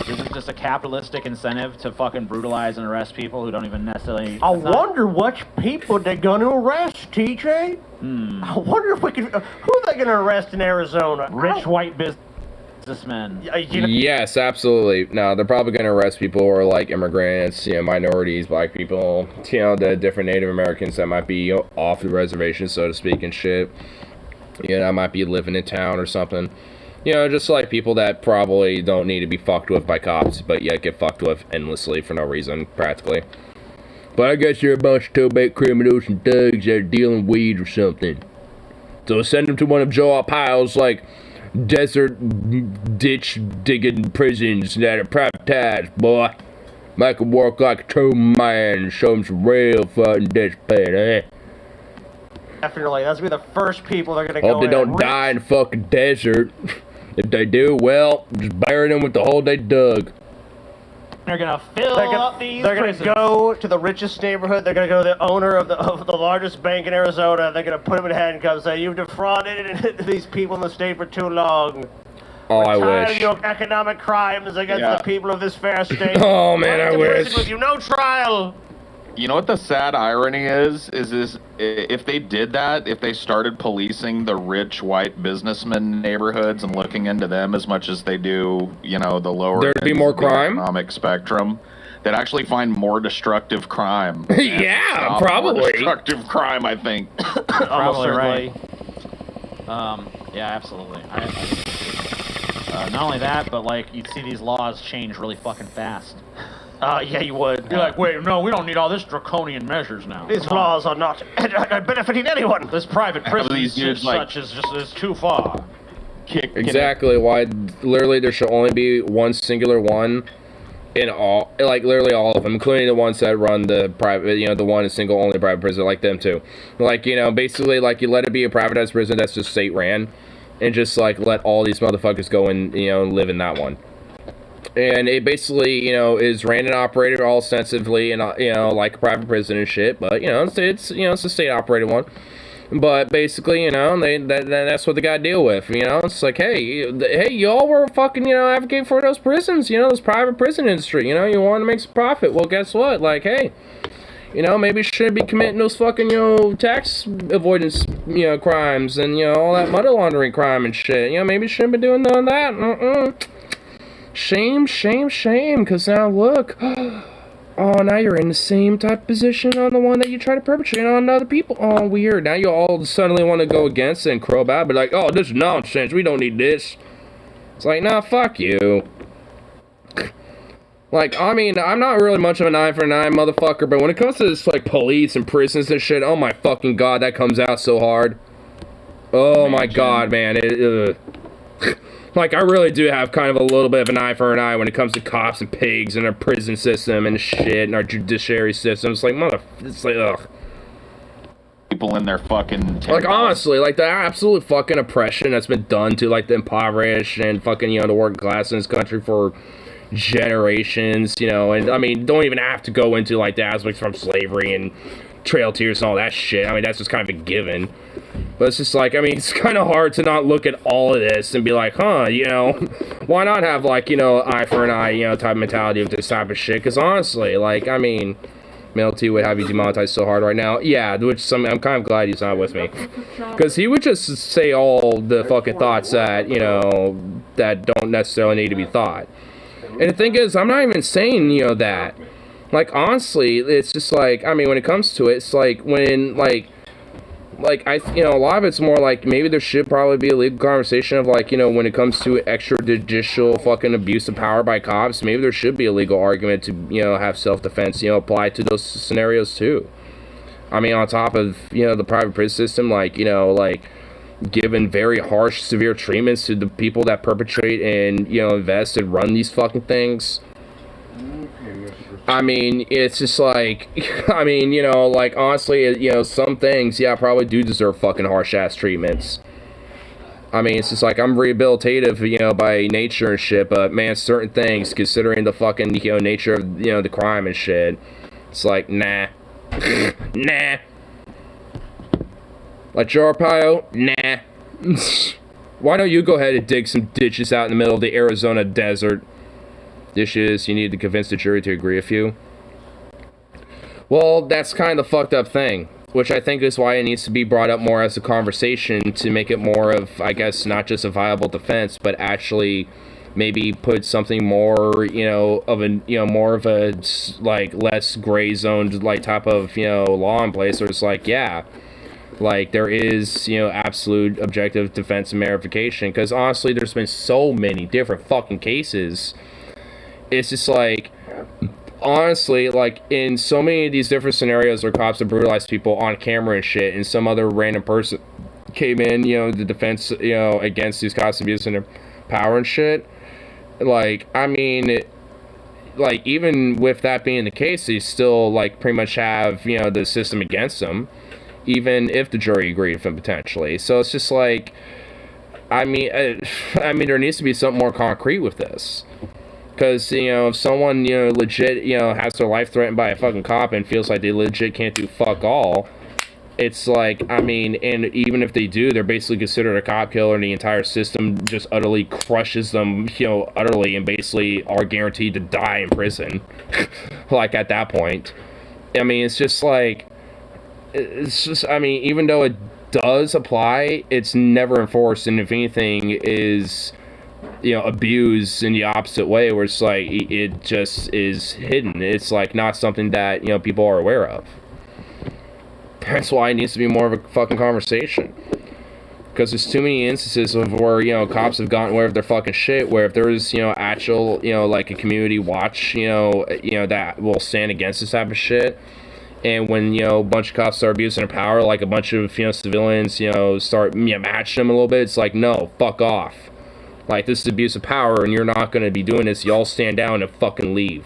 This is just a capitalistic incentive to fucking brutalize and arrest people who don't even necessarily... I wonder which people they're going to arrest, TJ. I wonder if we can... Who are they going to arrest in Arizona? Rich white businessmen. Yes, absolutely. No, they're probably going to arrest people who are like immigrants, minorities, black people, the different Native Americans that might be off the reservation, so to speak, and shit. That might be living in town or something. Just like people that probably don't need to be fucked with by cops, but yet get fucked with endlessly for no reason, practically. But I guess you're a bunch of toe-bait criminals and thugs that are dealing weed or something. So send them to one of Joe Arpaio's, like, desert ditch-digging prisons that are privatized, boy. Make them work like a true man and show them some real fucking discipline, eh? Definitely, that's going to be the first people they're going to go in. Hope they don't die in the fucking desert. If they do, well, just bury them with the hole they dug. They're going to fill up these prisons. They're going to go to the richest neighborhood. They're going to go to the owner of the largest bank in Arizona. They're going to put him in handcuffs and say, you've defrauded these people in the state for too long. Oh, I tired wish. of your economic crimes against the people of this fair state. Oh, man, I wish. With you, no trial. You know what the sad irony is if they did that, if they started policing the rich white businessmen neighborhoods and looking into them as much as they do, the lower there'd be more crime economic spectrum, they'd actually find more destructive crime. Yeah, probably. More destructive crime, I think. Probably right. Yeah, absolutely. Not only that, but like you'd see these laws change really fucking fast. Yeah, you would. You're like, wait, no, we don't need all this draconian measures now. These laws are not benefiting anyone. This private prison is too far. Exactly why literally there should only be one singular one in all, like literally all of them, including the ones that run the private, the one single only private prison, like them too. Like, basically like you let it be a privatized prison that's just state ran, and just like let all these motherfuckers go and live in that one. And it basically, is ran and operated all ostensibly and, like a private prison and shit. But, it's a state-operated one. But basically, that's what they got to deal with. It's like, hey, y'all were fucking, advocating for those prisons, those private prison industry. You want to make some profit. Well, guess what? Like, hey, maybe you shouldn't be committing those fucking, tax avoidance, crimes and, all that money laundering crime and shit. Maybe you shouldn't be doing none of that. Shame, shame, shame, because now look, oh, now you're in the same type of position on the one that you try to perpetrate on other people. Oh, weird. Now you all suddenly want to go against it and crow about it, but like, oh, this is nonsense. We don't need this. It's like, nah, fuck you. Like, I mean, I'm not really much of an eye for an eye motherfucker, but when it comes to this, like, police and prisons and shit, oh my fucking god, that comes out so hard. Oh my god, man. Like, I really do have kind of a little bit of an eye for an eye when it comes to cops and pigs and our prison system and shit and our judiciary system. It's like, it's like, ugh. People in their fucking... Like, honestly, like, the absolute fucking oppression that's been done to, like, the impoverished and fucking, the working class in this country for generations, and, I mean, don't even have to go into, like, the aspects from slavery and trail tears and all that shit. I mean, that's just kind of a given. But it's just like, I mean, it's kind of hard to not look at all of this and be like, huh, why not have, like, eye for an eye, type of mentality of this type of shit? Because honestly, like, I mean, Melty would have you demonetized so hard right now. Yeah, I'm kind of glad he's not with me. Because he would just say all the fucking thoughts that, that don't necessarily need to be thought. And the thing is, I'm not even saying, that. Like, honestly, it's just like, I mean, when it comes to it, it's like when, like, a lot of it's more like maybe there should probably be a legal conversation of, like, when it comes to extrajudicial fucking abuse of power by cops, maybe there should be a legal argument to, have self-defense, apply to those scenarios too. I mean, on top of, the private prison system, like, given very harsh, severe treatments to the people that perpetrate and, invest and run these fucking things. I mean, it's just like, I mean, like, honestly, some things, yeah, probably do deserve fucking harsh-ass treatments. I mean, it's just like, I'm rehabilitative, by nature and shit, but, man, certain things, considering the fucking, nature of, the crime and shit, it's like, nah. Nah. Like Joe Arpaio? Nah. Why don't you go ahead and dig some ditches out in the middle of the Arizona desert? Dishes you need to convince the jury to agree with you. Well, that's kind of the fucked up thing, which I think is why it needs to be brought up more as a conversation to make it more of, I guess, not just a viable defense, but actually maybe put something more, of a, more of a, like, less gray zoned, like, type of, law in place where it's like, yeah, like, there is, absolute objective defense and verification, because honestly, there's been so many different fucking cases. It's just like, honestly, like, in so many of these different scenarios where cops have brutalized people on camera and shit, and some other random person came in, the defense, against these cops abusing their power and shit, like, I mean, like, even with that being the case, they still, like, pretty much have, the system against them, even if the jury agreed with them, potentially. So it's just like, I mean, there needs to be something more concrete with this. Because, if someone, legit, has their life threatened by a fucking cop and feels like they legit can't do fuck all, it's like, I mean, and even if they do, they're basically considered a cop killer and the entire system just utterly crushes them, utterly, and basically are guaranteed to die in prison. Like, at that point. I mean, it's just like, it's just, I mean, even though it does apply, it's never enforced, and if anything is, abused in the opposite way, where it's like, it just is hidden. It's like not something that, people are aware of. That's why it needs to be more of a fucking conversation. Because there's too many instances of where, cops have gotten away with their fucking shit, where if there's, actual, like a community watch, that will stand against this type of shit, and when, a bunch of cops start abusing their power, like a bunch of, civilians, start matching them a little bit, it's like, no, fuck off. Like, this is abuse of power, and you're not going to be doing this. Y'all stand down and fucking leave.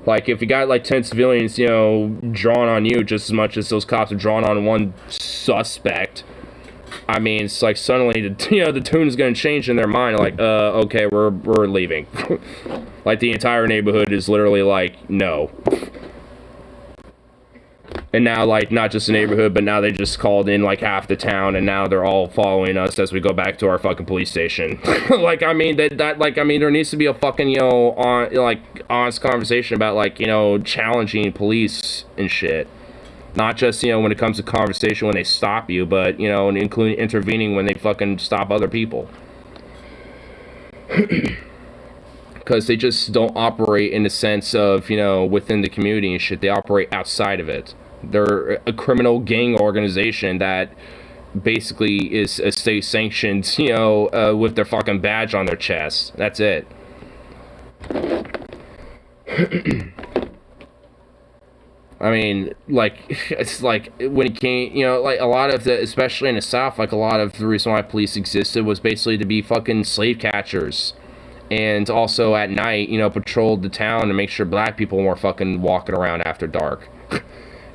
Like, if you got, like, 10 civilians, drawn on you just as much as those cops are drawn on one suspect, I mean, it's like suddenly, the tune is going to change in their mind. Like, okay, we're leaving. Like, the entire neighborhood is literally like, no. And now, like, not just the neighborhood, but now they just called in, like, half the town, and now they're all following us as we go back to our fucking police station. Like, I mean, like, I mean, there needs to be a fucking, honest conversation about, like, challenging police and shit. Not just, when it comes to conversation when they stop you, but, and including intervening when they fucking stop other people. Because they just don't operate in the sense of, within the community and shit. They operate outside of it. They're a criminal gang organization that basically is a state sanctioned, with their fucking badge on their chest. That's it. I mean, like, it's like, when it came, like, a lot of the, especially in the South, like, a lot of the reason why police existed was basically to be fucking slave catchers. And also at night, patrolled the town to make sure black people weren't fucking walking around after dark.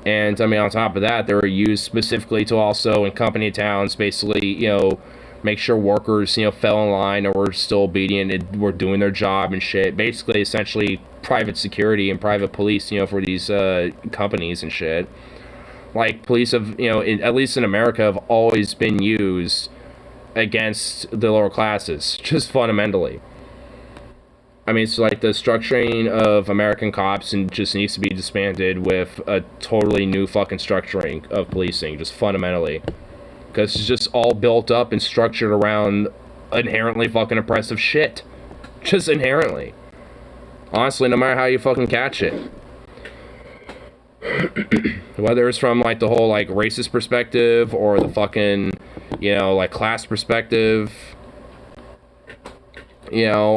And, I mean, on top of that, they were used specifically to also, in company towns, basically, make sure workers, fell in line or were still obedient and were doing their job and shit. Basically, essentially, private security and private police, for these companies and shit. Like, police have, at least in America, have always been used against the lower classes, just fundamentally. I mean, it's like the structuring of American cops and just needs to be disbanded with a totally new fucking structuring of policing, just fundamentally. Because it's just all built up and structured around inherently fucking oppressive shit. Just inherently. Honestly, no matter how you fucking catch it. Whether it's from like the whole like racist perspective or the fucking, you know, like class perspective, you know,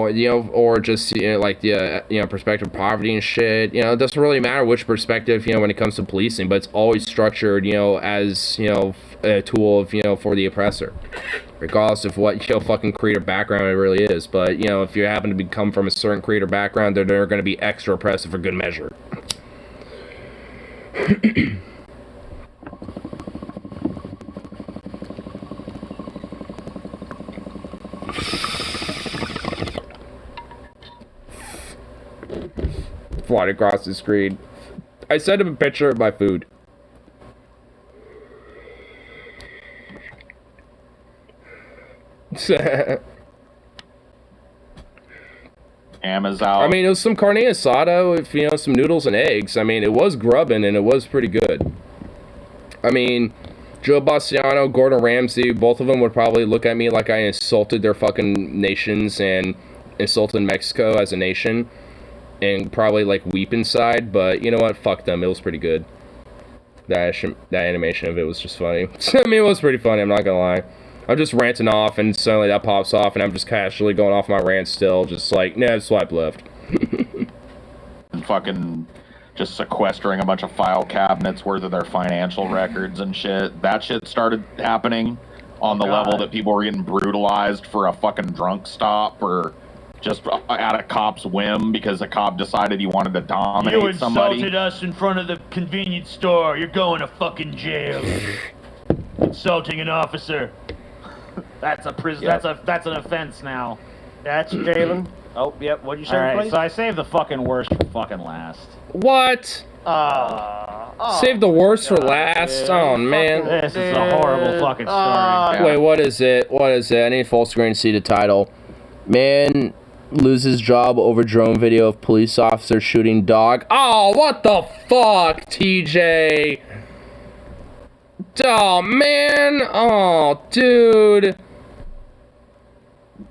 or just, you know, like the, you know, perspective of poverty and shit. You know, it doesn't really matter which perspective, you know, when it comes to policing, but it's always structured, you know, as, you know, a tool of, you know, for the oppressor, regardless of what, you know, fucking creator background it really is. But, you know, if you happen to come from a certain creator background, they're going to be extra oppressive for good measure. Flying across the screen. I sent him a picture of my food. Amazon. I mean, it was some carne asada with, you know, some noodles and eggs. I mean, it was grubbing and it was pretty good. I mean, Joe Bastiano, Gordon Ramsay, both of them would probably look at me like I insulted their fucking nations and insulted Mexico as a nation. And probably like weep inside, but you know what? Fuck them. It was pretty good. That animation of it was just funny. I mean, it was pretty funny. I'm not gonna lie. I'm just ranting off, and suddenly that pops off, and I'm just casually going off my rant still, just like, nah, swipe left. And fucking just sequestering a bunch of file cabinets worth of their financial records and shit. That shit started happening on the level that people were getting brutalized for a fucking drunk stop or just at a cop's whim because a cop decided he wanted to dominate somebody. You insulted us in front of the convenience store. You're going to fucking jail. Insulting an officer. That's a prison. Yep. That's an offense now. That's jailing. Oh, yep. What'd you say, Alright, please? so I saved the fucking worst for fucking last. What? Save the worst for last? Dude. Oh, man. This is a horrible fucking story. Wait, what is it? What is it? I need full screen to see the title. Man loses job over drone video of police officer shooting dog. Oh, what the fuck, TJ? Oh, man. Oh, dude.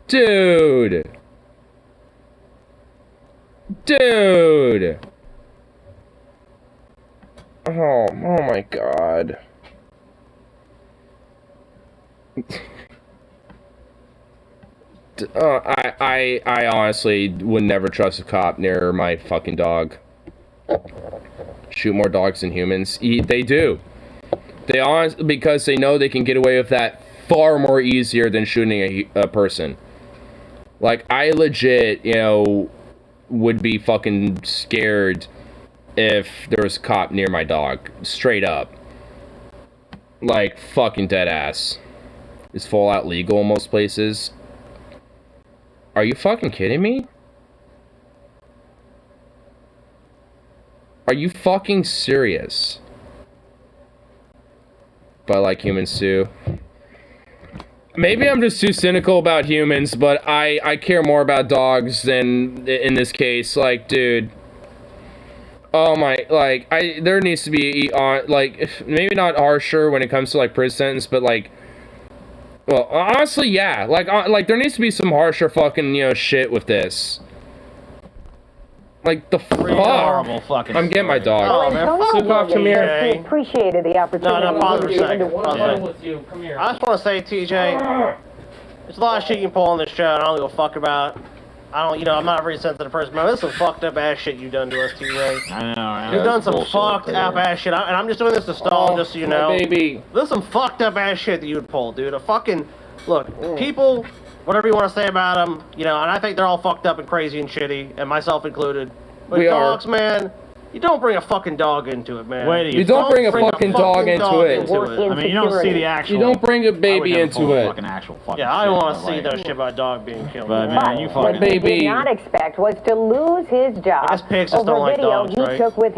Dude. Dude. Oh my God. I honestly would never trust a cop near my fucking dog. Shoot more dogs than humans. They do. They honestly, because they know they can get away with that far more easier than shooting a person. Like, I legit, you know, would be fucking scared if there was a cop near my dog. Straight up. Like, fucking dead ass. It's full out legal in most places. Are you fucking kidding me? Are you fucking serious? But I like humans too. Maybe I'm just too cynical about humans, but I care more about dogs than in this case. Like, dude. Oh my, like, there needs to be, like, maybe not harsher when it comes to, like, prison sentence, but, like, well, honestly, yeah. Like, there needs to be some harsher fucking, you know, shit with this. Like, the fuck? Horrible fucking I'm getting my dog. Oh, man. Sukov, come here. We appreciated the opportunity. No, pause for a second. With you. Come here. I just want to say, TJ, there's a lot of shit you can pull on this show, and I don't give a fuck about. I don't, you know, I'm not a very sensitive person, but this is some fucked up ass shit you've done to us, TJ. I know, right? You've done some fucked up ass shit, and I'm just doing this to stall, just so you know. Baby. This is some fucked up ass shit that you would pull, dude. A fucking, look, people, whatever you want to say about them, you know, and I think they're all fucked up and crazy and shitty, and myself included. But dogs, man, you don't bring a fucking dog into it, man. You don't bring a fucking dog into it. I mean, you don't see the actual. You don't bring a baby into it. Yeah, I don't want to see that shit about a dog being killed. But man, you What he did not expect was to lose his job I guess pigs just over don't like video dogs, he right? took with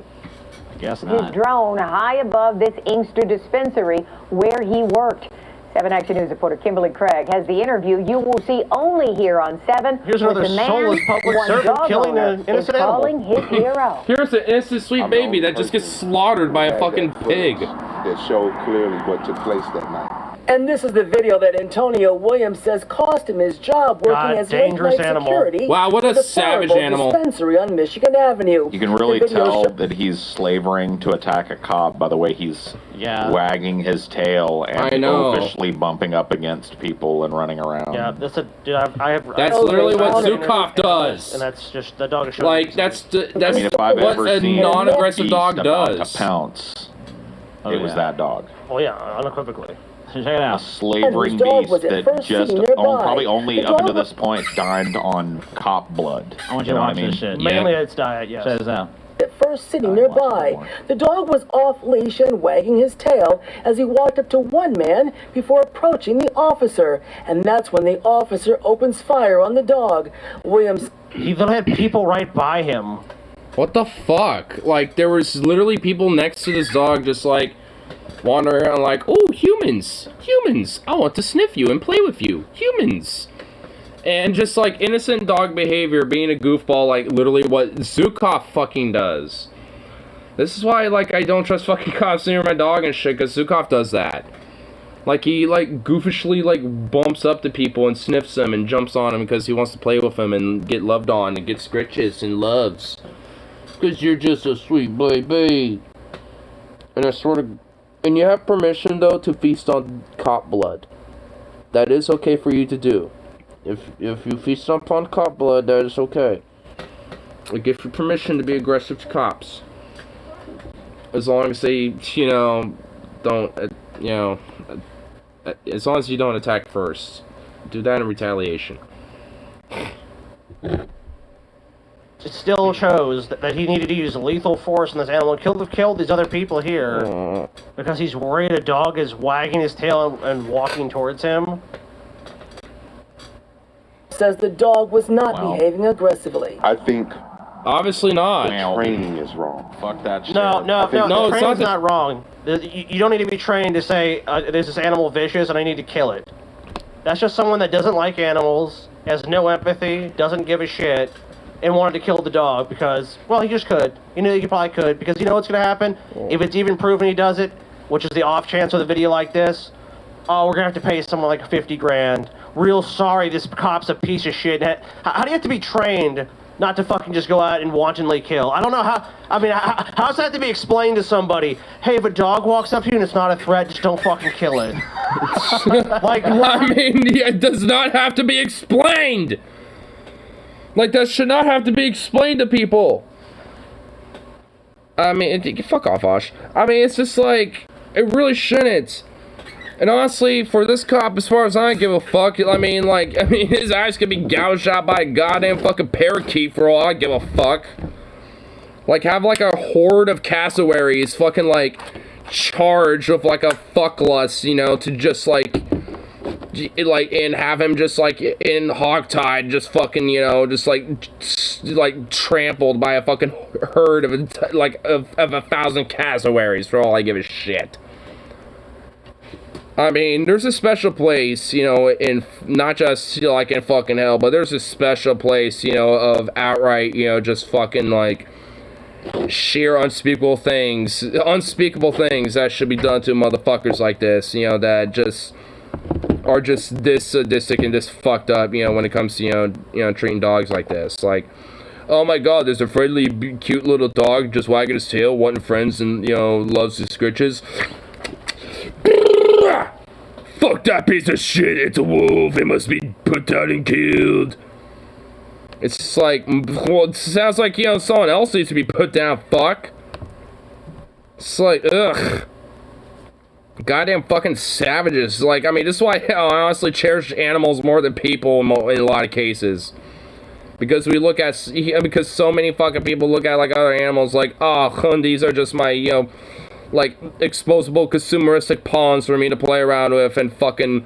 Guess his not. drone high above this Inkster dispensary where he worked. 7 Action News reporter Kimberly Craig has the interview you will see only here on 7. Here's with another the man soulless public one servant dog killing owner an is innocent calling his hero. Here's an innocent sweet baby that just gets slaughtered by a fucking pig. That showed clearly what took place that night. And this is the video that Antonio Williams says cost him his job working as dangerous late-night animal. security Wow, what a for the savage Thornville animal. dispensary on Michigan Avenue. You can really The video tell show- that he's slavering to attack a cop by the way he's wagging his tail I and know. officially bumping up against people and running around. Yeah, that's a. Dude, I have. That's literally what Zukov does. And that's just the dog. Like that's I mean, if I've what ever a seen non-aggressive dog about does. to pounce, it was that dog. Oh yeah, unequivocally. Check it out. A slavering beast that just probably only up until this point dined on cop blood. I want You you to know what watch I mean? this shit. Mainly its diet, yes. Check this out. At first sitting nearby. The dog was off leash and wagging his tail as he walked up to one man before approaching the officer. And that's when the officer opens fire on the dog. Williams. He literally had people right by him. What the fuck? Like there was literally people next to this dog just like wandering around like, oh, humans, I want to sniff you and play with you, humans. And just like innocent dog behavior, being a goofball, like literally what Zukov fucking does. This is why like I don't trust fucking cops near my dog and shit, because Zukov does that. Like he like goofishly like bumps up to people and sniffs them and jumps on them because he wants to play with them and get loved on and get scritches and loves. Because you're just a sweet baby. And I sort of... And you have permission, though, to feast on cop blood. That is okay for you to do. If you feast upon cop blood, that is okay. I give you permission to be aggressive to cops. As long as they, you know, don't, you know... as long as you don't attack first. Do that in retaliation. It still shows that he needed to use lethal force on this animal and killed these other people here because he's worried a dog is wagging his tail and walking towards him. Says the dog was not behaving aggressively. I think obviously not. Training is wrong. Fuck that shit. No, it's training's not wrong. You don't need to be trained to say, is this animal vicious and I need to kill it. That's just someone that doesn't like animals, has no empathy, doesn't give a shit, and wanted to kill the dog because, well, he just could. He knew he probably could, because you know what's going to happen? If it's even proven he does it, which is the off chance with a video like this, oh, we're going to have to pay someone like 50 grand. Real sorry, this cop's a piece of shit. How do you have to be trained not to fucking just go out and wantonly kill? I don't know how, I mean, how's that have to be explained to somebody? Hey, if a dog walks up to you and it's not a threat, just don't fucking kill it. Like, I mean, it does not have to be explained. Like, that should not have to be explained to people. I mean, fuck off, Osh. I mean, it's just like, it really shouldn't. And honestly, for this cop, as far as I give a fuck, I mean, his eyes could be gouged out by a goddamn fucking parakeet for all I give a fuck. Like, have like a horde of cassowaries fucking like charge with like a fuck lust, you know, to just like and have him just like in hogtied, just fucking, you know, just like trampled by a fucking herd of 1,000 cassowaries for all I give a shit. I mean, there's a special place, you know, in not just like in fucking hell, but there's a special place, you know, of outright, you know, just fucking like sheer unspeakable things that should be done to motherfuckers like this, you know, that just are just this sadistic and this fucked up, you know, when it comes to, you know, treating dogs like this. Like, oh my god, there's a friendly, cute little dog just wagging his tail, wanting friends, and, you know, loves his scritches. Fuck that piece of shit, it's a wolf, it must be put down and killed. It's just like, well, it sounds like, you know, someone else needs to be put down, fuck. It's like, ugh. Goddamn fucking savages. Like, I mean, this is why I honestly cherish animals more than people in a lot of cases. Because because so many fucking people look at, like, other animals like, oh, these are just my, you know, like, exposable consumeristic pawns for me to play around with and fucking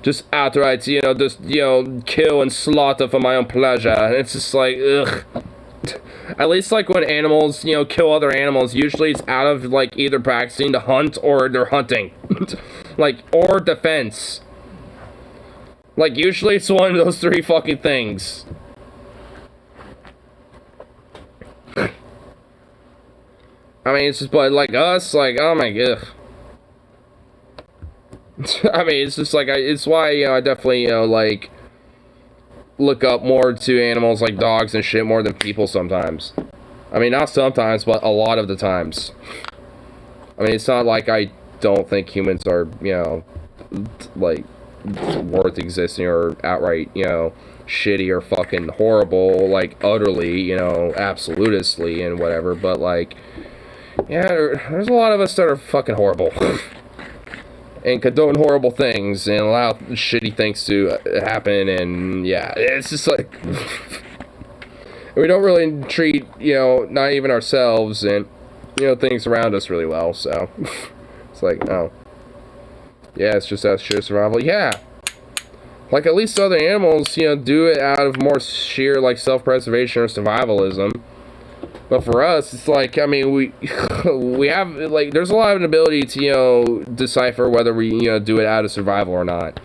just outright, you know, just, you know, kill and slaughter for my own pleasure. And it's just like, ugh. At least, like, when animals, you know, kill other animals, usually it's out of, like, either practicing to hunt or they're hunting. Like, or defense. Like, usually it's one of those three fucking things. I mean, it's just, but, like, us, like, oh my god. I mean, it's just like, it's why, you know, I definitely, you know, like, look up more to animals like dogs and shit more than people sometimes. I mean, not sometimes, but a lot of the times. I mean, it's not like I don't think humans are, you know, like, worth existing or outright, you know, shitty or fucking horrible, like, utterly, you know, absolutistly and whatever, but, like, yeah, there's a lot of us that are fucking horrible. And condone horrible things and allow shitty things to happen, and yeah, it's just like we don't really treat, you know, not even ourselves and, you know, things around us really well, so it's like, oh yeah, it's just out of sheer survival. Yeah, like at least other animals, you know, do it out of more sheer like self-preservation or survivalism. But for us, it's like, I mean, we have, like, there's a lot of an ability to, you know, decipher whether we, you know, do it out of survival or not.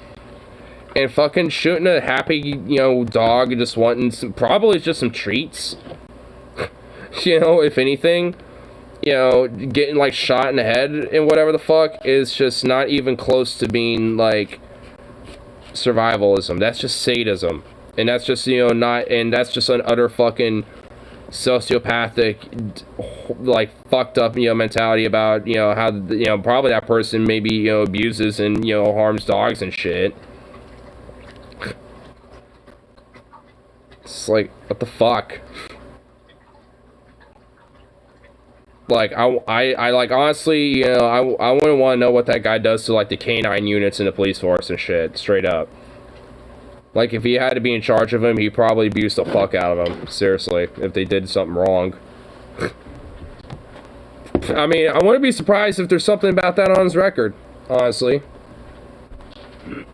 And fucking shooting a happy, you know, dog and just wanting some, probably just some treats, you know, if anything, you know, getting, like, shot in the head and whatever the fuck is just not even close to being, like, survivalism. That's just sadism. And that's just, you know, not, and that's just an utter fucking sociopathic, like, fucked up, you know, mentality about, you know, how, you know, probably that person maybe, you know, abuses and, you know, harms dogs and shit. It's like, what the fuck? Like, I like, honestly, you know, I wouldn't want to know what that guy does to, like, the canine units in the police force and shit, straight up. Like, if he had to be in charge of him, he'd probably abuse the fuck out of him. Seriously, if they did something wrong. I mean, I wouldn't be surprised if there's something about that on his record, honestly.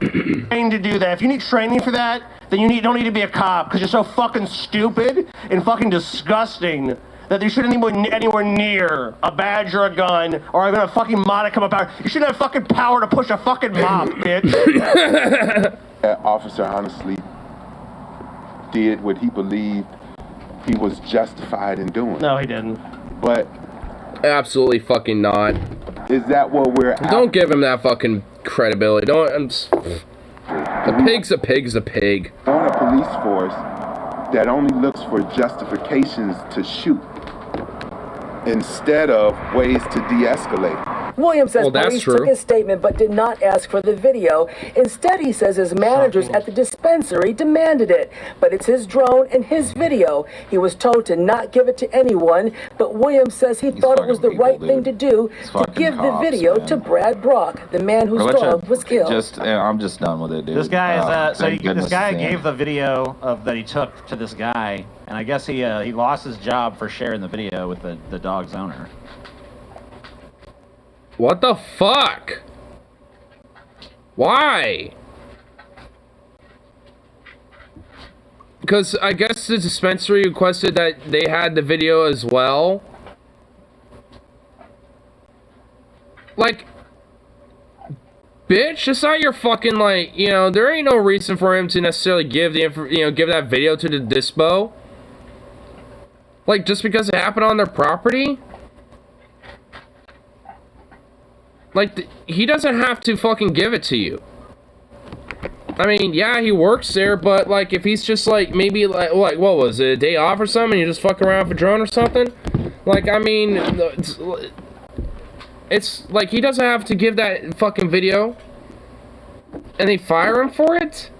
Trained to do that. If you need training for that, then you don't need to be a cop, because you're so fucking stupid and fucking disgusting that you shouldn't be anywhere near a badge or a gun or even a fucking modicum of power. You shouldn't have fucking power to push a fucking mop, bitch. That officer honestly did what he believed he was justified in doing. No, he didn't. But absolutely fucking not. Is that what we're at? Don't give him that fucking credibility. Don't. A pig's a pig's a pig. On a police force that only looks for justifications to shoot instead of ways to de-escalate. Williams says police took his statement but did not ask for the video. Instead, he says his managers at the dispensary demanded it. But it's his drone and his video. He was told to not give it to anyone, but Williams says he thought it was the right thing to do to give the video to Brad Brock, the man whose dog was killed. I'm just done with it, dude. This guy is this guy gave the video that he took to this guy, and I guess he lost his job for sharing the video with the dog's owner. What the fuck? Why? Because I guess the dispensary requested that they had the video as well. Like, bitch, it's not your fucking, like, you know, there ain't no reason for him to necessarily give give that video to the dispo. Like, just because it happened on their property? Like, he doesn't have to fucking give it to you. I mean, yeah, he works there, but, like, if he's just, like, maybe, like, what was it, a day off or something, and you just fuck around with a drone or something? Like, I mean, it's like, he doesn't have to give that fucking video, and they fire him for it?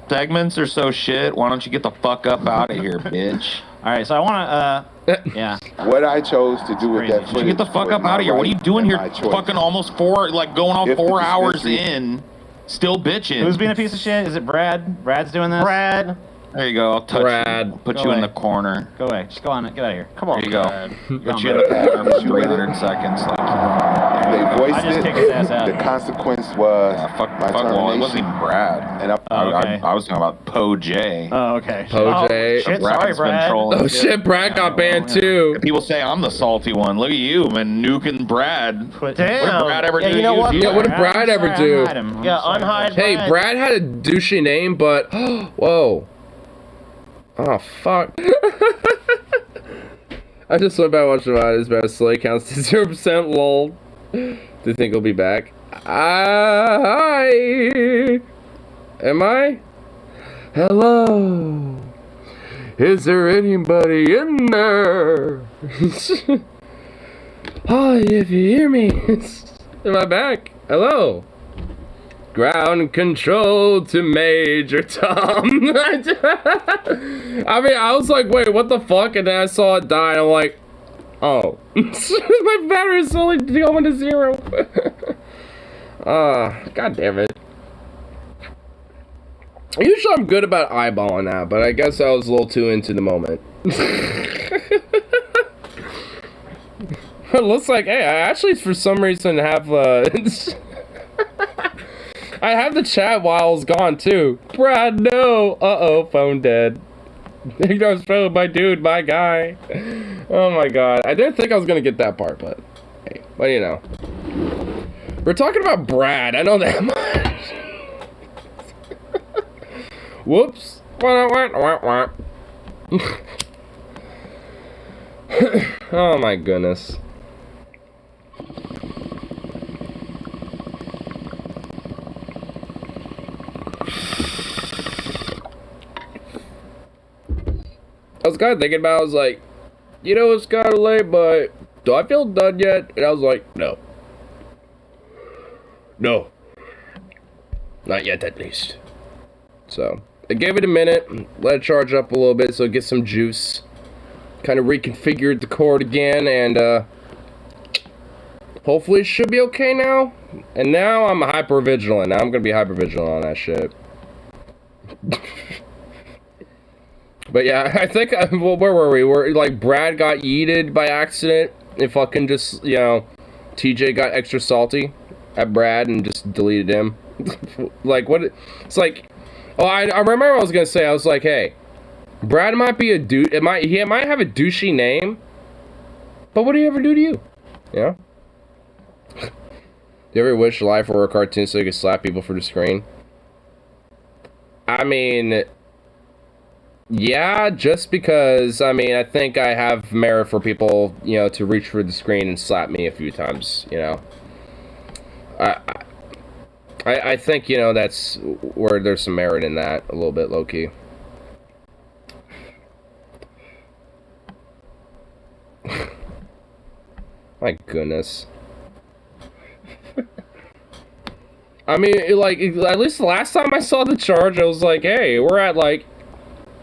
Segments are so shit, why don't you get the fuck up out of here, bitch? Alright, so I wanna, yeah. What I chose to do with that footage. Get the fuck up out of here. What are you doing here? Fucking almost going on 4 hours in, still bitching. Who's being a piece of shit? Is it Brad? Brad's doing this? Brad. There you go. I'll touch you. Put you in the corner. Go away. Just go on. Get out of here. Come on. There you go. Brad. Put you in the corner for 300 seconds. They voiced it. The consequence was my termination. Well, it wasn't even Brad. And I was talking about Po J. Oh, okay. Po J. Shit, sorry, Brad. Oh shit, Brad got banned too. People say I'm the salty one. Look at you, man, nuking Brad. Damn. What did Brad ever do? You know what? Yeah, what did Brad ever do? Yeah, unhide Hey, Brad. Brad had a douchey name, but whoa. Oh fuck. I just went back watching about his best slay counts to 0% lol. Do you think he'll be back? Hi. Am I? Hello. Is there anybody in there? Hi, if you hear me. Am I back? Hello. Ground control to Major Tom. I mean, I was like, wait, what the fuck? And then I saw it die, and I'm like, oh. My battery is slowly going to 0. God damn it. Usually I'm good about eyeballing that, but I guess I was a little too into the moment. It looks like, hey, I actually for some reason have, I have the chat while I was gone too. Brad, no! Uh-oh, phone dead. Ignor's phone, my dude, my guy. Oh my god. I didn't think I was gonna get that part, but hey, what do you know? We're talking about Brad, I know that much. Whoops. Oh my goodness. I was kind of thinking about it, I was like, you know, it's kind of late, but do I feel done yet? And I was like, no. No. Not yet, at least. So, I gave it a minute, let it charge up a little bit so it gets some juice. Kind of reconfigured the cord again, and, hopefully it should be okay now. And now I'm hyper vigilant. Now I'm gonna be hyper vigilant on that shit. But yeah, I think, well, where were we? Like, Brad got yeeted by accident. And fucking just, you know, TJ got extra salty at Brad and just deleted him. Like, what? It's like, oh, I remember what I was gonna say. I was like, hey, Brad might be a dude. He might have a douchey name. But what do he ever do to you? You know? Do you ever wish life were a cartoon so you could slap people for the screen? I mean, yeah, just because, I mean, I think I have merit for people, you know, to reach for the screen and slap me a few times, you know. I think, you know, that's where there's some merit in that, a little bit low-key. My goodness. I mean, like, at least the last time I saw the charge, I was like, hey, we're at, like,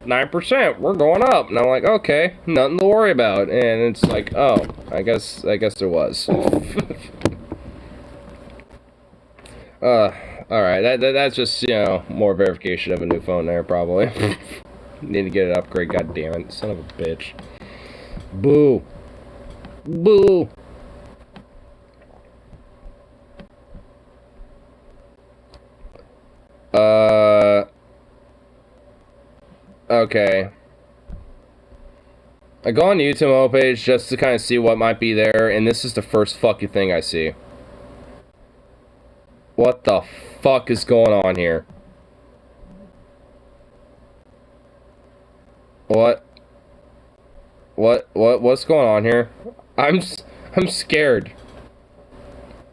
9%, we're going up. And I'm like, okay, nothing to worry about. And it's like, oh, I guess there was. Alright, that's just, you know, more verification of a new phone there, probably. Need to get it upgrade, god damn it. Son of a bitch. Boo. Boo. Okay. I go on the YouTube homepage just to kind of see what might be there, and this is the first fucking thing I see. What the fuck is going on here? What's going on here? I'm scared.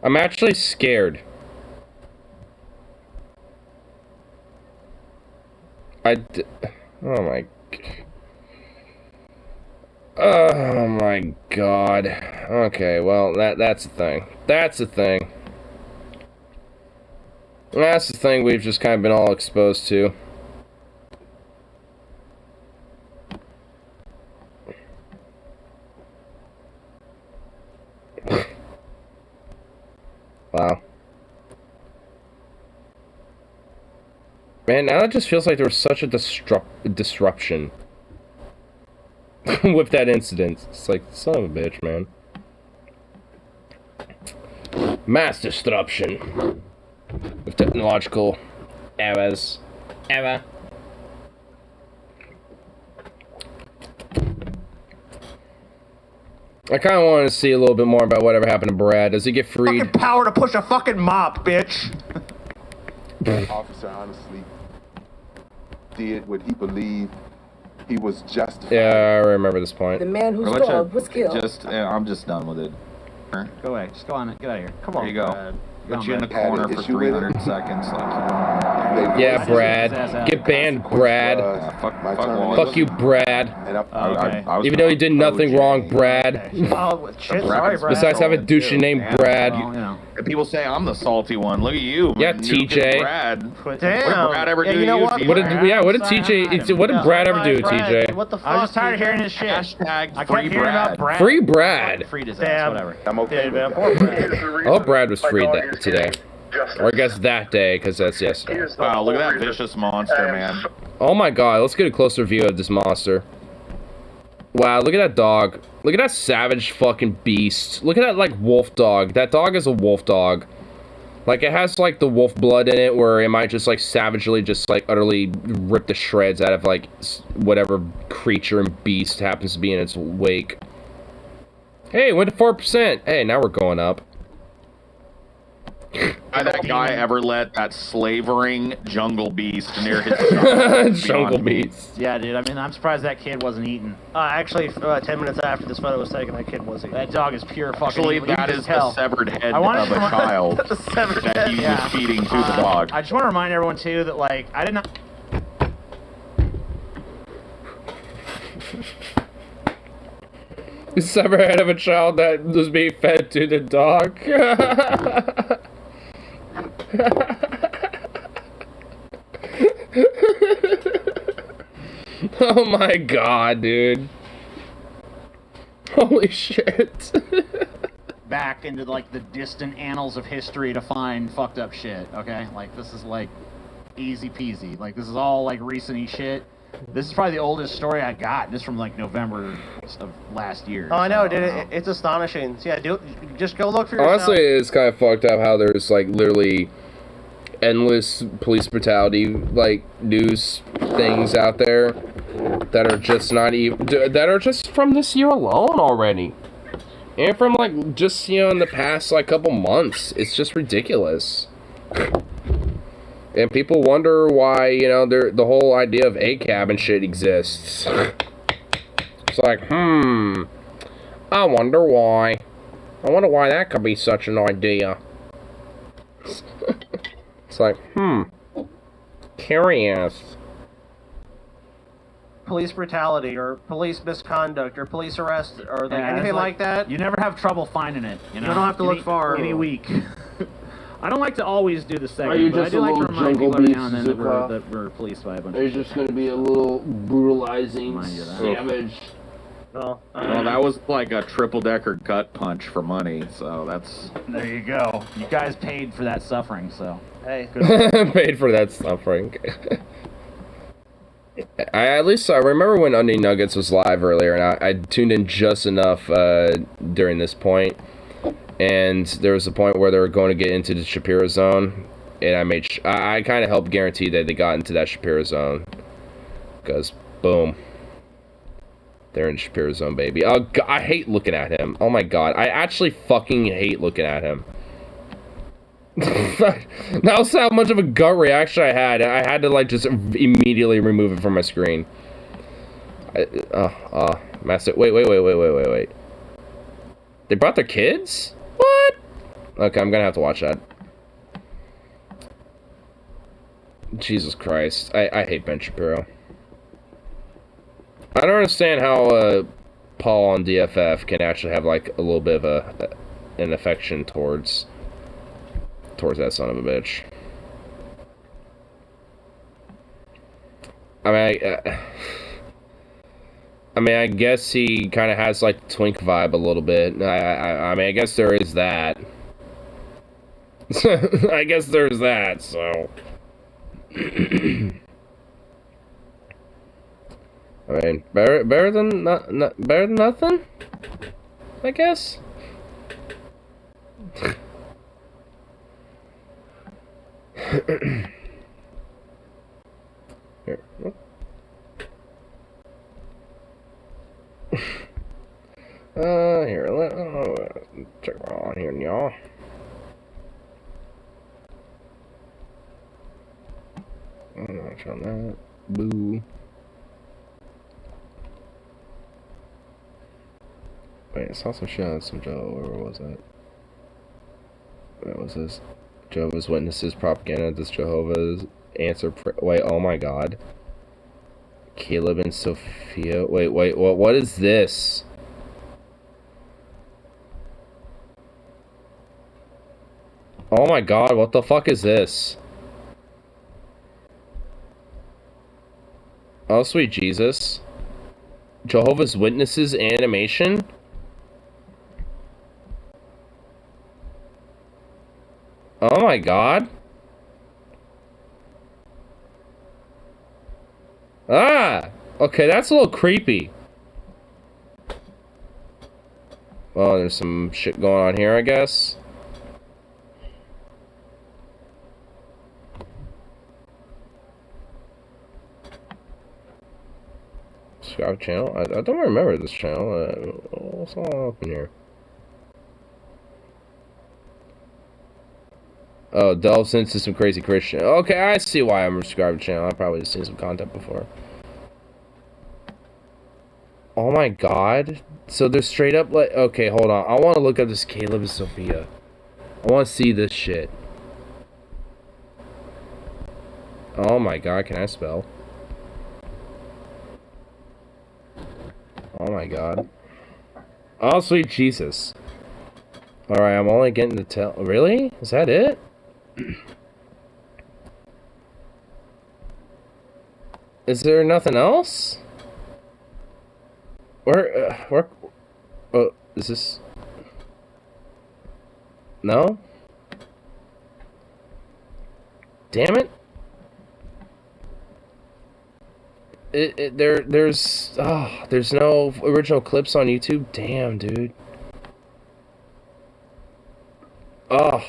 I'm actually scared. Oh my god. Okay, well, that's the thing. That's the thing. That's the thing we've just kind of been all exposed to. Wow. Man, now it just feels like there was such a disruption with that incident. It's like, son of a bitch, man. Mass disruption with technological errors. Error. I kind of wanted to see a little bit more about whatever happened to Brad. Does he get freed? Fucking power to push a fucking mop, bitch. The officer honestly did what he believed he was justified. Yeah, I remember this point. The man whose dog was killed. I'm just done with it. Go away. Just go on. Get out of here. Come There on, you go. Brad. Put you in the Had an corner for issue with it? 300 seconds. Yeah, Brad. Get banned, Brad. Fuck you, Brad. Even though you did nothing wrong, Brad. Oh, shit, sorry, Brad. Besides having a douchey named Brad. And people say I'm the salty one. Look at you. Yeah, nuking TJ. Brad. Damn. What did Brad ever do to you? What did TJ? What did Brad ever do, TJ? What the fuck? I was just tired of hearing his shit. Hashtag I kept free hearing about Brad. Brad. Free Brad. Free disaster, whatever. I'm okay with Poor Brad. Oh, Brad was freed that today. Or I guess that day, because that's yesterday. Wow, look at that vicious monster, man. Oh my god, let's get a closer view of this monster. Wow, look at that dog. Look at that savage fucking beast. Look at that, like, wolf dog. That dog is a wolf dog. Like, it has, like, the wolf blood in it, where it might just, like, savagely just, like, utterly rip the shreds out of, like, whatever creature and beast happens to be in its wake. Hey, went to 4%. Hey, now we're going up. Did that guy ever let that slavering jungle beast near his jungle beast? Yeah, dude. I mean, I'm surprised that kid wasn't eaten. Actually, 10 minutes after this photo was taken, that kid was eaten. That dog is pure fucking Actually, evil. You that can is tell. the severed head I wanted of a to- child The severed that he head, was feeding to the dog. I just want to remind everyone, too, that, like, I did not... The severed head of a child that was being fed to the dog. Oh my god, dude. Holy shit. back into, like, the distant annals of history to find fucked up shit, okay? Like, this is, like, easy peasy. Like, this is all, like, recent-y shit. This is probably the oldest story I got, just from, like, November of last year. Oh, I know, dude. It's astonishing. So, yeah, just go look for yourself. Honestly, it's kind of fucked up how there's, like, literally endless police brutality, like, news things out there that are just not even... that are just from this year alone already. And from, like, just, you know, in the past, like, couple months. It's just ridiculous. And people wonder why, you know, the whole idea of ACAB and shit exists. It's like, I wonder why. I wonder why that could be such an idea. It's like, curious. Police brutality, or police misconduct, or police arrest, or anything like that. You never have trouble finding it. You know? You don't have to look far. Any week. I don't like to always do the segment, Are you but I just do a like to little remind jungle people every now beast, and then Zuko? that we're policed by a bunch There's of just gonna be a little brutalizing, savage. Well, that was like a triple-decker gut punch for money, so that's... There you go. You guys paid for that suffering, so... Hey. Paid for that suffering. At least I remember when Onion Nuggets was live earlier, and I tuned in just enough during this point. And there was a point where they were going to get into the Shapiro zone, and I kind of helped guarantee that they got into that Shapiro zone, because boom, they're in Shapiro zone, baby. Oh God, I hate looking at him. Oh my God, I actually fucking hate looking at him. That's how much of a gut reaction I had. I had to, like, just immediately remove it from my screen. Master, wait. They brought their kids? What? Okay, I'm gonna have to watch that. Jesus Christ. I hate Ben Shapiro. I don't understand how Paul on DFF can actually have, like, a little bit of an affection towards that son of a bitch. I mean, I guess he kind of has, like, twink vibe a little bit. I mean, I guess there is that. I guess there's that, so... I mean, better than nothing? I guess? Here. Here, check it on here, y'all. I'm not trying that. Boo. Wait, I saw some shit on some Jehovah. Where was that? Where was this? Jehovah's Witnesses propaganda. Does Jehovah's answer? Wait, oh my God. Caleb and Sophia. Wait, what is this? Oh my God, what the fuck is this? Oh, sweet Jesus. Jehovah's Witnesses animation? Oh my God. Ah! Okay, that's a little creepy. Oh, there's some shit going on here, I guess. Subscribe channel? I don't remember this channel. What's all up in here? Oh, delves into some crazy Christian. Okay, I see why I'm subscribed to the channel. I've probably seen some content before. Oh my God. So they're straight up like... Okay, hold on. I want to look up this Caleb and Sophia. I want to see this shit. Oh my God, can I spell? Oh my God. Oh, sweet Jesus. Alright, I'm only getting the tell. Really? Is that it? Is there nothing else? Where, oh, is this? No? Damn it. There's no original clips on YouTube. Damn, dude. Oh.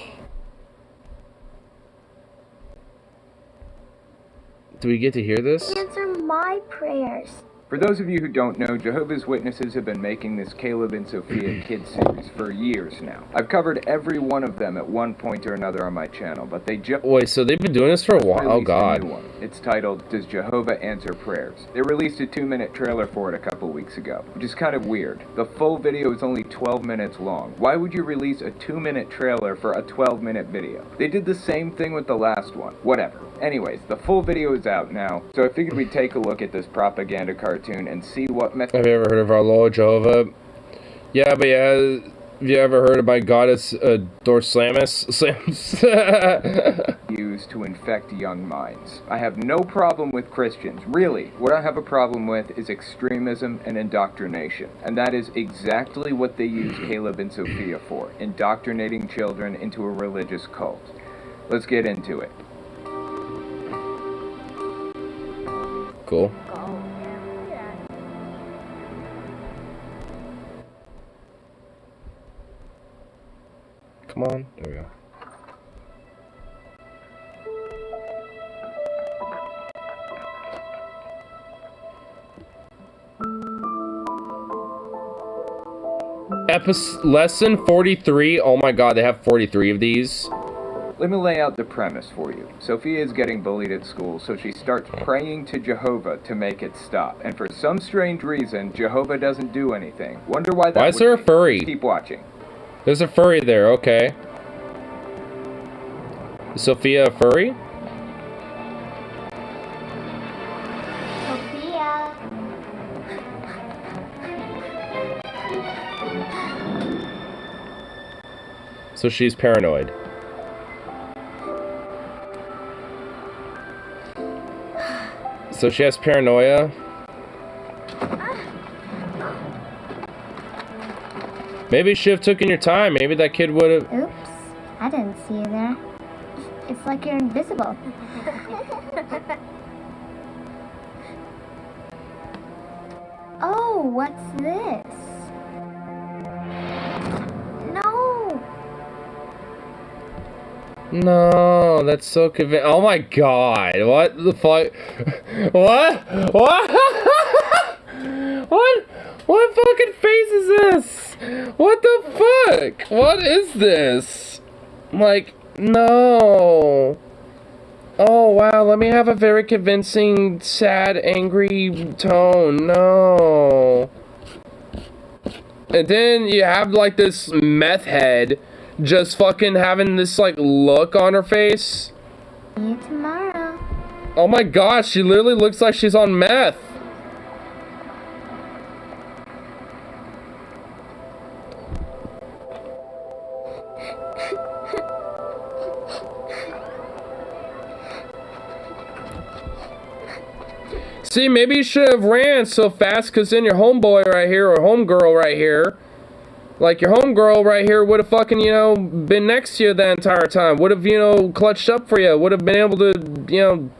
Do we get to hear this? Answer my prayers. For those of you who don't know, Jehovah's Witnesses have been making this Caleb and Sophia Kids series for years now. I've covered every one of them at one point or another on my channel, but they just... Wait, so they've been doing this for a while? Oh, God. A new one. It's titled, Does Jehovah Answer Prayers? They released a 2-minute trailer for it a couple weeks ago, which is kind of weird. The full video is only 12 minutes long. Why would you release a 2-minute trailer for a 12-minute video? They did the same thing with the last one. Whatever. Anyways, the full video is out now, so I figured we'd take a look at this propaganda cartoon and see what Have you ever heard of our Lord Jehovah? Yeah, but yeah, have you ever heard of my goddess, Dorslamus? used to infect young minds. I have no problem with Christians. Really, what I have a problem with is extremism and indoctrination. And that is exactly what they use Caleb and Sophia for, indoctrinating children into a religious cult. Let's get into it. Cool. Come on. There we go. Lesson 43. Oh my God, they have 43 of these. Let me lay out the premise for you. Sophia is getting bullied at school, so she starts praying to Jehovah to make it stop. And for some strange reason, Jehovah doesn't do anything. Wonder why that Why is there a furry? Keep watching. There's a furry there, okay. Is Sophia a furry? Sophia. So she's paranoid. So she has paranoia. Maybe you should have taken your time. Maybe that kid would have... Oops, I didn't see you there. It's like you're invisible. Oh, what's this? No! No, that's so convincing. Oh my God, what the fuck? What? What? What fucking face is this? What the fuck? What is this? Like, no. Oh wow, let me have a very convincing, sad, angry tone. No. And then you have like this meth head just fucking having this like look on her face. See you tomorrow. Oh my gosh, she literally looks like she's on meth. See, maybe you should have ran so fast, because then your homeboy right here, or homegirl right here, like your homegirl right here would have fucking, you know, been next to you the entire time. Would have, you know, clutched up for you. Would have been able to, you know,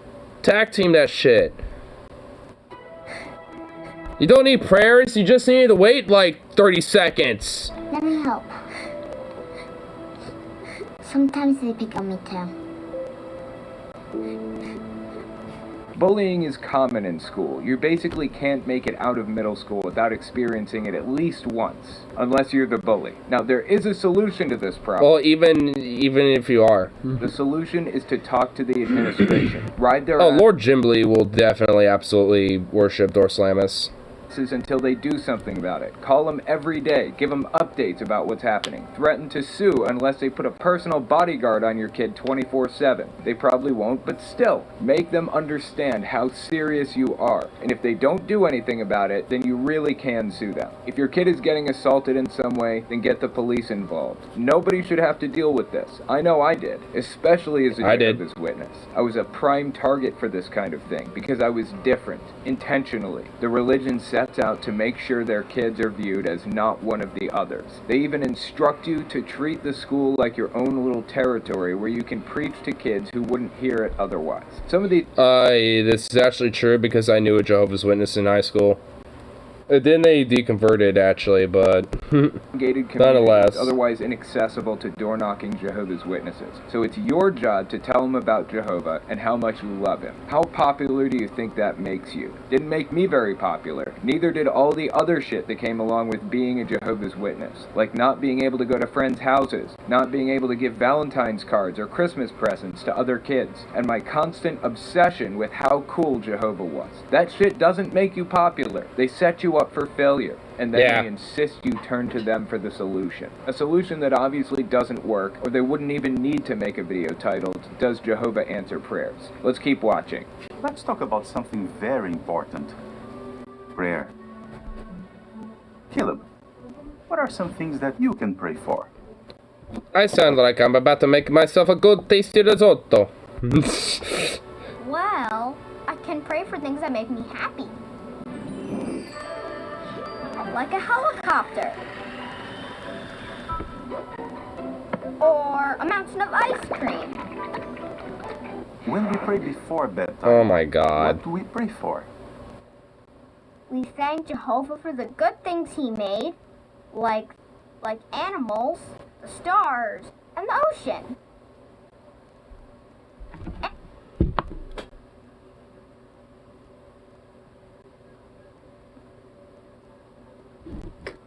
tag team that shit. You don't need prayers, you just need to wait like 30 seconds. Let me help. Sometimes they pick on me too. Bullying is common in school. You basically can't make it out of middle school without experiencing it at least once, unless you're the bully. Now, there is a solution to this problem. Well, even if you are. The solution is to talk to the administration. Ride their Oh, Lord Gimbley will definitely, absolutely worship Dorslamus. Until they do something about it. Call them every day. Give them updates about what's happening. Threaten to sue unless they put a personal bodyguard on your kid 24/7. They probably won't, but still. Make them understand how serious you are. And if they don't do anything about it, then you really can sue them. If your kid is getting assaulted in some way, then get the police involved. Nobody should have to deal with this. I know I did. Especially as a Jehovah's Witness. I was a prime target for this kind of thing because I was different. Intentionally. The religion sets out to make sure their kids are viewed as not one of the others. They even instruct you to treat the school like your own little territory where you can preach to kids who wouldn't hear it otherwise. Some of the this is actually true because I knew a Jehovah's Witness in high school. Then they deconverted, actually, but gated nonetheless. Otherwise inaccessible to door-knocking Jehovah's Witnesses. So it's your job to tell them about Jehovah and how much you love him. How popular do you think that makes you? Didn't make me very popular. Neither did all the other shit that came along with being a Jehovah's Witness. Like not being able to go to friends' houses, not being able to give Valentine's cards or Christmas presents to other kids, and my constant obsession with how cool Jehovah was. That shit doesn't make you popular. They set you up for failure, and then they insist you turn to them for the solution. A solution that obviously doesn't work, or they wouldn't even need to make a video titled, Does Jehovah Answer Prayers? Let's keep watching. Let's talk about something very important. Prayer. Caleb, what are some things that you can pray for? I sound like I'm about to make myself a good tasty risotto. Well, I can pray for things that make me happy. Like a helicopter. Or a mountain of ice cream. When we pray before bedtime, oh my God. What do we pray for? We thank Jehovah for the good things he made, like animals, the stars, and the ocean.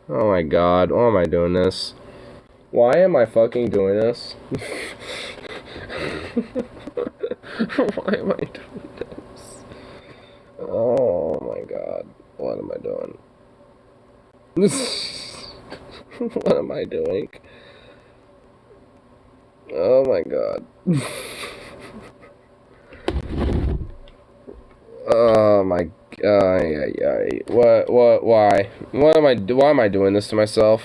Oh my God, why am I doing this? Why am I fucking doing this? Why am I doing this? Oh my God, what am I doing? What am I doing? Oh my God. Oh my God. Why? Why am I doing this to myself?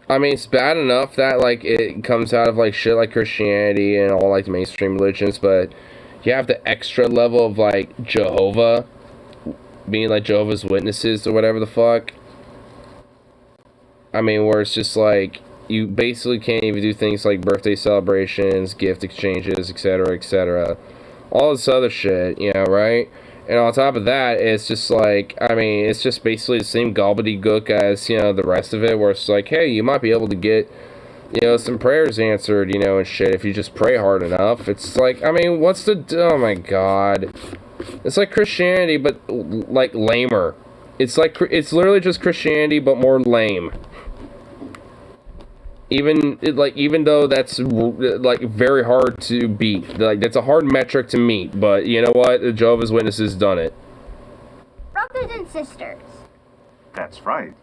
I mean, it's bad enough that, like, it comes out of, like, shit like Christianity and all, like, the mainstream religions, but you have the extra level of, like, Jehovah, being, like, Jehovah's Witnesses or whatever the fuck. I mean, where it's just, like, you basically can't even do things like birthday celebrations, gift exchanges, etc., etc. All this other shit, you know, right? And on top of that, it's just like, I mean, it's just basically the same gobbledygook as, you know, the rest of it, where it's like, hey, you might be able to get, you know, some prayers answered, you know, and shit, if you just pray hard enough. It's like, I mean, what's the, oh my God. It's like Christianity, but, like, lamer. It's like, it's literally just Christianity, but more lame. Even though that's, like, very hard to beat. Like, that's a hard metric to meet. But, you know what? The Jehovah's Witnesses done it. brothers and sisters. That's right.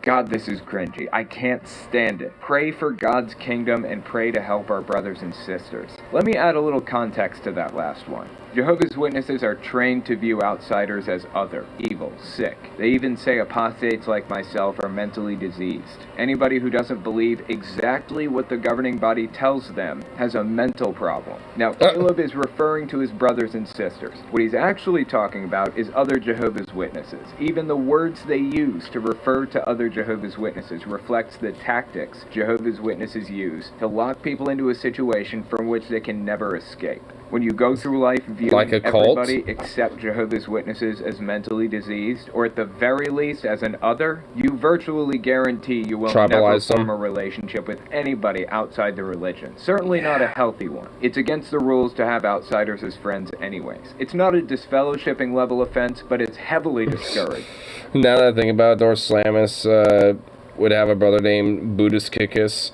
God, this is cringy. I can't stand it. Pray for God's kingdom and pray to help our brothers and sisters. Let me add a little context to that last one. Jehovah's Witnesses are trained to view outsiders as other, evil, sick. They even say apostates like myself are mentally diseased. Anybody who doesn't believe exactly what the governing body tells them has a mental problem. Now, Caleb is referring to his brothers and sisters. What he's actually talking about is other Jehovah's Witnesses. Even the words they use to refer to other Jehovah's Witnesses reflects the tactics Jehovah's Witnesses use to lock people into a situation from which they can never escape. When you go through life viewing like a cult? everybody except Jehovah's Witnesses as mentally diseased, or at the very least as an other, you virtually guarantee you will never Tribalize them. form a relationship with anybody outside the religion. Certainly not a healthy one. It's against the rules to have outsiders as friends anyways. It's not a disfellowshipping level offense, but it's heavily discouraged. Now that I think about it, Doris Slamus would have a brother named Buddhist Kickus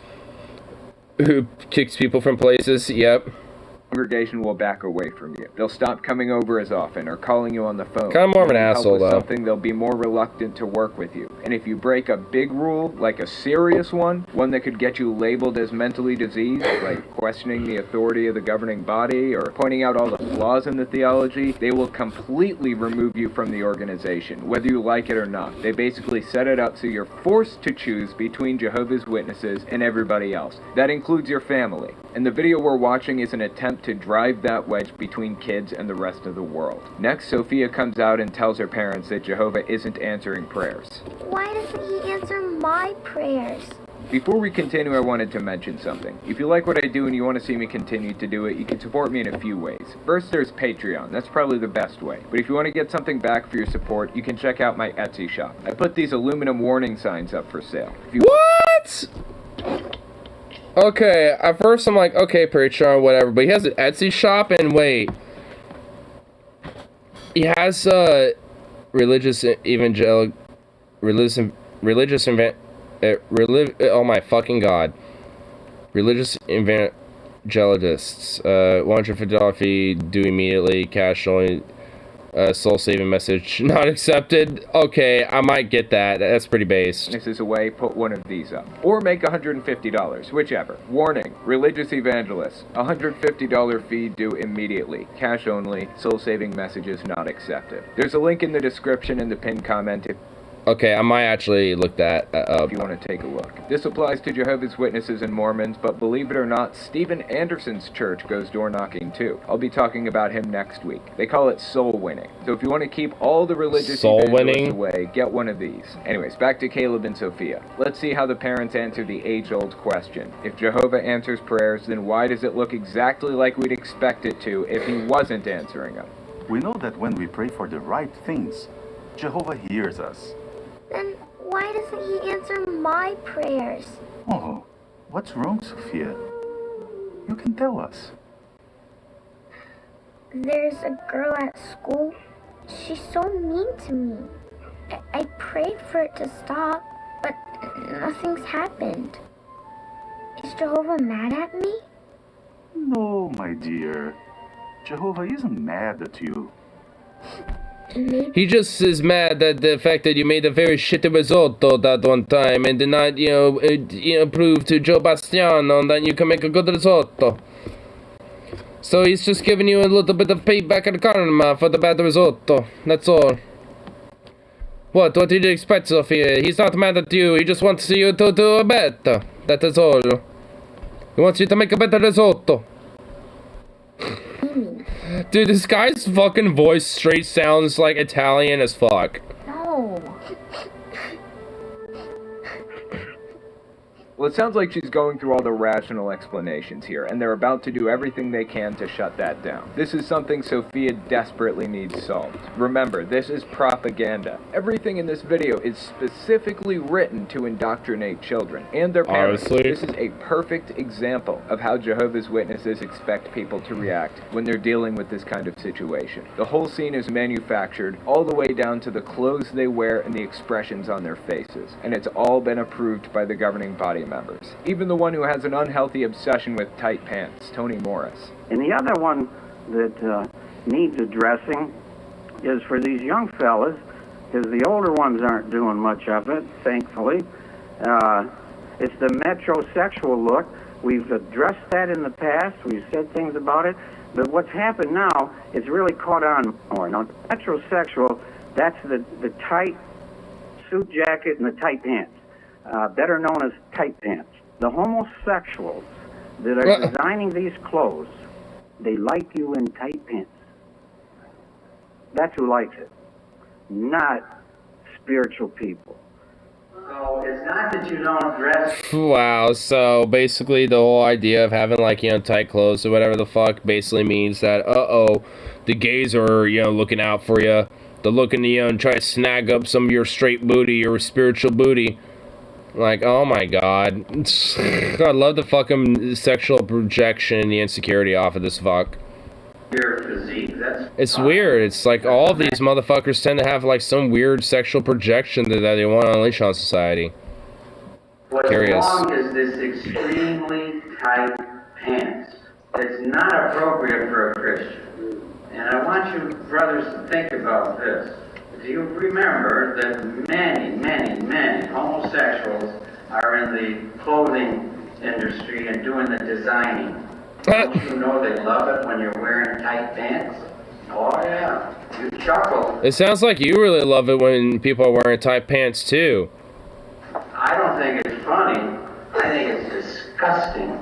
who kicks people from places. Yep. Congregation will back away from you. They'll stop coming over as often or calling you on the phone. Kind of more of an If you help asshole, with though. something, they'll be more reluctant to work with you. And if you break a big rule, like a serious one that could get you labeled as mentally diseased, like questioning the authority of the governing body or pointing out all the flaws in the theology, they will completely remove you from the organization, whether you like it or not. They basically set it up so you're forced to choose between Jehovah's Witnesses and everybody else. That includes your family. And the video we're watching is an attempt to drive that wedge between kids and the rest of the world. Next, Sophia comes out and tells her parents that Jehovah isn't answering prayers. Why doesn't he answer my prayers? Before we continue, I wanted to mention something. If you like what I do and you want to see me continue to do it, you can support me in a few ways. First, there's Patreon. That's probably the best way. But if you want to get something back for your support, you can check out my Etsy shop. I put these aluminum warning signs up for sale. What? Okay, at first I'm like, okay, Patreon, whatever, but he has an Etsy shop, and wait. He has, oh my fucking god. Religious evangelists, $150 fee, due immediately, cash only, soul-saving message not accepted. Okay, I might get that. That's pretty based. This is a way, put one of these up. Or make $150, whichever. Warning, religious evangelists, $150 fee due immediately. Cash only, soul-saving messages not accepted. There's a link in the description and the pinned comment Okay, I might actually look that up. if you want to take a look. This applies to Jehovah's Witnesses and Mormons, but believe it or not, Steven Anderson's church goes door knocking too. I'll be talking about him next week. They call it soul winning. So if you want to keep all the religious evangelists away, get one of these. Anyways, back to Caleb and Sophia. Let's see how the parents answer the age-old question. If Jehovah answers prayers, then why does it look exactly like we'd expect it to if he wasn't answering them? We know that when we pray for the right things, Jehovah hears us. Then why doesn't he answer my prayers? Oh, what's wrong, Sophia? You can tell us. There's a girl at school. She's so mean to me. I prayed for it to stop, but nothing's happened. Is Jehovah mad at me? No, my dear. Jehovah isn't mad at you. He just is mad at the fact that you made a very shitty risotto that one time and did not, prove to Joe Bastiano that you can make a good risotto. So he's just giving you a little bit of payback and karma for the bad risotto. That's all. What did you expect, Sophia? He's not mad at you. He just wants you to do better. That is all. He wants you to make a better risotto. Dude, this guy's fucking voice straight sounds like Italian as fuck. No. Well, it sounds like she's going through all the rational explanations here, and they're about to do everything they can to shut that down. This is something Sophia desperately needs solved. Remember, this is propaganda. Everything in this video is specifically written to indoctrinate children and their parents. Honestly. This is a perfect example of how Jehovah's Witnesses expect people to react when they're dealing with this kind of situation. The whole scene is manufactured, all the way down to the clothes they wear and the expressions on their faces, and it's all been approved by the governing body members. Even the one who has an unhealthy obsession with tight pants, Tony Morris. And the other one that needs addressing is for these young fellas because the older ones aren't doing much of it, thankfully. It's the metrosexual look. We've addressed that in the past. We've said things about it. But what's happened now, it's really caught on more. Now, metrosexual, that's the tight suit jacket and the tight pants, better known as tight pants. The homosexuals that are designing these clothes, they like you in tight pants. That's who likes it, not spiritual people. So it's not that you don't dress. Wow, so basically the whole idea of having, like, you know, tight clothes or whatever the fuck basically means that, the gays are, you know, looking out for you. They're looking to, you know, and try to snag up some of your straight booty or spiritual booty. Like, oh my god. I love the fucking sexual projection and the insecurity off of this fuck. Your physique, It's weird. It's like all of these motherfuckers tend to have like some weird sexual projection that they want to unleash on society. What's Curious. wrong is this extremely tight pants. It's not appropriate for a Christian. And I want you brothers to think about this. Do you remember that many homosexuals are in the clothing industry and doing the designing? Don't you know they love it when you're wearing tight pants? Oh yeah, you chuckle. It sounds like you really love it when people are wearing tight pants too. I don't think it's funny. I think it's disgusting.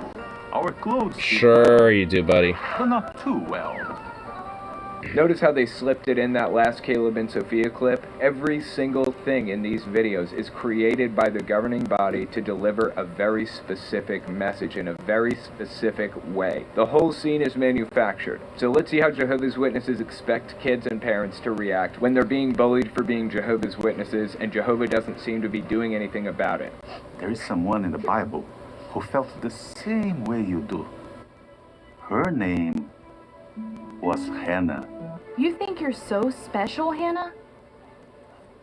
Our clothes Sure you do, buddy. but not too well. Notice how they slipped it in that last Caleb and Sophia clip? Every single thing in these videos is created by the governing body to deliver a very specific message in a very specific way. The whole scene is manufactured. So let's see how Jehovah's Witnesses expect kids and parents to react when they're being bullied for being Jehovah's Witnesses and Jehovah doesn't seem to be doing anything about it. There is someone in the Bible who felt the same way you do. Her name was Hannah. You think you're so special, Hannah?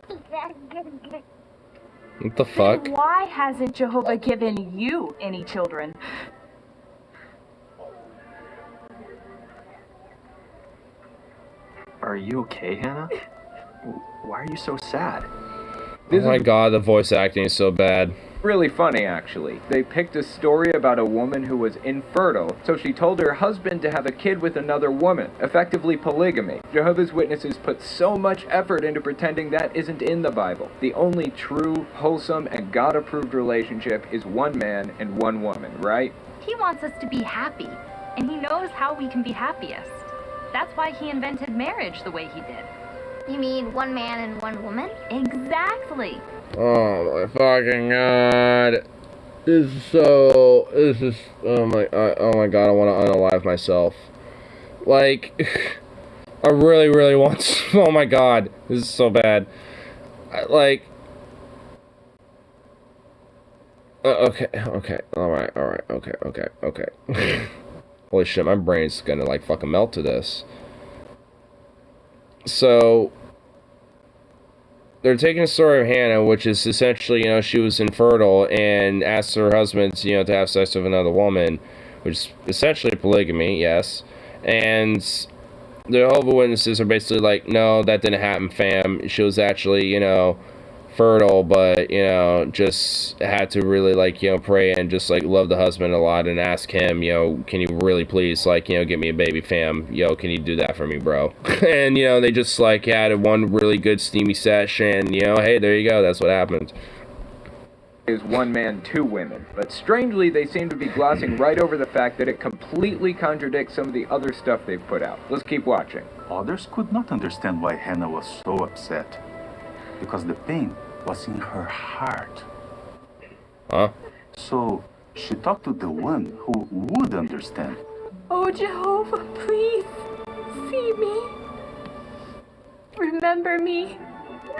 What the fuck? Then why hasn't Jehovah given you any children? Are you okay, Hannah? Why are you so sad? Oh my god, the voice acting is so bad. Really funny, actually. They picked a story about a woman who was infertile, so she told her husband to have a kid with another woman, effectively polygamy. Jehovah's Witnesses put so much effort into pretending that isn't in the Bible. The only true, wholesome, and God-approved relationship is one man and one woman, right? He wants us to be happy, and he knows how we can be happiest. That's why he invented marriage the way he did. You mean one man and one woman? Exactly. Oh my fucking god. Oh my god, I want to unalive myself. Like, I really want to, oh my god, this is so bad. Okay, alright, okay. Holy shit, my brain's gonna like fucking melt to this. So, they're taking the story of Hannah, which is essentially, you know, she was infertile and asked her husband, you know, to have sex with another woman, which is essentially polygamy, yes. And the Jehovah's Witnesses are basically like, no, that didn't happen, fam. She was actually, you know, fertile, but, you know, just had to really, like, you know, pray and just, like, love the husband a lot and ask him, you know, can you really please, like, you know, get me a baby, fam? Yo, can you do that for me, bro? And, you know, they just, like, had one really good steamy sesh and, you know, hey, there you go, that's what happened. Is one man, two women. But strangely, they seem to be glossing right over the fact that it completely contradicts some of the other stuff they've put out. Let's keep watching. Others could not understand why Hannah was so upset. Because the pain was in her heart. Huh? So she talked to the one who would understand. Oh, Jehovah, please, see me. Remember me,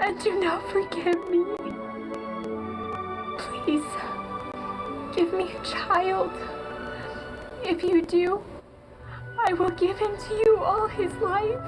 and do not forget me. Please, give me a child. If you do, I will give him to you all his life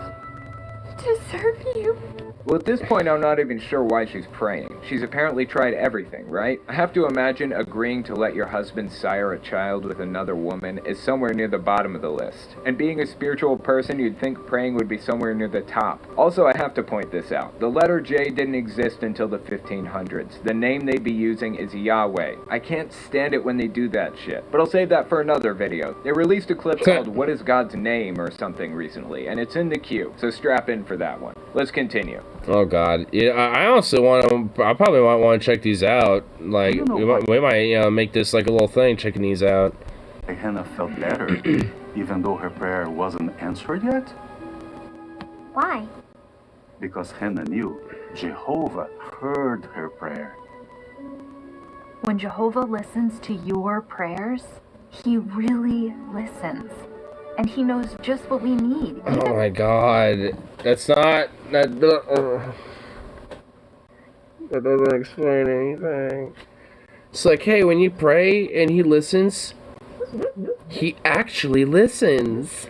to serve you. Well, at this point, I'm not even sure why she's praying. She's apparently tried everything, right? I have to imagine agreeing to let your husband sire a child with another woman is somewhere near the bottom of the list. And being a spiritual person, you'd think praying would be somewhere near the top. Also, I have to point this out. The letter J didn't exist until the 1500s. The name they'd be using is Yahweh. I can't stand it when they do that shit. But I'll save that for another video. They released a clip called What is God's Name or something recently, and it's in the queue, so strap in for that one. Let's continue. Oh god, yeah, I honestly want to. I probably might want to check these out. Like we might, you know, make this like a little thing, checking these out. Hannah felt better, even though her prayer wasn't answered yet. Why? Because Hannah knew Jehovah heard her prayer. When Jehovah listens to your prayers, he really listens. And he knows just what we need. Oh my god, that's not that. That doesn't explain anything. It's like, hey, when you pray and he listens, he actually listens.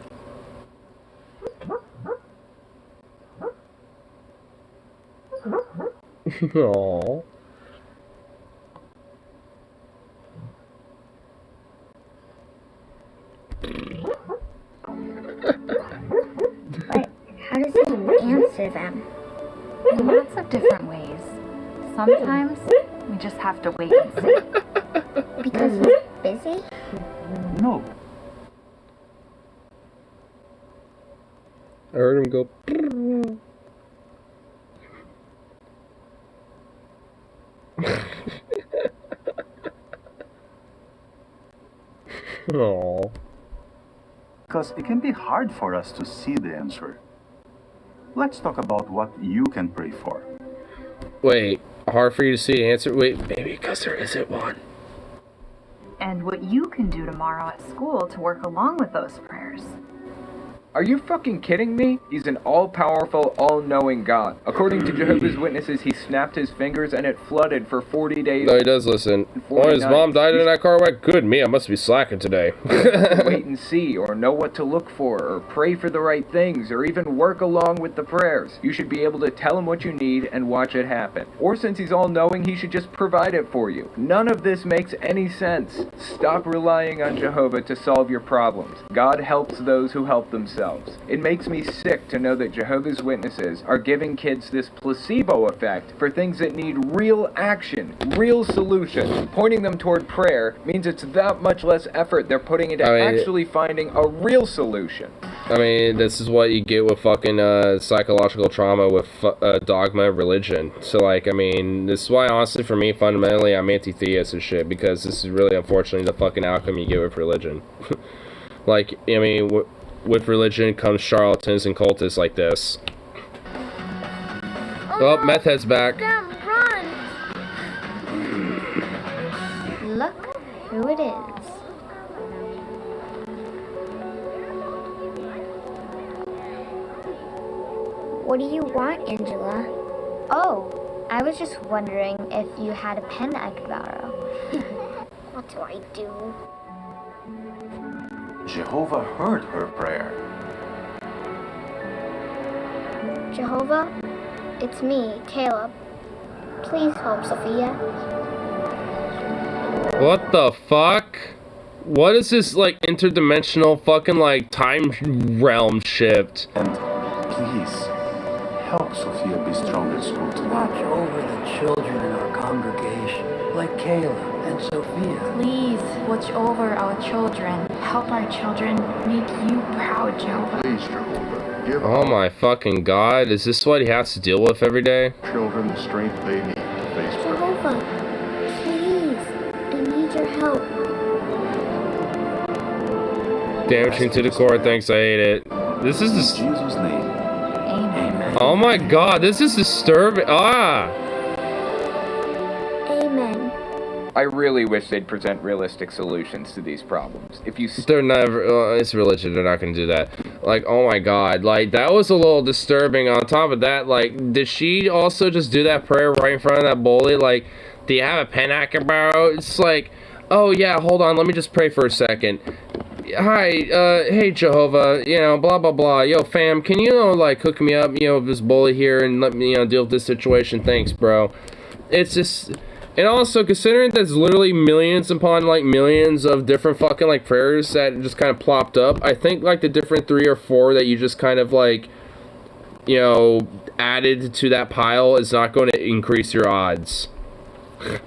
Aww. But how does he answer them? In lots of different ways. Sometimes we just have to wait and see. Because he's busy? No. I heard him go. Aww. Because it can be hard for us to see the answer. Let's talk about what you can pray for. Wait, hard for you to see the answer? Wait, maybe because there isn't one. And what you can do tomorrow at school to work along with those prayers. Are you fucking kidding me? He's an all-powerful, all-knowing God. According to Jehovah's Witnesses, he snapped his fingers and it flooded for 40 days. No, he does listen. Oh, his mom died in that car wreck? Good me, I must be slacking today. Wait and see, or know what to look for, or pray for the right things, or even work along with the prayers. You should be able to tell him what you need and watch it happen. Or since he's all-knowing, he should just provide it for you. None of this makes any sense. Stop relying on Jehovah to solve your problems. God helps those who help themselves. It makes me sick to know that Jehovah's Witnesses are giving kids this placebo effect for things that need real action, real solutions. Pointing them toward prayer means it's that much less effort they're putting into actually finding a real solution. I mean, this is what you get with fucking psychological trauma with dogma of religion. So, like, I mean, this is why, honestly, for me, fundamentally, I'm anti-theist and shit, because this is really, unfortunately, the fucking outcome you get with religion. Like, I mean, with religion comes charlatans and cultists like this. Oh, meth head's back. Run! Look who it is. What do you want, Angela? Oh, I was just wondering if you had a pen I could borrow. What do I do? Jehovah heard her prayer. Jehovah, it's me, Caleb. Please help Sophia. What the fuck? What is this, like, interdimensional fucking, like, time realm shift? And please, help Sophia be strong at school today. Watch over the children in our congregation, like Caleb and Sophia. Please watch over our children. Help our children. Make you proud, Jehovah. Please, Jehovah. Oh my fucking god, is this what he has to deal with every day? Children the strength they need to face Jehovah, please, I need your help. Damaging to the core, thanks, I hate it. This is Jesus' name. Amen. Oh my god, this is disturbing. Ah! Amen. I really wish they'd present realistic solutions to these problems. If you They're never, it's religion, they're not gonna do that. Like, oh my god, like, that was a little disturbing. On top of that, like, did she also just do that prayer right in front of that bully? Like, do you have a pen I can borrow? It's like, oh yeah, hold on, let me just pray for a second. Hi, hey Jehovah, you know, blah blah blah. Yo fam, can you, like, hook me up, you know, with this bully here and let me, deal with this situation? Thanks, bro. it's just, and also considering there's literally millions upon like millions of different fucking like prayers that just kind of plopped up, I think like the different 3 or 4 that you just kind of like, you know, added to that pile is not going to increase your odds.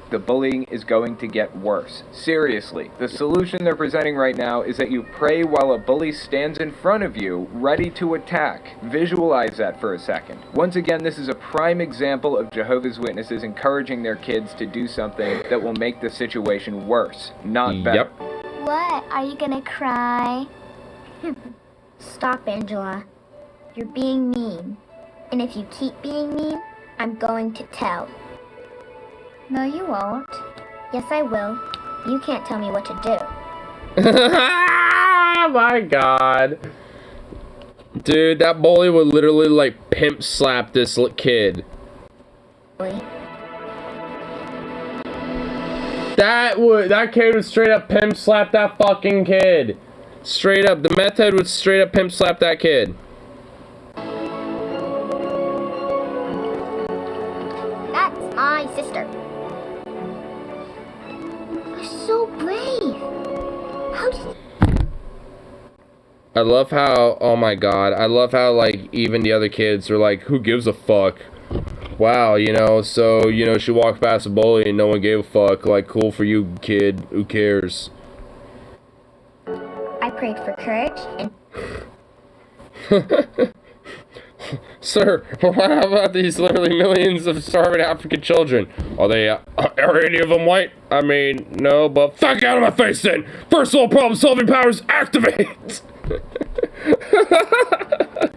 The bullying is going to get worse. Seriously, the solution they're presenting right now is that you pray while a bully stands in front of you, ready to attack. Visualize that for a second. Once again, this is a prime example of Jehovah's Witnesses encouraging their kids to do something that will make the situation worse, not better. Yep. What? Are you gonna cry? Stop, Angela. You're being mean. And if you keep being mean, I'm going to tell. No, you won't. Yes, I will. You can't tell me what to do. Oh my god. Dude, that bully would literally like pimp slap this kid. That kid would straight up pimp slap that fucking kid. Straight up, the meth head would straight up pimp slap that kid. That's my sister. You're so brave. How did... I love how, oh my god, I love how like even the other kids are like, who gives a fuck? Wow, you know, so, you know, she walked past a bully and no one gave a fuck. Like, cool for you, kid. Who cares? I prayed for courage and... Sir, what about these literally millions of starving African children? Are any of them white? I mean, no, but fuck out of my face then! First of all, problem-solving powers activate!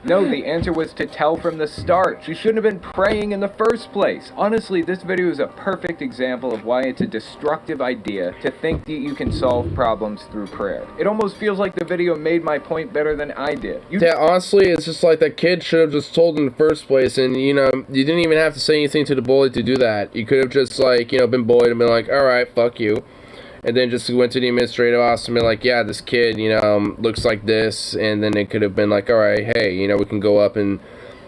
No, the answer was to tell from the start. She shouldn't have been praying in the first place. Honestly, this video is a perfect example of why it's a destructive idea to think that you can solve problems through prayer. It almost feels like the video made my point better than I did. Yeah, honestly, it's just like that kid should have just told in the first place, and, you know, you didn't even have to say anything to the bully to do that. You could have just, like, you know, been bullied and been like, alright, fuck you. And then just went to the administrative office and be like, yeah, this kid, you know, looks like this. And then it could have been like, all right, hey, you know, we can go up and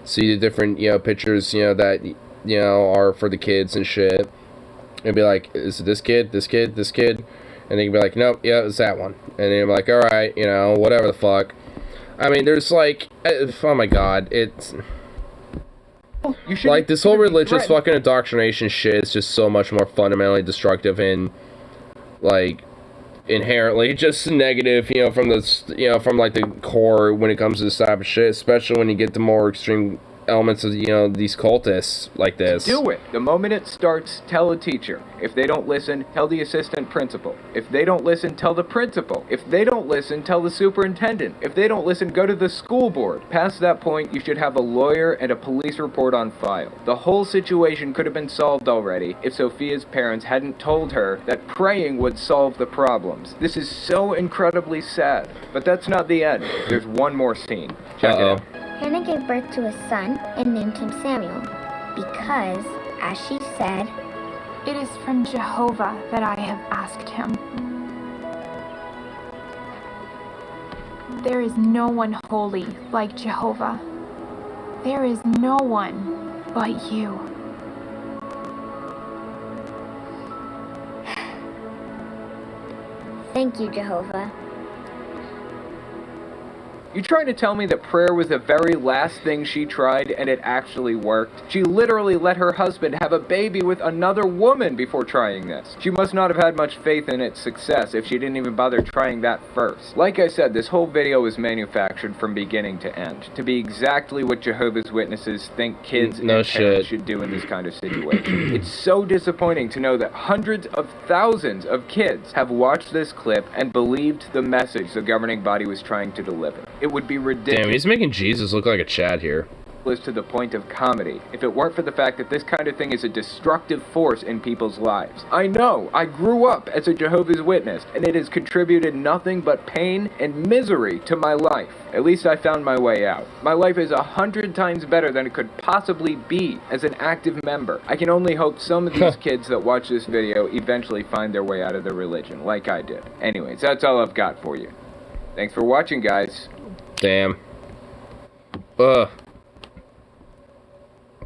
see the different, you know, pictures, you know, that, you know, are for the kids and shit. And be like, is it this kid, this kid, this kid? And they can be like, nope, yeah, it's that one. And then be like, all right, you know, whatever the fuck. I mean, there's like, oh my god, it's... Like, this whole religious fucking indoctrination shit is just so much more fundamentally destructive and... like inherently just negative, you know, from the, you know, from like the core when it comes to this type of shit, especially when you get the more extreme elements of, you know, these cultists like this. Do it. The moment it starts, tell a teacher. If they don't listen, tell the assistant principal. If they don't listen, tell the principal. If they don't listen, tell the superintendent. If they don't listen, go to the school board. Past that point, you should have a lawyer and a police report on file. The whole situation could have been solved already if Sophia's parents hadn't told her that praying would solve the problems. This is so incredibly sad. But that's not the end. There's one more scene. Check it out. Hannah gave birth to a son and named him Samuel because, as she said, it is from Jehovah that I have asked him. There is no one holy like Jehovah. There is no one but you. Thank you, Jehovah. You trying to tell me that prayer was the very last thing she tried and it actually worked? She literally let her husband have a baby with another woman before trying this. She must not have had much faith in its success if she didn't even bother trying that first. Like I said, this whole video was manufactured from beginning to end to be exactly what Jehovah's Witnesses think kids and parents should do in this kind of situation. It's so disappointing to know that hundreds of thousands of kids have watched this clip and believed the message the governing body was trying to deliver. It would be ridiculous. Damn, he's making Jesus look like a Chad here. To the point of comedy, if it weren't for the fact that this kind of thing is a destructive force in people's lives. I know, I grew up as a Jehovah's Witness, and it has contributed nothing but pain and misery to my life. At least I found my way out. My life is 100 times better than it could possibly be as an active member. I can only hope some of these kids that watch this video eventually find their way out of their religion, like I did. Anyways, that's all I've got for you. Thanks for watching, guys. Damn. Ugh.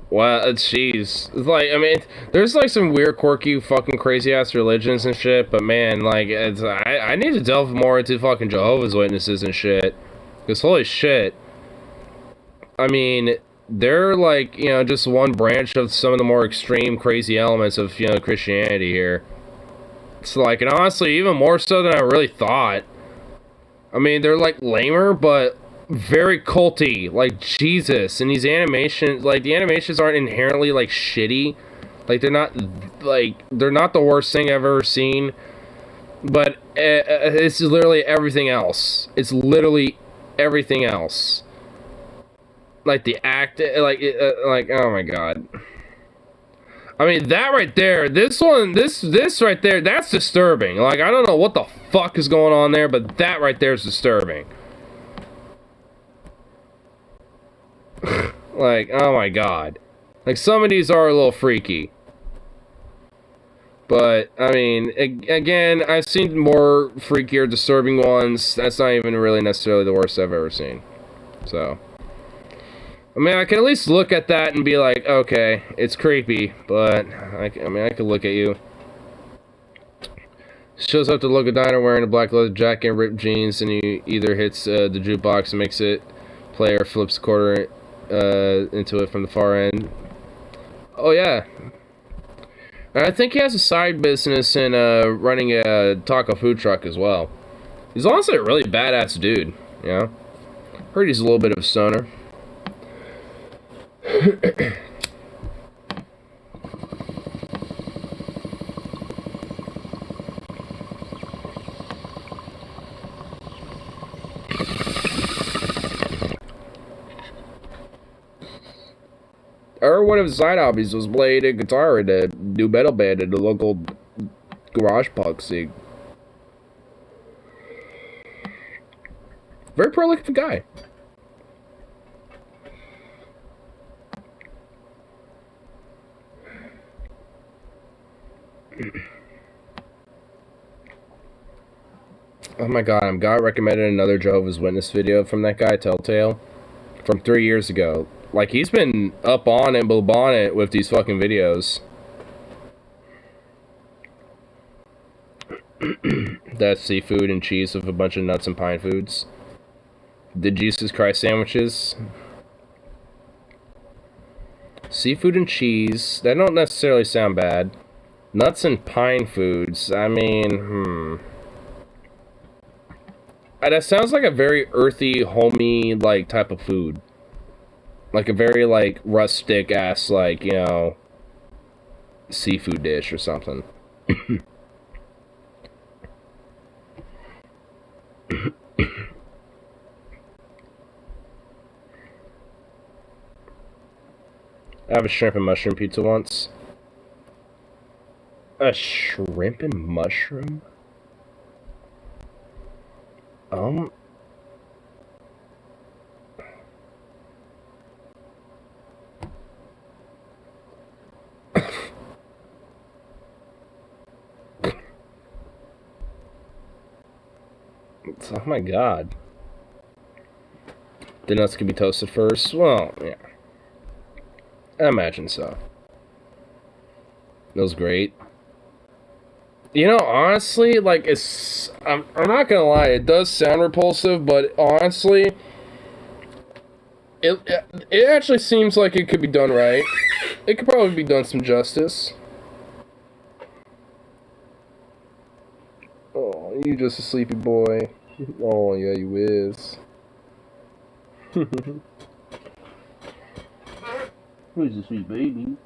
Well, jeez. Like, I mean, there's like some weird, quirky, fucking crazy-ass religions and shit, but man, like, I need to delve more into fucking Jehovah's Witnesses and shit. Because holy shit. I mean, they're like, you know, just one branch of some of the more extreme, crazy elements of, you know, Christianity here. It's like, and honestly, even more so than I really thought. I mean, they're like lamer, but very culty, like Jesus. And these animations, like the animations aren't inherently like shitty, like they're not the worst thing I've ever seen, but it's literally everything else. It's literally everything else. Like the act, like oh my god. I mean, that right there, this right there, that's disturbing. Like, I don't know what the fuck is going on there, but that right there is disturbing. Like, oh my god. Like, some of these are a little freaky. But, I mean, again, I've seen more freakier, disturbing ones. That's not even really necessarily the worst I've ever seen. So, I mean, I can at least look at that and be like, okay, it's creepy, but, I mean, I could look at you. Shows up to the local diner wearing a black leather jacket and ripped jeans, and he either hits the jukebox and makes it play or flips a quarter into it from the far end. Oh, yeah. And I think he has a side business in running a taco food truck as well. He's honestly a really badass dude, you know? Heard he's a little bit of a stoner. Or one of his side hobbies was playing a guitar in a new metal band in the local garage punk scene. Very prolific guy. Oh my god, God recommended another Jehovah's Witness video from that guy, Telltale, from 3 years ago. Like, he's been up on it, boob on it with these fucking videos. That's seafood and cheese with a bunch of nuts and pine foods. The Jesus Christ sandwiches. Seafood and cheese. That don't necessarily sound bad. Nuts and pine foods. I mean, that sounds like a very earthy, homey, like, type of food. Like a very, like, rustic-ass, like, you know, seafood dish or something. I have a shrimp and mushroom pizza once. A shrimp and mushroom? Oh my god. The nuts can be toasted first? Well, yeah. I imagine so. That was great. You know, honestly, like, I'm not gonna lie, it does sound repulsive, but honestly, it actually seems like it could be done right. It could probably be done some justice. Oh, you just a sleepy boy. Oh, yeah, you is. Who's a sweet baby?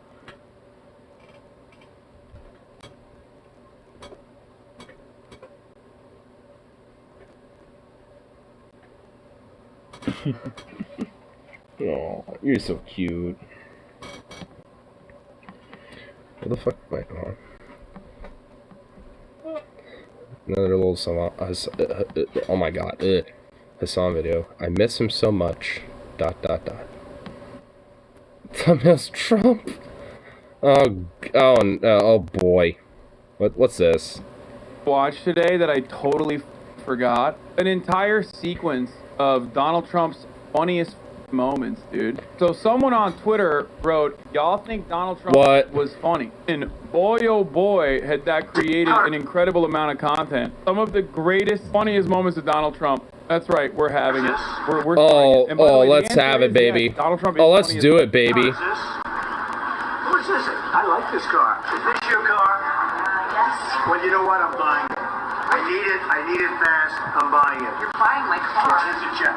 Oh, you're so cute. What the fuck am I on? Another little oh my god, Hassan video. I miss him so much. ... Thumbnails Trump. Oh boy. What's this? Watch today that I totally forgot. An entire sequence of Donald Trump's funniest moments, dude. So someone on Twitter wrote, y'all think Donald Trump was funny. And boy, oh boy, had that created an incredible amount of content. Some of the greatest, funniest moments of Donald Trump. That's right, we're having it. We're oh, it. And by the way, the let's answer have it, is baby. yes, Donald Trump is Oh, let's funny as do fuck. it, baby. Who is this? I like this car. Is this your car? Yes. Well, you know what? I'm buying it. I need it fast. I'm buying it. You're buying my car? Here's a check.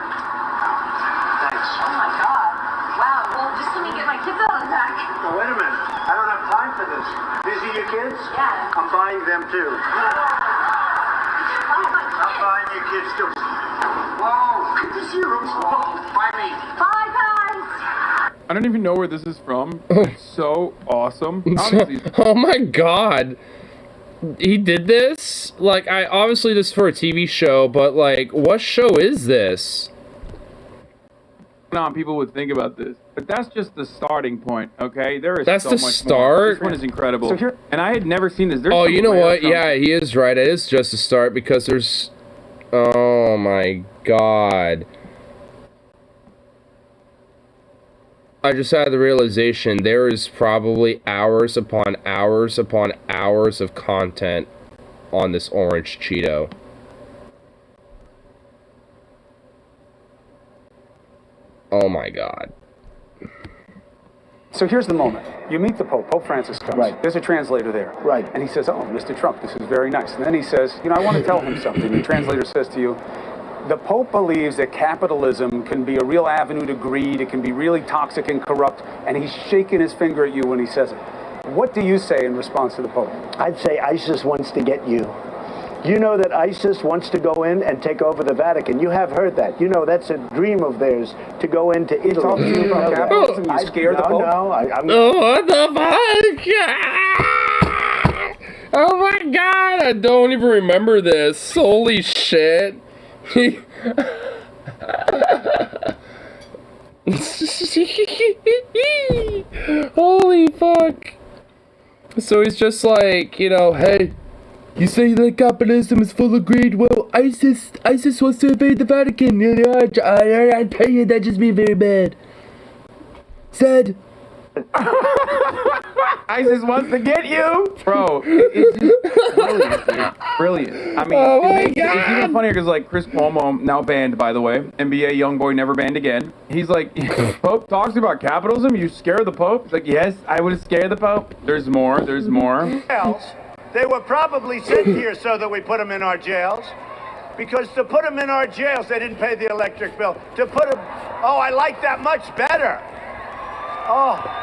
Thanks. Oh my god. Wow, well, just let me get my kids out of the back. Well, wait a minute. I don't have time for this. These are your kids? Yeah. I'm buying them too. I'm buying your kids too. Whoa, good to see you. Buy me. Bye, guys. I don't even know where this is from. It's so awesome. Honestly, Oh my god. He did this? Like, obviously this is for a TV show, but like, what show is this? people would think about this, but that's just the starting point. Okay, there is That's so the much start? more. This one is incredible. So here, and I had never seen this. There's Oh, some you know rare what? stuff. Yeah, he is right. It is just a start because there's... Oh my god. I just had the realization there is probably hours upon hours upon hours of content on this orange Cheeto. Oh my god. So here's the moment. You meet the Pope. Pope Francis comes. Right. There's a translator there. Right. And he says, oh, Mr. Trump, this is very nice. And then he says, I want to tell him something. The translator says to you, the Pope believes that capitalism can be a real avenue to greed. It can be really toxic and corrupt. And he's shaking his finger at you when he says it. What do you say in response to the Pope? I'd say ISIS wants to get you. You know that ISIS wants to go in and take over the Vatican. You have heard that. You know that's a dream of theirs, to go into Italy. Talking to you about capitalism, you scared the Pope? I'm what the fuck? Oh my god, I don't even remember this. Holy shit. Holy fuck. So he's just like, hey, you say that capitalism is full of greed? Well, ISIS wants to invade the Vatican. I tell you, that just be very bad. Said. ISIS wants to get you, bro. It's just brilliant, dude. Brilliant. I mean, Oh my it's God. even funnier because like Chris Cuomo, now banned by the way, NBA young boy never banned again. He's like, Pope talks about capitalism. You scare the Pope? He's like, yes, I would scare the Pope. There's more. There's more. Else, they were probably sent here so that we put them in our jails. Because to put them in our jails, they didn't pay the electric bill. To put them, oh, I like that much better. Oh.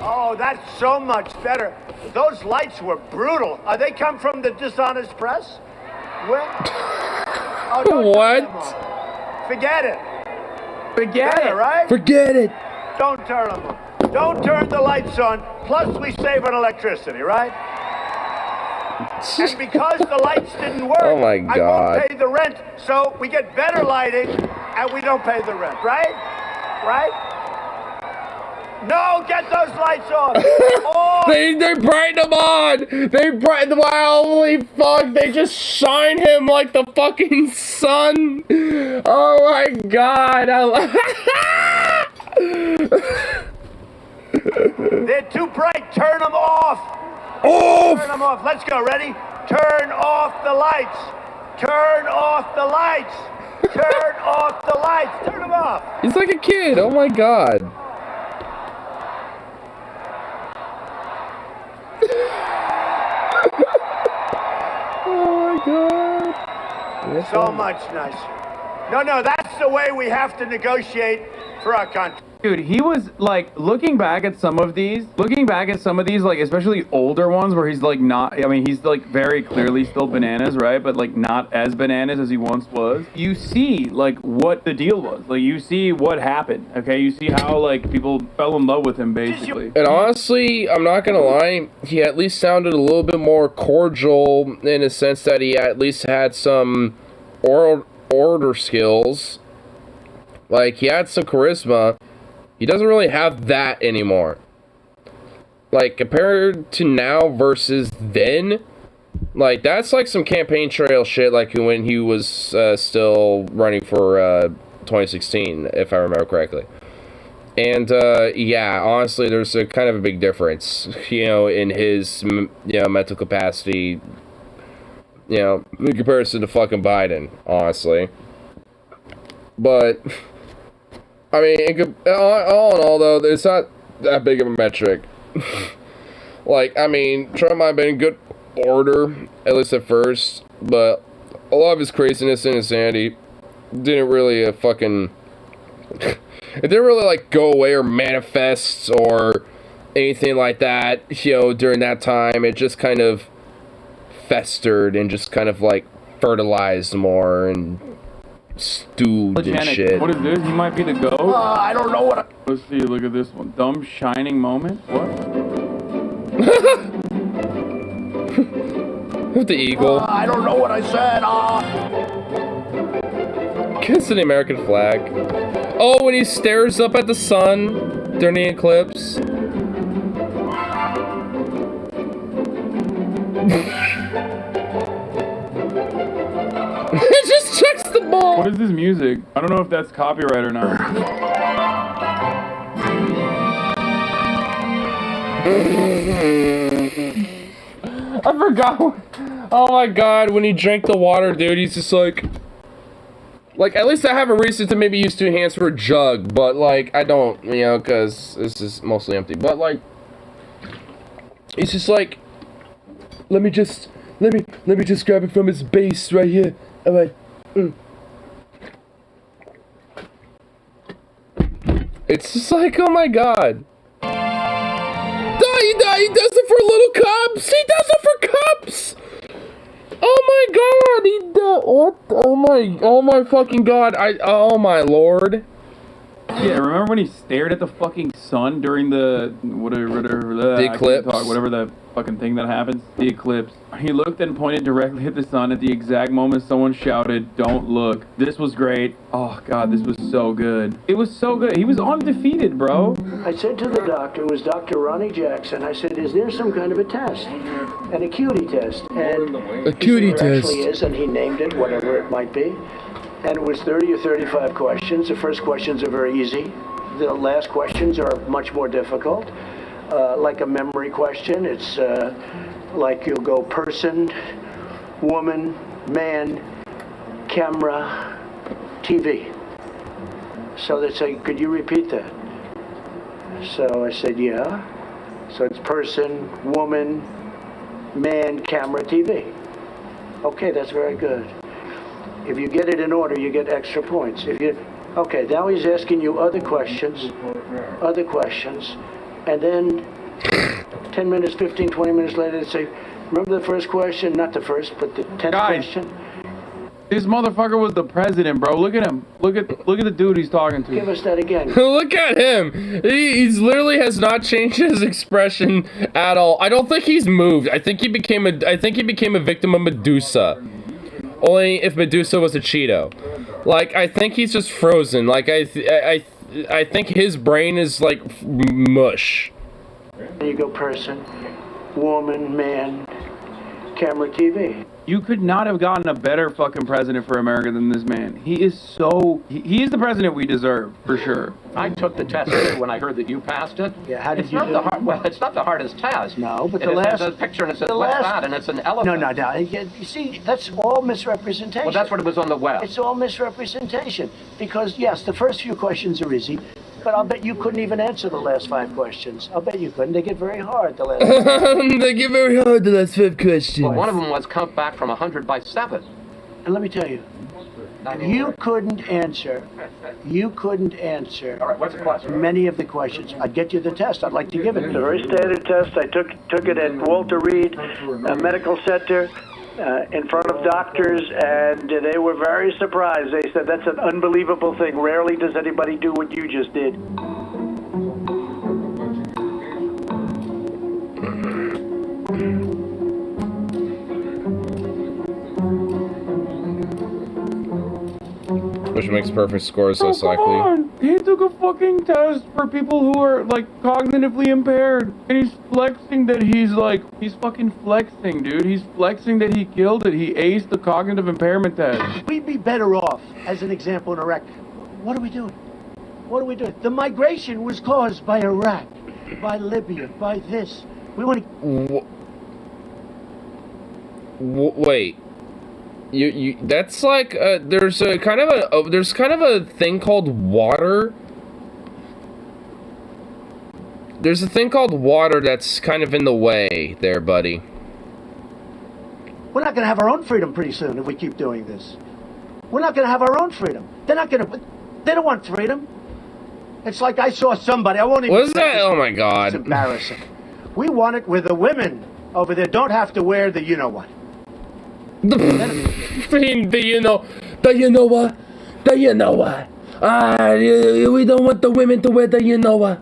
Oh, that's so much better. Those lights were brutal. They come from the dishonest press? Where? Oh, don't turn them on. Forget it. Forget it, right? Forget it. Don't turn them on. Don't turn the lights on. Plus, we save on electricity, right? And because the lights didn't work, Oh my I God. won't pay the rent. So we get better lighting, and we don't pay the rent, right? Right? No, get those lights on. Oh. They brighten them on. They brighten. Wow, holy fuck! They just shine him like the fucking sun. Oh my god! They're too bright. Turn them off. Off. Turn them off. Let's go. Ready? Turn off the lights. Turn off the lights. Turn off the lights. Turn them off. He's like a kid. Oh my god. Oh my god. So much nicer. No, that's the way we have to negotiate for our country. Dude, he was like looking back at some of these, like especially older ones where he's like not, I mean, he's like very clearly still bananas, right? But like not as bananas as he once was. You see like what the deal was. Like you see what happened, okay? You see how like people fell in love with him basically. And honestly, I'm not gonna lie, he at least sounded a little bit more cordial in a sense that he at least had some order skills. Like, he had some charisma. He doesn't really have that anymore. Like, compared to now versus then, Like, that's like some campaign trail shit, like when he was still running for 2016, if I remember correctly. And, yeah, honestly, there's a kind of a big difference, you know, in his, you know, mental capacity, you know, in comparison to fucking Biden, honestly. But, I mean, all in all, though, it's not that big of a metric. Like, I mean, Trump might have been in good order, at least at first, but a lot of his craziness and insanity didn't really fucking... It didn't really, like, go away or manifest or anything like that, you know, during that time. It just kind of festered and just kind of, like, fertilized more and stewed and Janet, shit. what is this? He might be the goat? I don't know what Let's see, look at this one. Dumb shining moment? What? With the eagle. I don't know what I said. Kissing the American flag. Oh, when he stares up at the sun during the eclipse. It just checks the ball. What is this music? I don't know if that's copyright or not. I forgot. Oh my god, when he drank the water, dude, he's just like, at least I have a reason to maybe use two hands for a jug, but, like, I don't, you know, because this is mostly empty. But, like, he's just like, let me just grab it from its base right here. All right. It's just like, oh my god. He does it for little cups. He does it for cups. Oh my god, he does. What? Oh my fucking god. Oh my lord. Yeah, remember when he stared at the fucking sun during the the eclipse? Whatever the fucking thing that happens, the eclipse. He looked and pointed directly at the sun at the exact moment someone shouted, "Don't look." This was great. Oh god, this was so good. It was so good. He was undefeated, bro. I said to the doctor, it was Dr. Ronnie Jackson, I said, is there some kind of a test? An acuity test. And Acuity he said, there test. actually is, and he named it, whatever it might be. And it was 30 or 35 questions. The first questions are very easy. The last questions are much more difficult. Like a memory question, it's like you'll go person, woman, man, camera, TV. So they say, could you repeat that? So I said, yeah. So it's person, woman, man, camera, TV. Okay, that's very good. If you get it in order, you get extra points. Okay, now he's asking you other questions, and then 10 minutes, 15, 20 minutes later, they say, remember the first question? Not the first, but the 10th question? This motherfucker was the president, bro. Look at him. Look at the dude he's talking to. Give us that again. Look at him. He's literally has not changed his expression at all. I don't think he's moved. I think he became a victim of Medusa. Only if Medusa was a Cheeto. Like, I think he's just frozen. Like, I think his brain is like mush. There you go, person, woman, man, camera, TV. You could not have gotten a better fucking president for America than this man. He is he is the president we deserve, for sure. I took the test when I heard that you passed it. Yeah, how did it's you not do the it? hard, Well, it's not the hardest test. No, but It the last... has a picture and it says, the what's last- that? And it's an elephant. No. You see, that's all misrepresentation. Well, that's what it was on the web. It's all misrepresentation. Because, yes, the first few questions are easy, but I'll bet you couldn't even answer the last 5 questions. I'll bet you couldn't. They get very hard, the last 5. They get very hard, the last 5 questions. Well, one of them was count back from 100 by 7. And let me tell you, you couldn't answer All right, what's the question? many of the questions. I'd get you the test. I'd like to give it to It's a you. very standard test. I took it at Walter Reed Medical Center in front of doctors, and they were very surprised. They said, that's an unbelievable thing. Rarely does anybody do what you just did. which makes perfect scores less Come likely. on. He took a fucking test for people who are, like, cognitively impaired. And he's flexing that he's fucking flexing, dude. He's flexing that he killed it. He aced the cognitive impairment test. We'd be better off, as an example, in Iraq. What are we doing? What are we doing? The migration was caused by Iraq, by Libya, by this. We want to... Wait. You that's like there's kind of a thing called water. There's a thing called water that's kind of in the way there, buddy. We're not going to have our own freedom pretty soon if we keep doing this. We're not going to have our own freedom. They don't want freedom. It's like I saw somebody, I won't even... What is that? Oh my God. It's embarrassing. We want it where the women over there don't have to wear the you-know-what. The you know what? We don't want the women to wear the you know what.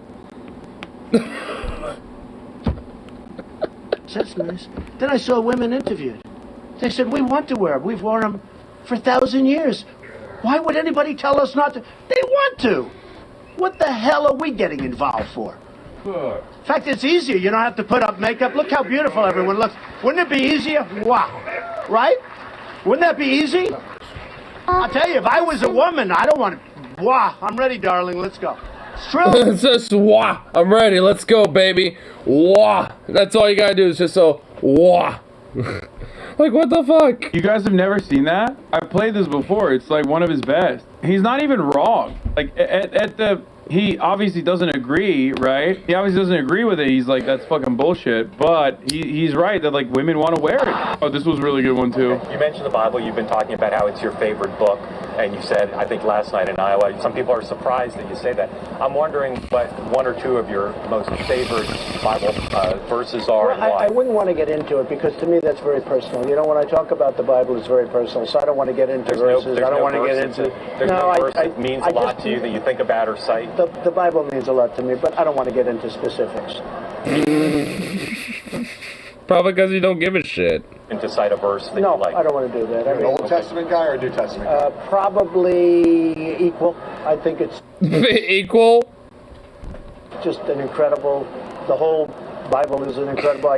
That's nice. Then I saw women interviewed. They said, we want to wear them. We've worn them for 1,000 years. Why would anybody tell us not to? They want to. What the hell are we getting involved for? In fact, it's easier. You don't have to put up makeup. Look how beautiful everyone looks. Wouldn't it be easier? Wow. Right? Wouldn't that be easy? I'll tell you, if I was a woman, I don't want to... Wow. I'm ready, darling. Let's go. It's true. It's just wah. I'm ready. Let's go, baby. Wah. That's all you gotta do is just so wah. Like, what the fuck? You guys have never seen that? I've played this before. It's like one of his best. He's not even wrong. Like, he obviously doesn't agree, right? He obviously doesn't agree with it. He's like, that's fucking bullshit. But he's right that, like, women want to wear it. Oh, this was a really good one, too. You mentioned the Bible. You've been talking about how it's your favorite book. And you said, I think last night in Iowa, some people are surprised that you say that. I'm wondering what one or two of your most favorite Bible verses are and why. I wouldn't want to get into it because to me that's very personal. You know, when I talk about the Bible, it's very personal. So I don't want to get into verses. I don't want to get into... There's no verse that means a lot to you that you think about or cite? The Bible means a lot to me, but I don't want to get into specifics. Probably because you don't give a shit. And to cite a verse that you like. No, I don't want to do that. You're an Old Testament guy or a New Testament guy? Probably equal. I think it's... Equal? Just an incredible... The whole Bible is an incredible...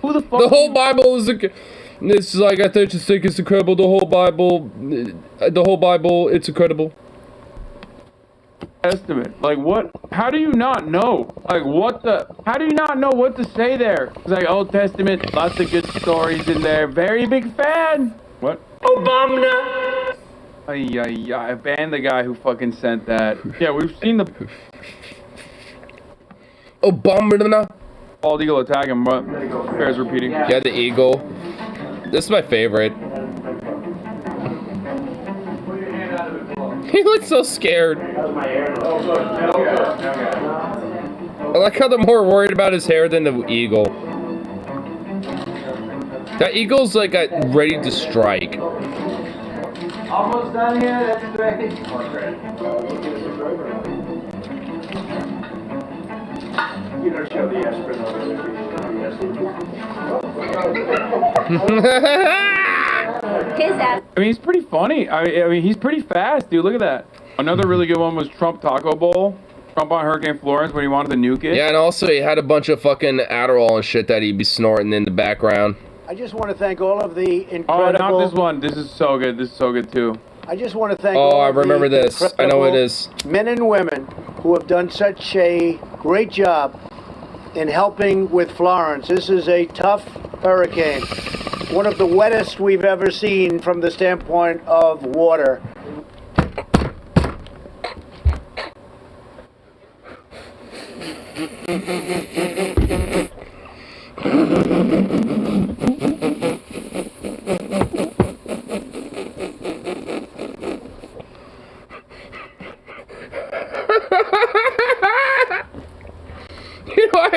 Who the fuck... The whole Bible is... It's like, I just think it's incredible. The whole Bible, it's incredible. Testament. Like, what? How do you not know? Like, what the? How do you not know what to say there? It's like, Old Testament, lots of good stories in there. Very big fan. What? Obama. I banned the guy who fucking sent that. Yeah, we've seen the... Obama. Bald eagle attack him, but bears repeating. Yeah, the eagle. This is my favorite. He looks so scared. I like how they're more worried about his hair than the eagle. That eagle's like ready to strike. Almost done here, that's great. You don't show the aspirin I mean, he's pretty funny. I mean, he's pretty fast, dude. Look at that. Another really good one was Trump Taco Bowl. Trump on Hurricane Florence when he wanted to nuke it. Yeah, and also he had a bunch of fucking Adderall and shit that he'd be snorting in the background. I just want to thank all of the incredible... Oh, not this one. This is so good. This is so good, too. I just want to thank Oh, all I of remember the this. I know it is. men and women who have done such a great job in helping with Florence. This is a tough hurricane. One of the wettest we've ever seen from the standpoint of water.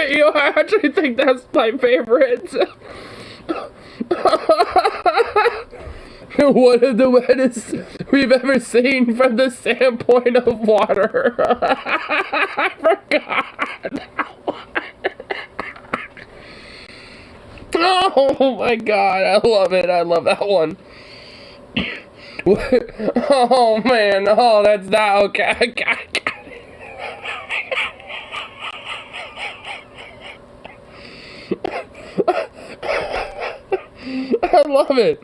You know, I actually think that's my favorite. One of the wettest we've ever seen from the standpoint of water. I forgot. Oh my god, I love it. I love that one. Oh man, oh that's not okay. I love it.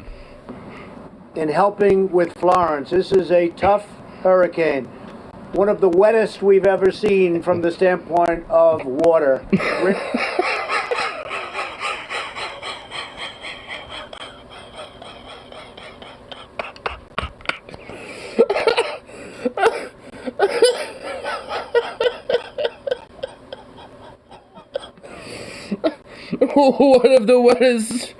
In helping with Florence, this is a tough hurricane. One of the wettest we've ever seen from the standpoint of water. One of the wettest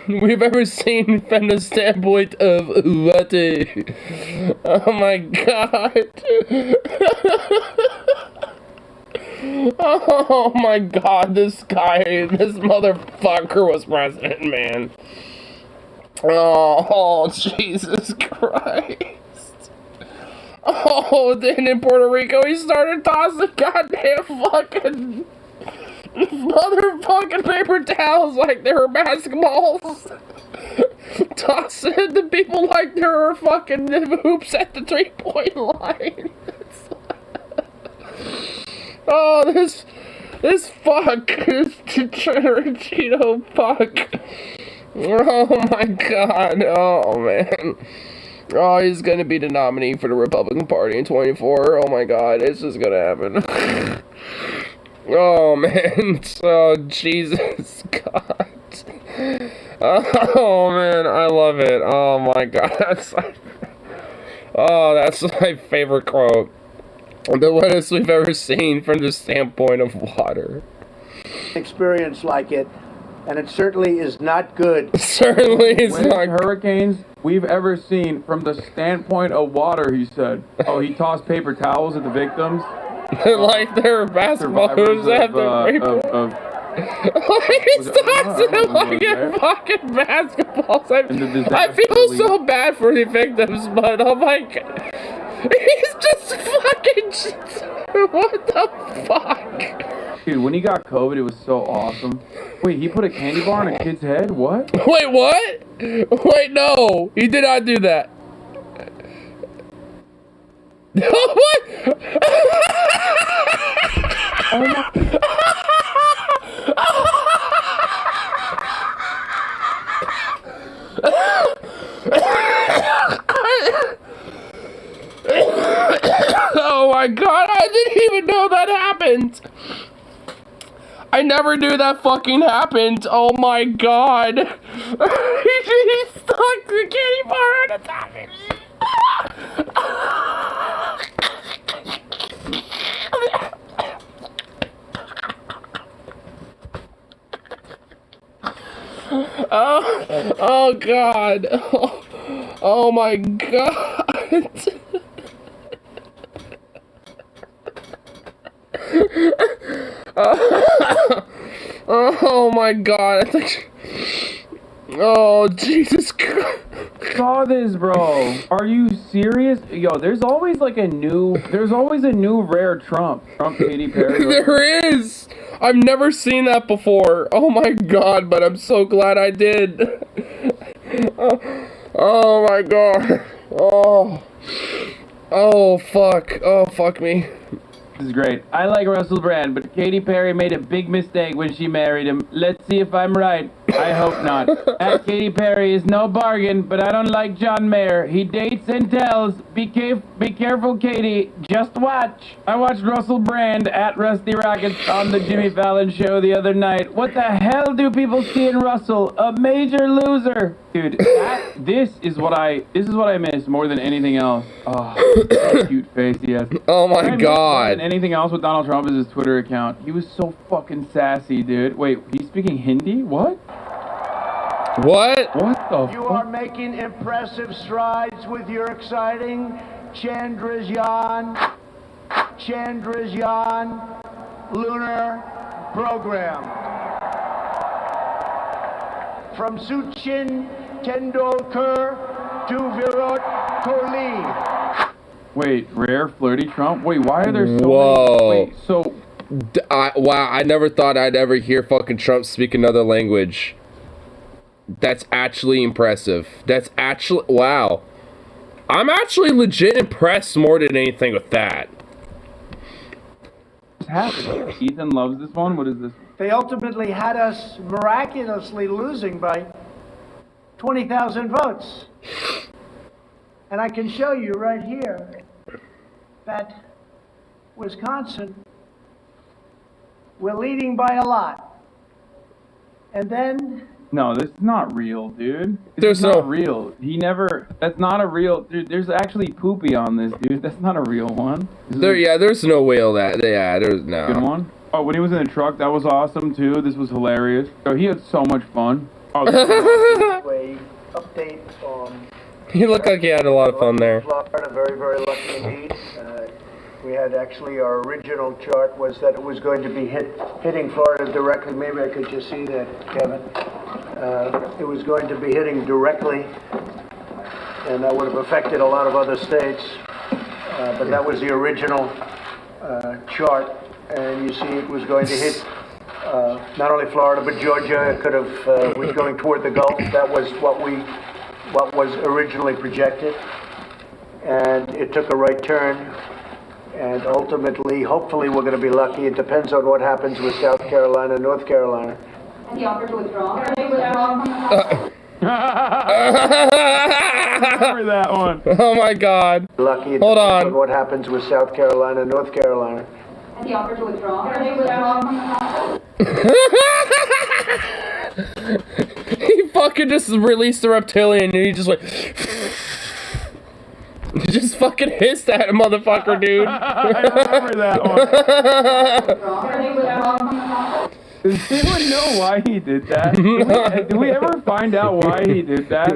we've ever seen from the standpoint of water. Oh my god. Oh my god, this motherfucker was president, man. Oh, Jesus Christ. Oh, then in Puerto Rico he started tossing goddamn fucking motherfucking paper towels like they were basketballs. Tossing the people like they were fucking hoops at the 3-point line. Oh, this fuck, this Cheeto fuck. Oh my god, oh man. Oh, he's gonna be the nominee for the Republican Party in 24. Oh my god, it's just gonna happen. Oh man, oh Jesus God. Oh man, I love it. Oh my god, that's my favorite quote. The wettest we've ever seen from the standpoint of water. Experience like it, and it certainly is not good. Certainly is not hurricanes we've ever seen from the standpoint of water, he said. Oh, he tossed paper towels at the victims. Like they're basketball hoops at the paper. He's tossing them like they're fucking basketballs. I feel so bad for the victims, but oh my god. He's just fucking. What the fuck? Dude, when he got COVID, it was so awesome. Wait, he put a candy bar on a kid's head? What? Wait, what? Wait, no. He did not do that. What? Oh my. Oh my god, I didn't even know that happened. I never knew that fucking happened. Oh my god. He stuck the candy bar on the top of it. Oh god. Oh my god. Oh my god. Oh Jesus Christ. Saw this, bro. Are you serious? Yo, there's always a new rare Trump Katy Perry. There is. I've never seen that before. Oh my god, but I'm so glad I did. Oh my god. Oh fuck. Oh fuck me. This is great. I like Russell Brand, but Katy Perry made a big mistake when she married him. Let's see if I'm right. I hope not. At Katy Perry is no bargain, but I don't like John Mayer. He dates and tells. Be careful, Katy. Just watch. I watched Russell Brand at Rusty Rockets on the Jimmy Fallon show the other night. What the hell do people see in Russell? A major loser. Dude, this is what I miss more than anything else. Oh, that cute face he has. Oh my god. And anything else with Donald Trump is his Twitter account. He was so fucking sassy, dude. Wait, he's speaking Hindi? What? What? What the You are making impressive strides with your exciting Chandrayaan lunar program. From Sachin Tendulkar to Virat Kohli. Wait, rare flirty Trump? Wait, why are there so Whoa. many? Wait, so... wow, I never thought I'd ever hear fucking Trump speak another language. That's actually impressive. That's actually... Wow. I'm actually legit impressed more than anything with that. What's happening? Ethan loves this one. What is this? They ultimately had us miraculously losing by 20,000 votes. And I can show you right here that Wisconsin, we're leading by a lot. And then... No, this is not real, dude. There's not no real. He never. That's not a real. Dude, there's actually poopy on this, dude. That's not a real one. There's no way of that. Yeah, there's no. Good one. Oh, when he was in the truck, that was awesome too. This was hilarious. Oh, he had so much fun. Oh, update on... He looked like he had a lot of fun there. Florida, very, very lucky indeed. We had actually, our original chart was that it was going to be hitting Florida directly. Maybe I could just see that, Kevin. It was going to be hitting directly, and that would have affected a lot of other states. But that was the original chart, and you see it was going to hit not only Florida but Georgia. It could have was going toward the Gulf. That was what was originally projected, and it took a right turn. And ultimately, hopefully, we're going to be lucky. It depends on what happens with South Carolina and North Carolina. And he offered to withdraw. Remember that one. Oh my God. Lucky. Hold on. What happens with South Carolina and North Carolina? And he offered to withdraw. He fucking just released the reptilian and he just went. Just fucking hissed at a motherfucker, dude. I remember that one. Does anyone know why he did that? Did we ever find out why he did that?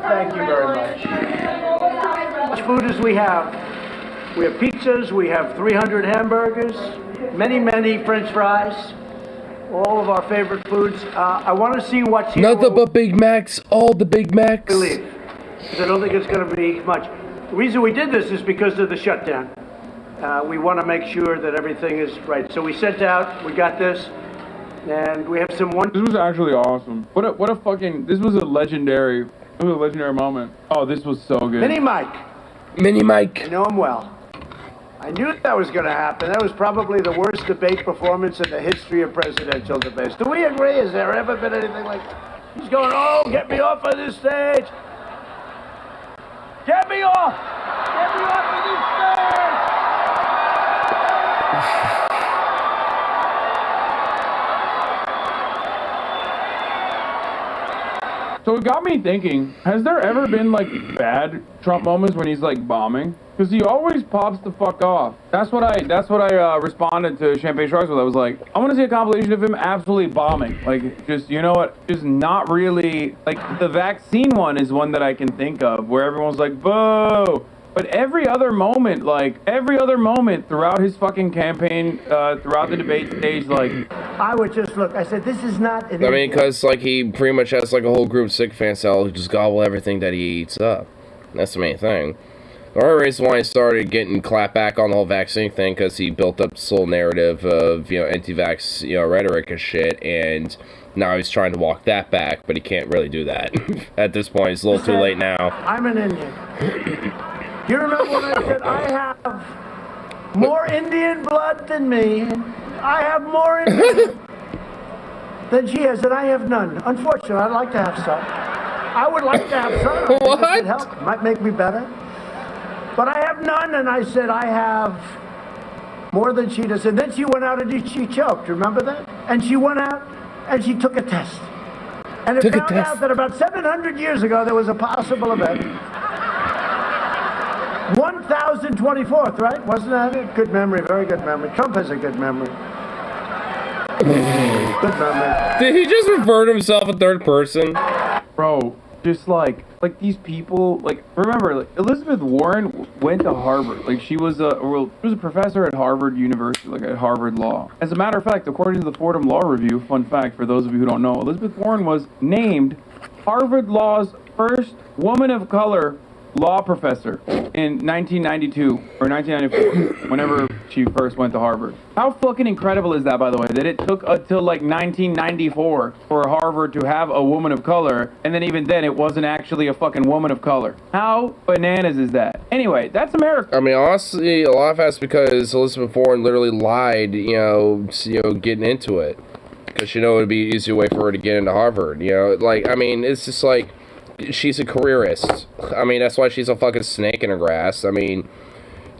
Thank you very much. As much food as we have. We have pizzas, we have 300 hamburgers, many, many French fries, all of our favorite foods. I want to see what's here. Nothing but Big Macs, all the Big Macs. Believe. I don't think it's going to be much. The reason we did this is because of the shutdown. We want to make sure that everything is right. So we sent out, we got this, and we have some one. This was actually awesome. What a fucking, this was a legendary moment. Oh, this was so good. Mini Mike. Mini Mike. I know him well. I knew that was going to happen. That was probably the worst debate performance in the history of presidential debates. Do we agree? Has there ever been anything like that? He's going, oh, get me off of this stage. Get me off! Get me off of this stage! So it got me thinking, has there ever been like bad Trump moments when he's like bombing? Because he always pops the fuck off. That's what I responded to Champagne Sharks with. I was like, I want to see a compilation of him absolutely bombing. Like, just, you know what, just not really, like, the vaccine one is one that I can think of, where everyone's like, boo! But every other moment throughout his fucking campaign, throughout the debate stage, like... I would just look, I said, this is not... I mean, because, like, he pretty much has, like, a whole group of sycophant cells who just gobble everything that he eats up. That's the main thing. The only reason why he started getting clapped back on the whole vaccine thing, because he built up this whole narrative of, you know, anti-vax, you know, rhetoric and shit, and now he's trying to walk that back, but he can't really do that. At this point, it's a little too late now. I'm an Indian. You remember when I said, I have more Indian blood than me? I have more Indian than she has, and I have none. Unfortunately, I'd like to have some. I would like to have some. I think it could help. It might make me better. But I have none, and I said, I have more than she does. And then she went out and she choked. Remember that? And she went out and she took a test. And it found out that about 700 years ago, there was a possible event. 1024th, right? Wasn't that it? Good memory, very good memory. Trump has a good memory. Good memory. Did he just revert himself in third person? Bro, just like these people, like, remember, like, Elizabeth Warren went to Harvard. Like, she was a professor at Harvard University, like at Harvard Law. As a matter of fact, according to the Fordham Law Review, fun fact for those of you who don't know, Elizabeth Warren was named Harvard Law's first woman of color law professor in 1992 or 1994, whenever she first went to Harvard. How fucking incredible is that, by the way, that it took until like 1994 for Harvard to have a woman of color, and then even then it wasn't actually a fucking woman of color. How bananas is that? Anyway, that's America. I mean, honestly, a lot of that's because Elizabeth Warren literally lied, getting into it. Because she knew it would be an easier way for her to get into Harvard, I mean, it's just like, she's a careerist. I mean, that's why she's a fucking snake in her grass. I mean,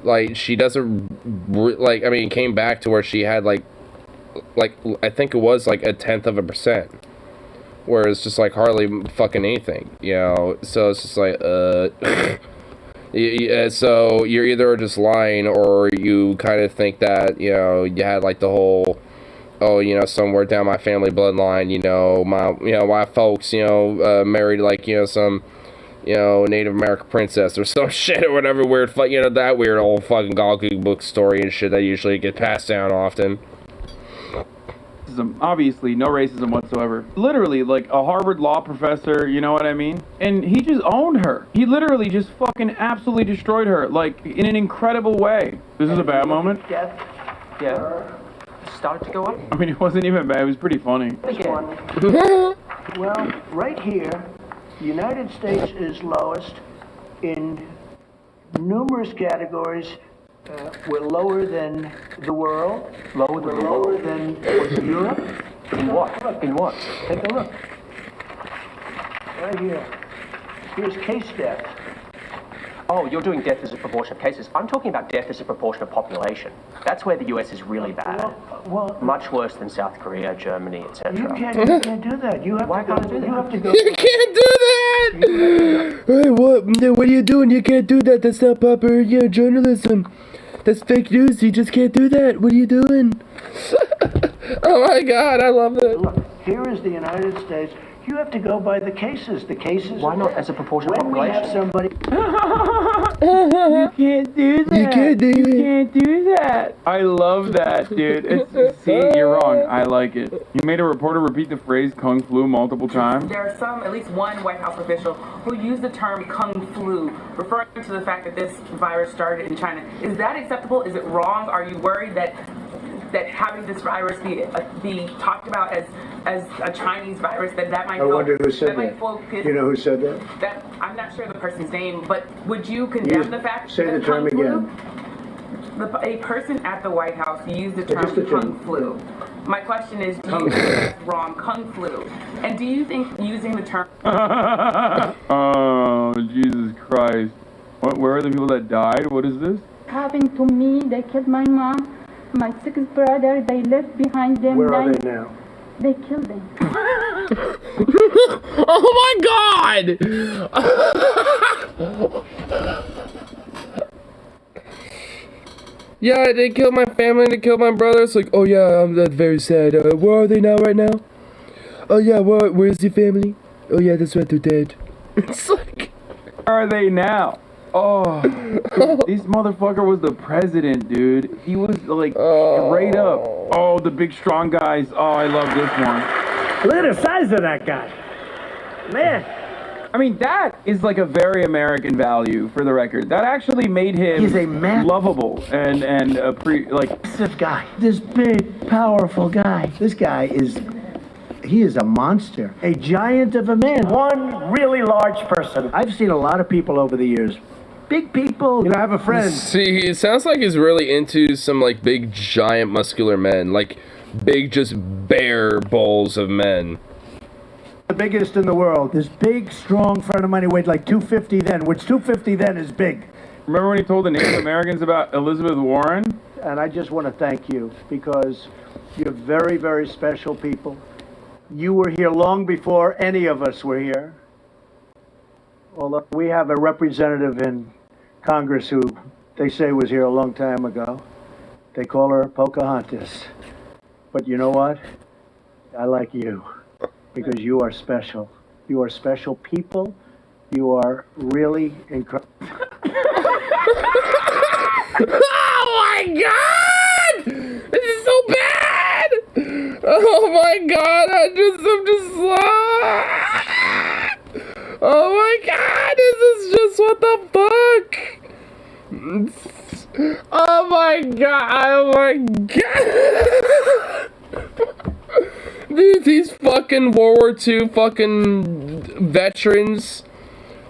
like, she doesn't, came back to where she had, I think it was, 0.1%. Where it's just, hardly fucking anything, So it's just like, so you're either just lying or you kind of think that, you had, the whole... somewhere down my family bloodline, my folks, married some, Native American princess or some shit or whatever weird, that weird old fucking gobbledygook book story and shit that usually get passed down often. Obviously, no racism whatsoever. Literally, a Harvard law professor, you know what I mean? And he just owned her. He literally just fucking absolutely destroyed her, in an incredible way. This is a bad moment. Yeah. Started to go up? I mean, it wasn't even bad. It was pretty funny. Well, right here, the United States is lowest in numerous categories. We're lower than the world. We're lower than Europe. In what? In what? Take a look. Right here. Here's case death. Oh, you're doing death as a proportion of cases. I'm talking about death as a proportion of population. That's where the US is really bad. Well, much worse than South Korea, Germany, etc. You can't do that. You have Why to can't I do that? You have to go. You can't do that! Hey, what are you doing? You can't do that. That's not proper, journalism. That's fake news. You just can't do that. What are you doing? Oh my god, I love it. Look, here is the United States. You have to go by the cases. The cases. Why not as a proportion of when population? We have somebody. You can't do that. You can't do it. You can't do that. I love that, dude. See, you're wrong. I like it. You made a reporter repeat the phrase "kung flu" multiple times. There are at least one White House official, who used the term "kung flu," referring to the fact that this virus started in China. Is that acceptable? Is it wrong? Are you worried that having this virus be talked about as a Chinese virus, that might I wonder who said that. You know who said that? That I'm not sure the person's name, but would you condemn the fact say that the term kung flu? again? A person at the White House used the term kung flu. My question is, do you think that's wrong, kung flu? And do you think using the term... Oh, Jesus Christ. Where are the people that died? What is this? Happened to me. They killed my mom, my sixth brother. They left behind them. Where are they now? They killed them. Oh my god! Yeah, they killed my family, they killed my brother. It's like, oh yeah, that's very sad. Where are they now, right now? Oh yeah, where's your family? Oh yeah, that's right, they're dead. It's like... Where are they now? Oh, dude, this motherfucker was the president, dude. He was straight up. Oh, the big strong guys. Oh, I love this one. Look at the size of that guy. Man. I mean, that is a very American value, for the record. That actually made him He's a man. lovable and Massive guy. This big, powerful guy. This guy he is a monster. A giant of a man. One really large person. I've seen a lot of people over the years. Big people. I have a friend. See, it sounds like he's really into some big, giant, muscular men. Big, just bare bowls of men. The biggest in the world. This big, strong friend of mine who weighed 250 then, which 250 then is big. Remember when he told the Native Americans about Elizabeth Warren? And I just want to thank you because you're very, very special people. You were here long before any of us were here. Although we have a representative in Congress who they say was here a long time ago. They call her Pocahontas. But you know what? I like you because you are special. You are special people. You are really incredible. Oh my god! This is so bad! Oh my god, I'm just oh my god, this is just What the fuck? Oh my god, oh my god. Dude, these fucking World War II fucking veterans,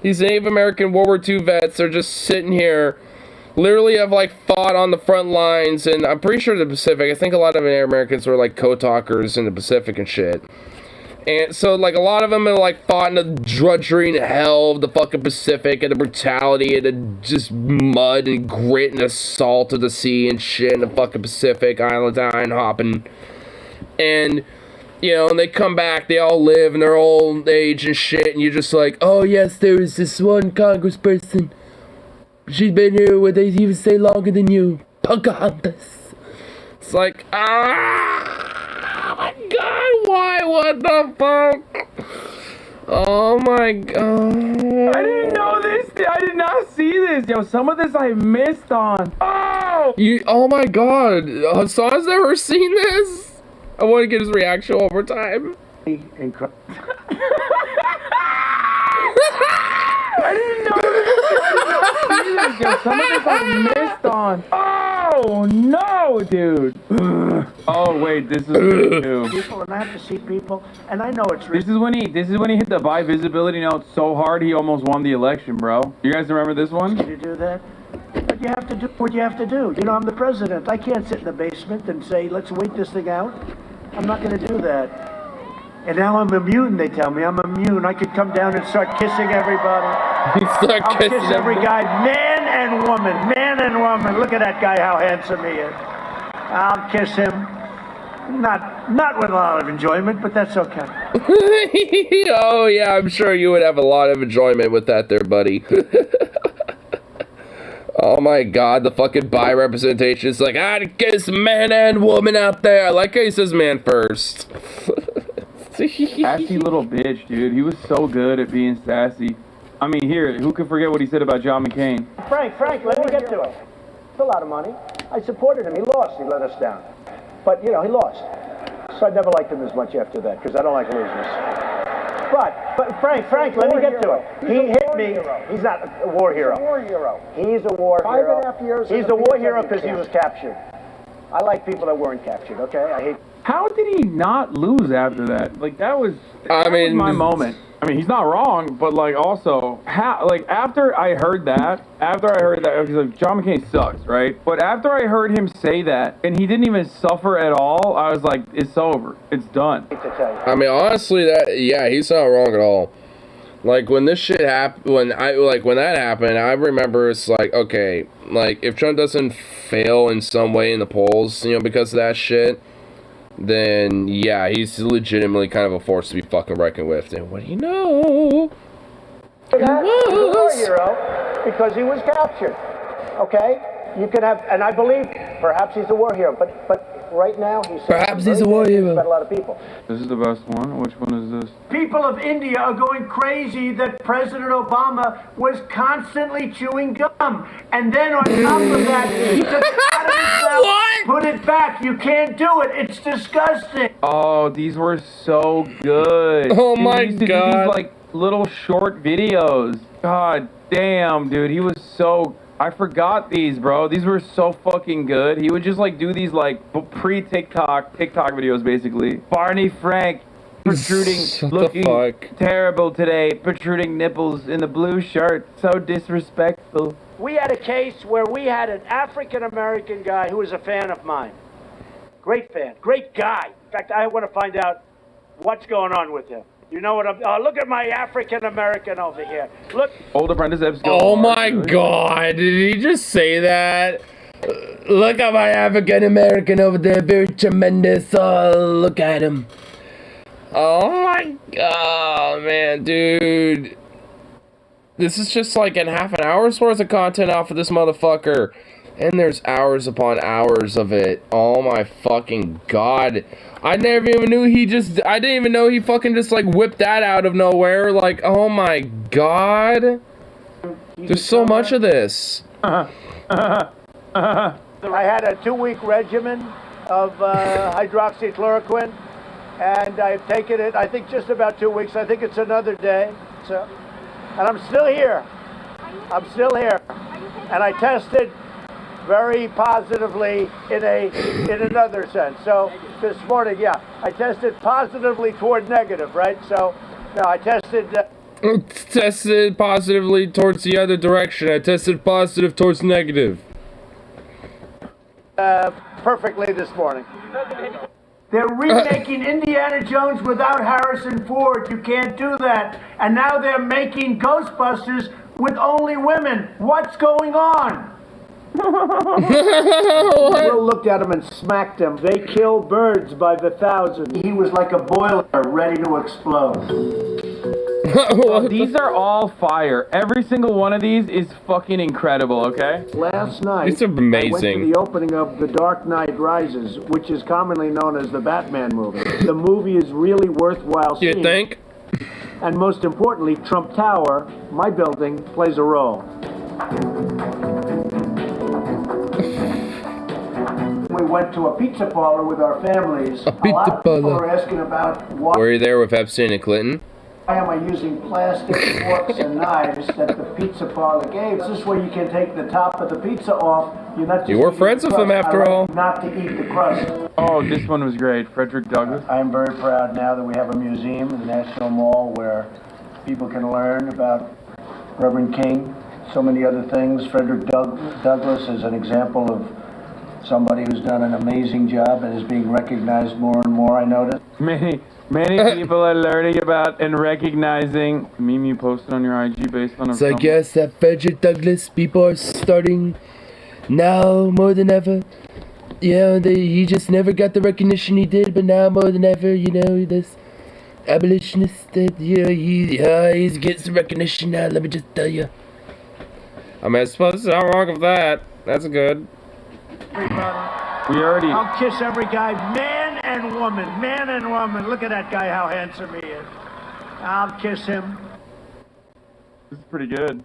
these Native American World War II vets are just sitting here, literally have like fought on the front lines, and I'm pretty sure the Pacific, I think a lot of Native Americans were like co-talkers in the Pacific and shit. And so, like, a lot of them have, like, fought in the drudgery and hell of the fucking Pacific and the brutality and the just mud and grit and the salt of the sea and shit in the fucking Pacific, island hopping. And, you know, and they come back, they all live in their old age and shit, and you're just like, oh, yes, there is this one congressperson. She's been here where they even stay longer than you. Pocahontas. It's like, oh my god, why? What the fuck? Oh my god. I didn't know this. I did not see this. Yo, some of this I missed on. Oh! Oh my god. Hassan's never seen this? I want to get his reaction one more time. I didn't know this. Yo, some of this I missed on. Oh no, dude. Oh wait, this is new. People, and I have to see people, and I know it's. This is when he hit the buy visibility note so hard he almost won the election, bro. You guys remember this one? Did you do that? But you have to do what you have to do. You know, I'm the president. I can't sit in the basement and say, let's wait this thing out. I'm not going to do that. And now I'm immune, they tell me. I'm immune. I could come down and start kissing everybody. I'll kiss every guy, man and woman. Man and woman. Look at that guy, how handsome he is. I'll kiss him. Not with a lot of enjoyment, but that's okay. Oh yeah, I'm sure you would have a lot of enjoyment with that there, buddy. Oh my god, the fucking bi representation is like, I'd kiss man and woman out there. I like how he says man first. Sassy little bitch, dude. He was so good at being sassy. I mean, here, who could forget what he said about John McCain? Frank, let me get to it. It's a lot of money. I supported him. He lost. He let us down. But, you know, he lost. So I never liked him as much after that, because I don't like losers. But Frank, let me get to it. He hit me. He's not a war hero. He's a war hero. He's a war hero. 5.5 years. He's a war hero because he was captured. I like people that weren't captured, okay? I hate. How did he not lose after that? Like, that was my moment. I mean, he's not wrong, but, like, also, after I heard that, because like, John McCain sucks, right? But after I heard him say that, and he didn't even suffer at all, I was like, it's over. It's done. I mean, honestly, he's not wrong at all. Like, when this shit happened, when that happened, I remember it's like, okay, like, if Trump doesn't fail in some way in the polls, you know, because of that shit, then, yeah, he's legitimately kind of a force to be fucking reckoned with. And what do you know? He was a war hero because he was captured, okay? You can have, and I believe perhaps he's a war hero, but right now he's perhaps he's a war hero. Got a lot of people. This is the best one. Which one is this? People of India are going crazy that President Obama was constantly chewing gum. And then on top of that, he took it out of his mouth, put it back. You can't do it. It's disgusting. Oh, these were so good. Oh dude, my he used to god. do these, like, little short videos. God damn, dude. He was so... I forgot these, bro. These were so fucking good. He would just, like, do these, like, TikTok videos, basically. Barney Frank protruding, looking terrible today, protruding nipples in the blue shirt. So disrespectful. We had a case where we had an African-American guy who was a fan of mine. Great fan. Great guy. In fact, I want to find out what's going on with him. You know what I'm... Oh, look at my African-American over here. Look. Old Apprentice episode. Oh my god, did he just say that? Look at my African-American over there, very tremendous. Oh, look at him. Oh my god, man, dude. This is just like in half an hour's worth of content off of this motherfucker. And there's hours upon hours of it. Oh my fucking god. I never even knew I didn't even know he fucking just like whipped that out of nowhere. Like, oh my god. There's so much of this. I had a 2-week regimen of hydroxychloroquine, and I've taken it, I think, just about 2 weeks. I think it's another day. So, and I'm still here. I'm still here. And I tested very positively in another sense. So this morning, yeah, I tested positively toward negative, right? So, no, I tested... tested positively towards the other direction. I tested positive towards negative. Perfectly this morning. They're remaking Indiana Jones without Harrison Ford. You can't do that. And now they're making Ghostbusters with only women. What's going on? Will looked at him and smacked him. They kill birds by the thousand. He was like a boiler ready to explode. These are all fire. Every single one of these is fucking incredible, okay? Last night, these are amazing. I went to the opening of The Dark Knight Rises, which is commonly known as the Batman movie. The movie is really worthwhile seeing. You think? And most importantly, Trump Tower, my building, plays a role. We went to a pizza parlor with our families. A lot of people are asking about why. Were you there with Epstein and Clinton? Why am I using plastic forks and knives that the pizza parlor gave? This is where you can take the top of the pizza off. You're not just you were friends with him after all. Not to eat the crust. Oh, this one was great. Frederick Douglass. I am very proud now that we have a museum in the National Mall where people can learn about Reverend King, so many other things. Frederick Douglass is an example of somebody who's done an amazing job and is being recognized more and more, I notice. Many people are learning about and recognizing meme you posted on your IG based on a So I guess that Frederick Douglass people are starting now more than ever. Yeah, he just never got the recognition he did, but now more than ever, you know, this abolitionist, he gets the recognition now, let me just tell you. I mean, I suppose it's not wrong with that. That's good. I'll kiss every guy, man and woman, man and woman. Look at that guy, how handsome he is. I'll kiss him. This is pretty good.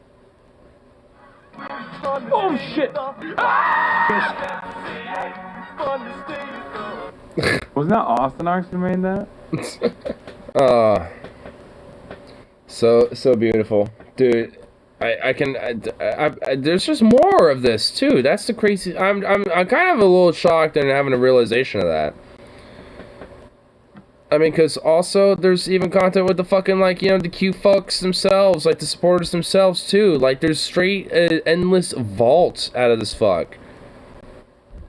Oh shit! Wasn't that Austin who made that? So beautiful, dude. I there's just more of this too. That's the crazy. I'm kind of a little shocked and having a realization of that. I mean, because also there's even content with the fucking, like, you know, the cute fucks themselves, like the supporters themselves too. Like there's straight endless vaults out of this fuck.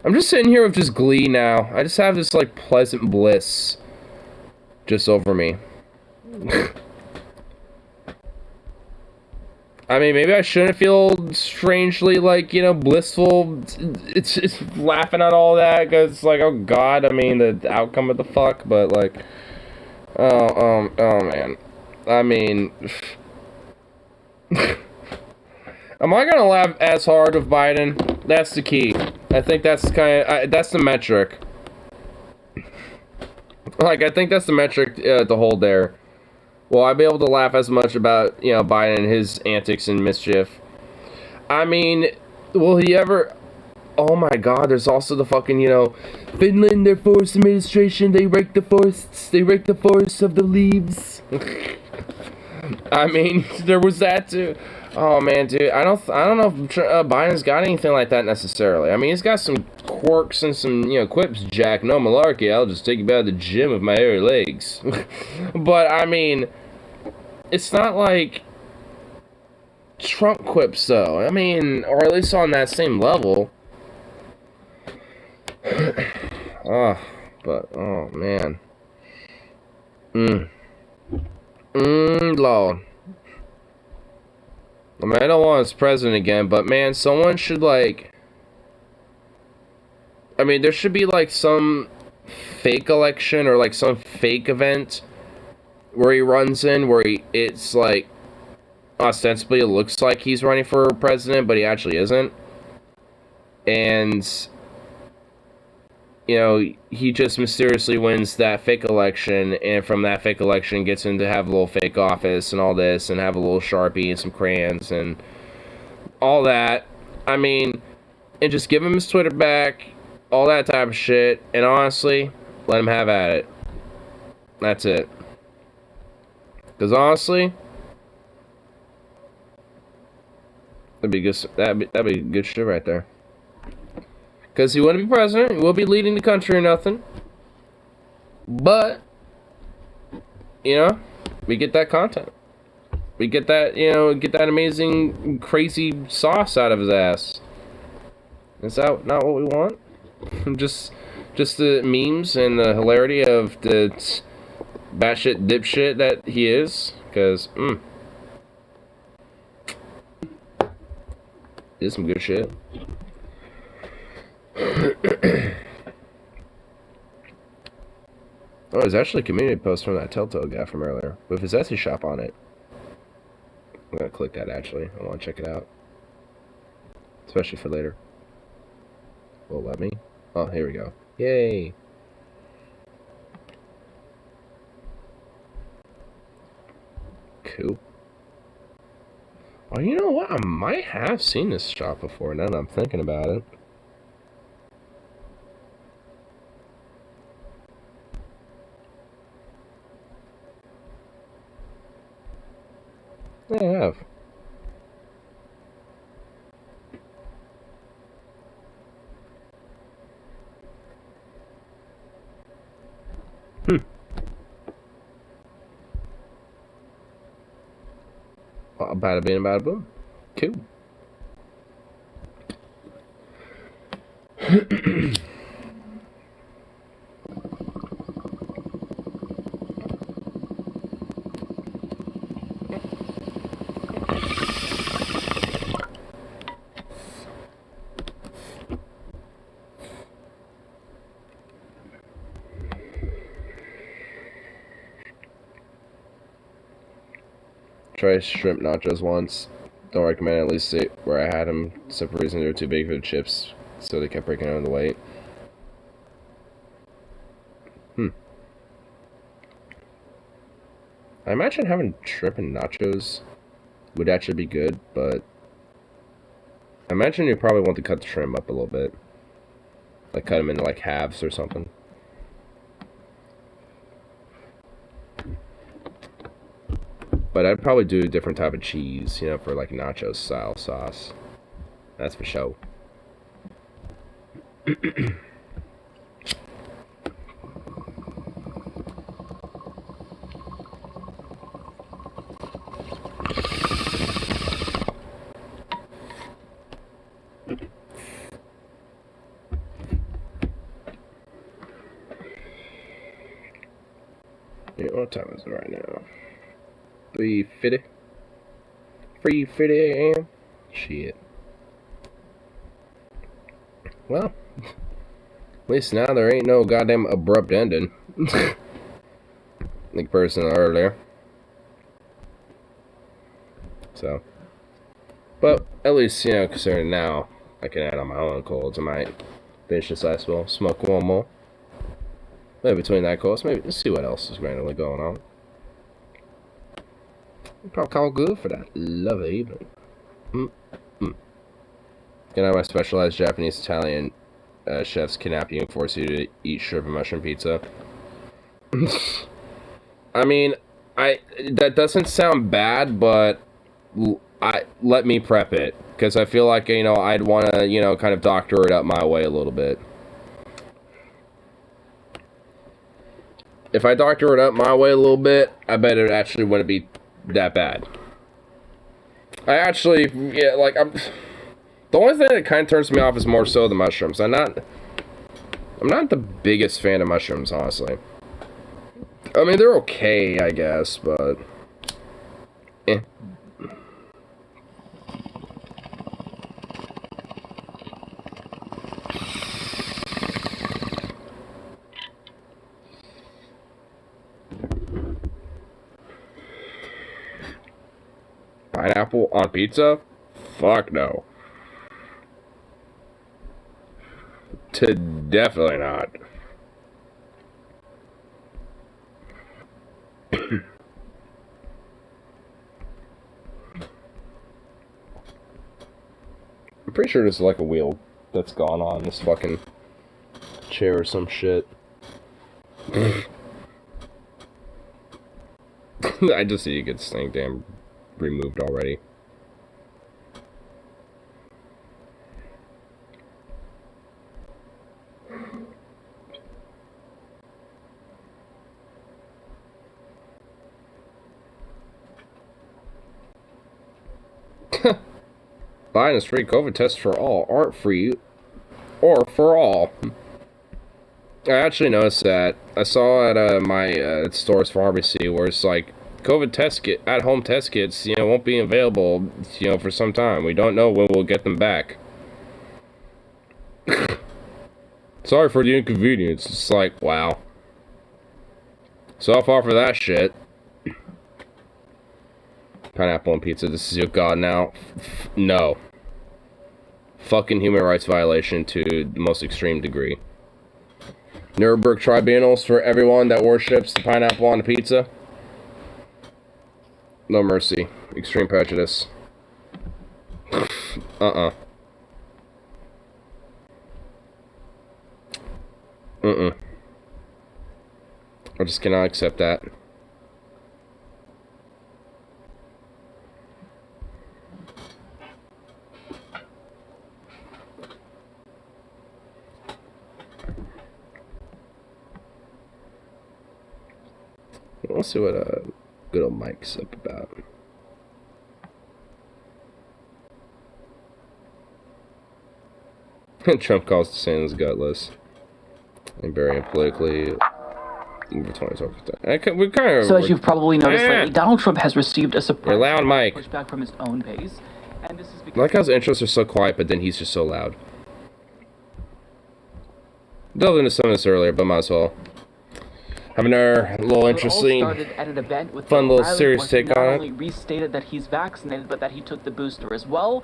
I'm just sitting here with just glee now. I just have this like pleasant bliss just over me. I mean, maybe I shouldn't feel strangely, like, you know, blissful. It's just laughing at all that, because it's like, oh god, I mean, the outcome of the fuck, but, like, oh man. I mean, am I gonna laugh as hard with Biden? That's the key. I think that's that's the metric. Like, I think that's the metric to hold there. Will I be able to laugh as much about, you know, Biden and his antics and mischief? I mean, will he ever... Oh my god, there's also the fucking, you know... Finland, their forest administration, they rake the forests. They rake the forests of the leaves. I mean, there was that too. Oh man, dude, I don't know if Biden's got anything like that necessarily. I mean, he's got some quirks and some, you know, quips. Jack, no malarkey, I'll just take you back to the gym with my hairy legs. But I mean, it's not like Trump quips though. I mean, or at least on that same level. But oh man. Lord. I mean, I don't want us president again, but man, someone should, like... I mean, there should be, like, some fake election or, like, some fake event where he runs in, where it's, like, ostensibly it looks like he's running for president, but he actually isn't. And, you know, he just mysteriously wins that fake election, and from that fake election gets him to have a little fake office and all this, and have a little Sharpie and some crayons and all that. I mean, and just give him his Twitter back, all that type of shit, and honestly, let him have at it. That's it. Because honestly, That'd be good. That'd be good shit right there. Because he wouldn't be president. He will be leading the country or nothing. But, you know, we get that content. We get that, you know, get that amazing, crazy sauce out of his ass. Is that not what we want? just the memes and the hilarity of the batshit dipshit that he is. Because, it's some good shit. Oh, there's actually a community post from that Telltale guy from earlier with his Etsy shop on it. I'm gonna click that actually. I want to check it out. Especially for later. Will it let me? Oh, here we go. Yay! Cool. Oh, you know what? I might have seen this shop before now that I'm thinking about it. Yeah, I have. Well, bada bing, bada boom. Cool. Try shrimp nachos once. Don't recommend it, at least where I had them. Except for reason they were too big for the chips, so they kept breaking under the weight. I imagine having shrimp and nachos would actually be good, but I imagine you probably want to cut the shrimp up a little bit. Like cut them into like halves or something. But I'd probably do a different type of cheese, you know, for like nacho style sauce. That's for sure. Yeah, what time is it right now? 3:50. 3:50 a.m. Shit. Well, at least now there ain't no goddamn abrupt ending. Like person earlier. So, but at least, you know, considering now I can add on my own colds. I might finish this ice bowl, smoke one more. Maybe between that course, maybe let's see what else is randomly going on. Probably call good for that lovely evening. Can I have my specialized Japanese Italian chefs kidnap you and force you to eat shrimp and mushroom pizza? I mean, that doesn't sound bad, but let me prep it, because I feel like, you know, I'd want to, you know, kind of doctor it up my way a little bit. If I doctor it up my way a little bit, I bet it actually wouldn't be that bad. I actually, yeah, like, the only thing that kind of turns me off is more so the mushrooms. I'm not the biggest fan of mushrooms, honestly. I mean, they're okay, I guess, but eh. Pineapple on pizza? Fuck no. Definitely not. I'm pretty sure there's like a wheel that's gone on this fucking chair or some shit. I just need to get this thing damn removed already. Biden's free COVID tests for all aren't free or for all. I actually noticed that. I saw at my store's pharmacy where it's like COVID test kit, at-home test kits, won't be available, for some time. We don't know when we'll get them back. Sorry for the inconvenience. It's like, wow. So far for that shit. Pineapple on pizza, this is your god now. No. Fucking human rights violation to the most extreme degree. Nuremberg tribunals for everyone that worships the pineapple on the pizza. No mercy. Extreme prejudice. I just cannot accept that. Let's see what good old Mike's up about. Trump calls DeSantis gutless and very politically. We kind of. So as you've probably noticed lately, Donald Trump has received a surprise loud, Mike. pushback from his own base, and this is because I like how his interests are so quiet, but then he's just so loud. Delved into some of this earlier, but might as well. Having a little interesting, at an event with fun little Riley, serious where take he not on only it. restated that he's vaccinated, but that he took the booster as well.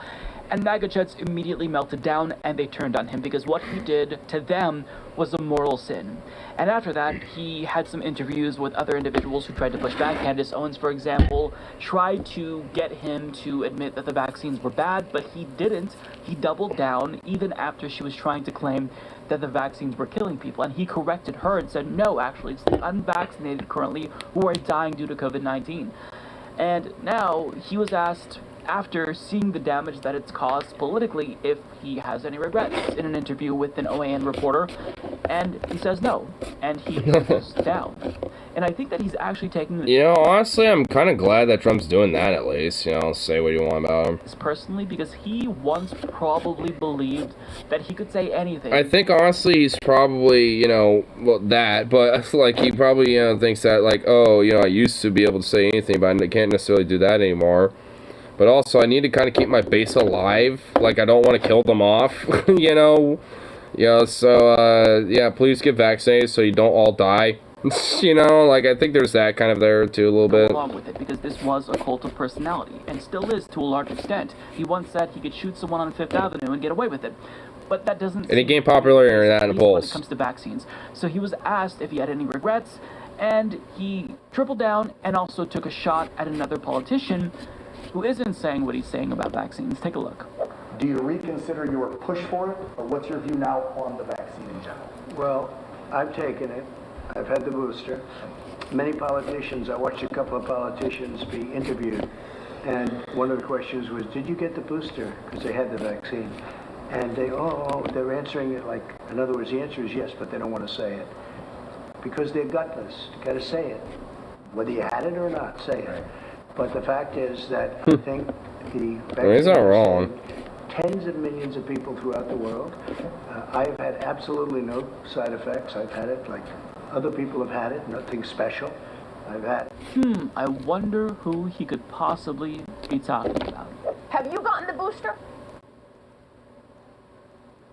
And MAGA Jets immediately melted down and they turned on him because what he did to them was a moral sin. And after that, he had some interviews with other individuals who tried to push back. Candace Owens, for example, tried to get him to admit that the vaccines were bad, but he didn't. He doubled down even after she was trying to claim that the vaccines were killing people. And he corrected her and said, no, actually, it's the unvaccinated currently who are dying due to COVID-19. And now he was asked, after seeing the damage that it's caused politically, if he has any regrets in an interview with an OAN reporter, and he says no, and he doubles down. And I think that he's actually taking the Honestly, I'm kind of glad that Trump's doing that at least. Say what you want about him. Personally, because he once probably believed that he could say anything. I think honestly he's probably, that, but I feel like he probably, thinks that like, oh, I used to be able to say anything, but I can't necessarily do that anymore. But also, I need to kind of keep my base alive. Like, I don't want to kill them off, so, yeah, please get vaccinated so you don't all die. Like, I think there's that kind of there, too, a little bit. Along with it, because this was a cult of personality, and still is to a large extent. He once said he could shoot someone on Fifth Avenue and get away with it. But that doesn't... And he gained popularity in that in the polls. When it comes to vaccines. So he was asked if he had any regrets, and he tripled down and also took a shot at another politician who isn't saying what he's saying about vaccines. Take a look. Do you reconsider your push for it, or what's your view now on the vaccine in general? Well, I've taken it. I've had the booster. Many politicians, I watched a couple of politicians be interviewed, and one of the questions was, did you get the booster? Because they had the vaccine. And they're answering it like, in other words, the answer is yes, but they don't want to say it. Because they're gutless. You got to say it. Whether you had it or not, say it. But the fact is that I think the vaccine he's not wrong. Tens of millions of people throughout the world. I've had absolutely no side effects. I've had it like other people have had it, nothing special. I've had. I wonder who he could possibly be talking about. Have you gotten the booster?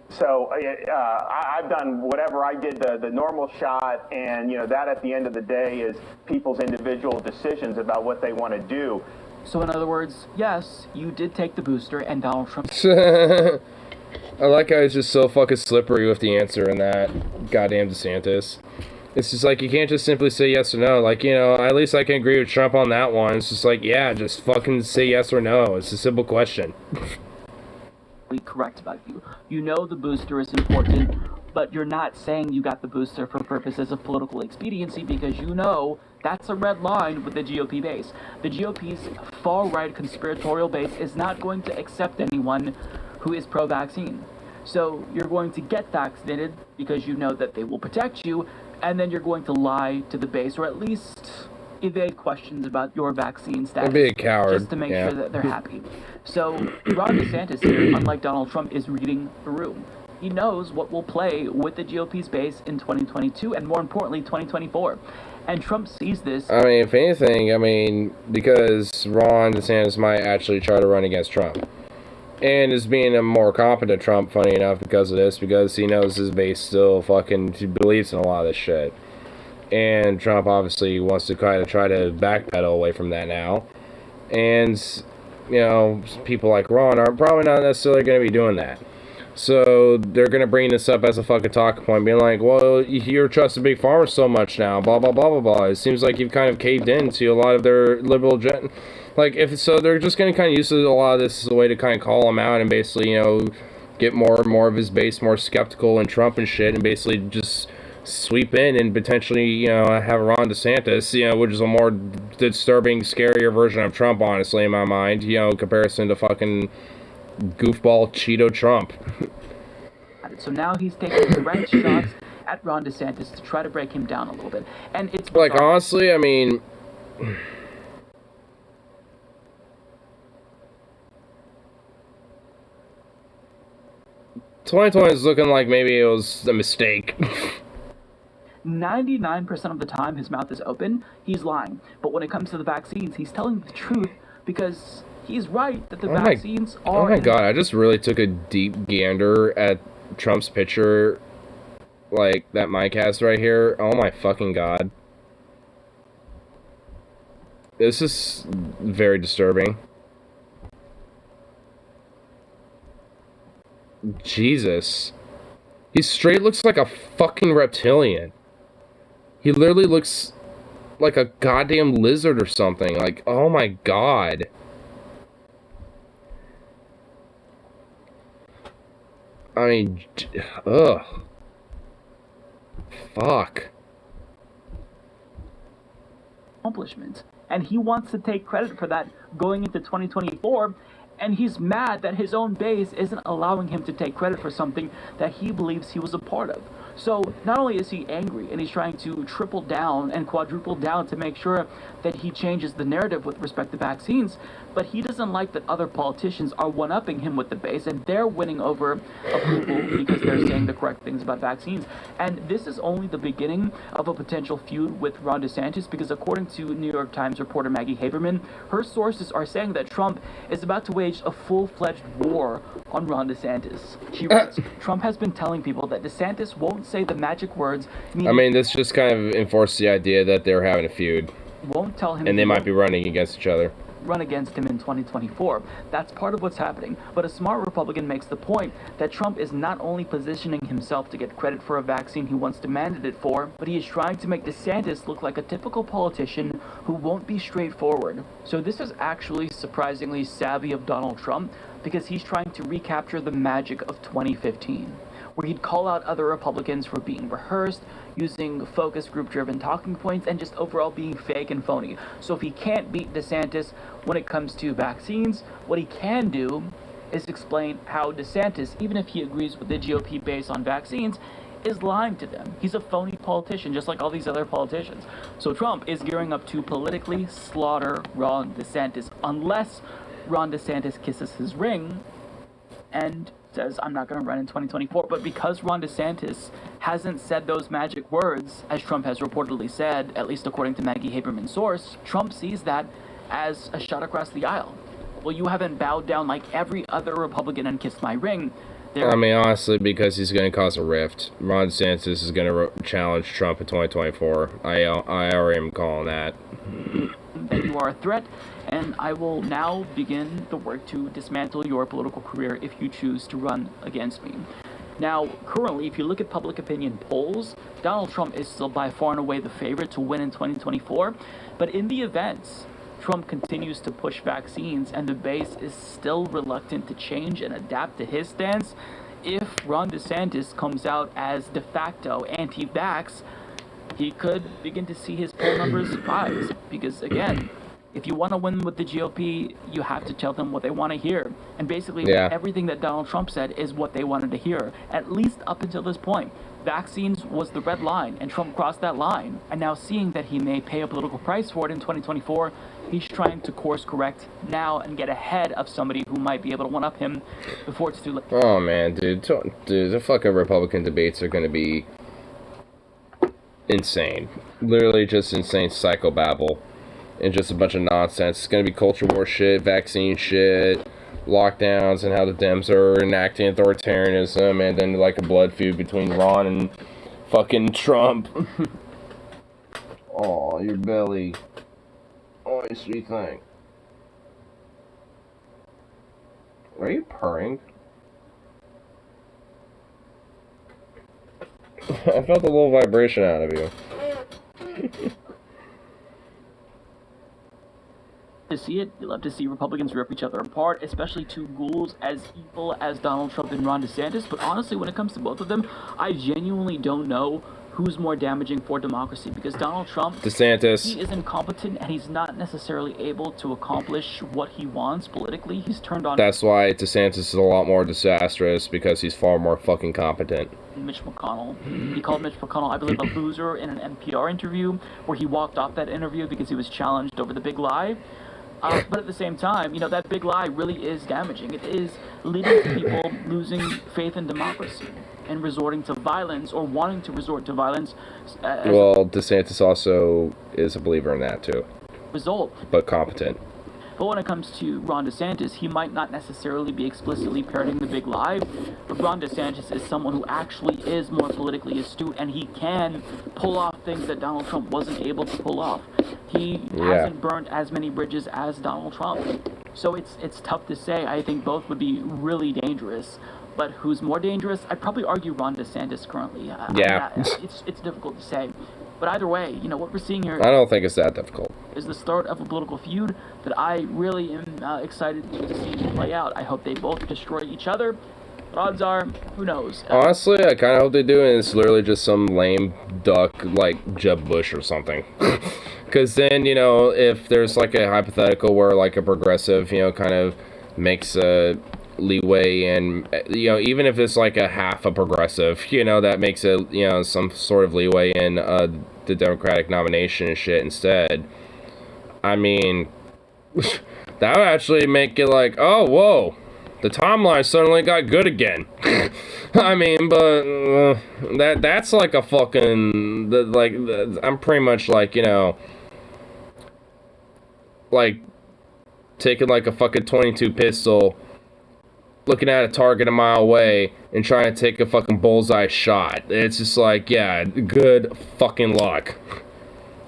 So I've done whatever I did, the normal shot, and that at the end of the day is people's individual decisions about what they want to do. So in other words, yes, you did take the booster, and Donald Trump... I like how he's just so fucking slippery with the answer in that. Goddamn DeSantis. It's just like, you can't just simply say yes or no. Like, at least I can agree with Trump on that one. It's just like, yeah, just fucking say yes or no. It's a simple question. Correct about you. You know the booster is important, but you're not saying you got the booster for purposes of political expediency because you know that's a red line with the GOP base. The GOP's far-right conspiratorial base is not going to accept anyone who is pro-vaccine. So you're going to get vaccinated because you know that they will protect you, and then you're going to lie to the base, or at least evade questions about your vaccine status. I'd be a coward. Just to make sure that they're happy. So Ron DeSantis here, unlike Donald Trump, is reading the room. He knows what will play with the GOP's base in 2022 and more importantly 2024. And Trump sees this. I mean, if anything, I mean, because Ron DeSantis might actually try to run against Trump. And is being a more competent Trump, funny enough, because of this, because he knows his base still fucking believes in a lot of this shit. And Trump obviously wants to kind of try to backpedal away from that now. And, you know, people like Ron are probably not necessarily going to be doing that. So they're going to bring this up as a fucking talking point, being like, well, you're trusting big pharma so much now, blah, blah, blah, blah, blah. It seems like you've kind of caved into a lot of their liberal like, if so, they're just going to kind of use a lot of this as a way to kind of call him out and basically, you know, get more and more of his base more skeptical in Trump and shit, and basically just sweep in and potentially, you know, have Ron DeSantis, you know, which is a more disturbing, scarier version of Trump, honestly, in my mind, you know, in comparison to fucking goofball Cheeto Trump. So now he's taking direct shots at Ron DeSantis to try to break him down a little bit. And it's like, honestly, I mean, 2020 is looking like maybe it was a mistake. 99% of the time his mouth is open, he's lying. But when it comes to the vaccines, he's telling the truth because he's right that the vaccines are... Oh my god, I just really took a deep gander at Trump's picture, like, that mic has right here. Oh my fucking god. This is very disturbing. Jesus. He straight looks like a fucking reptilian. He literally looks like a goddamn lizard or something. Like, oh my god. I mean, ugh. Fuck. Accomplishment. And he wants to take credit for that going into 2024. And he's mad that his own base isn't allowing him to take credit for something that he believes he was a part of. So not only is he angry and he's trying to triple down and quadruple down to make sure that he changes the narrative with respect to vaccines, but he doesn't like that other politicians are one-upping him with the base and they're winning over approval because they're saying the correct things about vaccines. And this is only the beginning of a potential feud with Ron DeSantis, because according to New York Times reporter Maggie Haberman, her sources are saying that Trump is about to wage a full-fledged war on Ron DeSantis. She writes, Trump has been telling people that DeSantis won't say the magic words. I mean, this just kind of enforced the idea that they're having a feud. Won't tell him. And they might be running against each other. Run against him in 2024. That's part of what's happening. But a smart Republican makes the point that Trump is not only positioning himself to get credit for a vaccine he once demanded it for, but he is trying to make DeSantis look like a typical politician who won't be straightforward. So this is actually surprisingly savvy of Donald Trump, because he's trying to recapture the magic of 2015, where he'd call out other Republicans for being rehearsed, using focus group-driven talking points, and just overall being fake and phony. So if he can't beat DeSantis when it comes to vaccines, what he can do is explain how DeSantis, even if he agrees with the GOP base on vaccines, is lying to them. He's a phony politician, just like all these other politicians. So Trump is gearing up to politically slaughter Ron DeSantis, unless Ron DeSantis kisses his ring and says, I'm not going to run in 2024. But because Ron DeSantis hasn't said those magic words, as Trump has reportedly said, at least according to Maggie Haberman's source, Trump sees that as a shot across the aisle. Well, you haven't bowed down like every other Republican and kissed my ring. I mean, honestly, because he's going to cause a rift. Ron DeSantis is going to challenge Trump in 2024. I already am calling that. That you are a threat, and I will now begin the work to dismantle your political career if you choose to run against me. Now, currently, if you look at public opinion polls, Donald Trump is still by far and away the favorite to win in 2024, but in the events Trump continues to push vaccines and the base is still reluctant to change and adapt to his stance, if Ron DeSantis comes out as de facto anti-vax, he could begin to see his poll numbers rise, because again, If you want to win with the GOP, you have to tell them what they want to hear. And basically, everything that Donald Trump said is what they wanted to hear, at least up until this point. Vaccines was the red line, and Trump crossed that line. And now seeing that he may pay a political price for it in 2024, he's trying to course correct now and get ahead of somebody who might be able to one-up him before it's too late. Oh, man, dude, the fucking Republican debates are going to be insane. Literally just insane psychobabble. And just a bunch of nonsense. It's gonna be culture war shit, vaccine shit, lockdowns, and how the Dems are enacting authoritarianism, and then like a blood feud between Ron and fucking Trump. Oh, your belly. Oh, you sweet thing. Are you purring? I felt a little vibration out of you. To see it. You love to see Republicans rip each other apart, especially two ghouls as evil as Donald Trump and Ron DeSantis. But honestly, when it comes to both of them, I genuinely don't know who's more damaging for democracy, because Donald Trump, DeSantis, he is incompetent and he's not necessarily able to accomplish what he wants politically. He's turned on. That's why DeSantis is a lot more disastrous, because he's far more fucking competent. Mitch McConnell. He called Mitch McConnell, I believe, a loser in an NPR interview, where he walked off that interview because he was challenged over the big lie. But at the same time, you know, that big lie really is damaging. It is leading to people losing faith in democracy and resorting to violence, or wanting to resort to violence. Well, DeSantis also is a believer in that too. Result. But competent. But when it comes to Ron DeSantis, he might not necessarily be explicitly parroting the big lie, but Ron DeSantis is someone who actually is more politically astute, and he can pull off things that Donald Trump wasn't able to pull off. He hasn't burned as many bridges as Donald Trump. So it's tough to say. I think both would be really dangerous. But who's more dangerous? I'd probably argue Ron DeSantis currently. It's difficult to say. But either way, you know, what we're seeing here... I don't think it's that difficult. ...is the start of a political feud that I really am excited to see play out. I hope they both destroy each other. But odds are, who knows? Honestly, I kind of hope they do, and it's literally just some lame duck like Jeb Bush or something. Because then, you know, if there's like a hypothetical where like a progressive, you know, kind of makes a leeway, and, you know, even if it's like a half a progressive, you know, that makes it, you know, some sort of leeway in the Democratic nomination and shit instead. I mean, that would actually make it like, oh, whoa, the timeline suddenly got good again. I mean, but that's like a fucking, I'm pretty much like, you know, like taking like a fucking .22 pistol, looking at a target a mile away, and trying to take a fucking bullseye shot. It's just like, yeah, good fucking luck.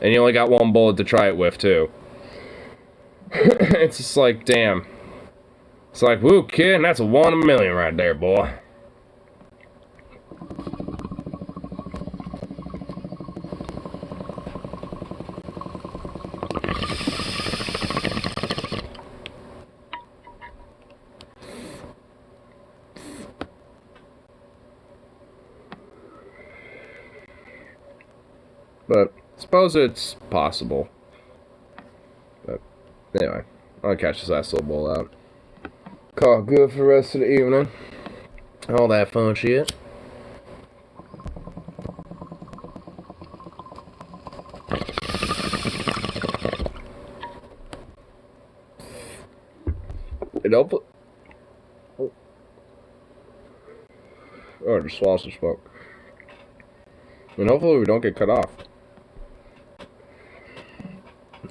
And you only got one bullet to try it with, too. It's just like, damn. It's like, woo, kid, that's a 1 in a million right there, boy. But suppose it's possible. But anyway, I'll catch this last little bowl out. Call it good for the rest of the evening. All that fun shit. And hopefully, oh, just swallow some smoke. And hopefully we don't get cut off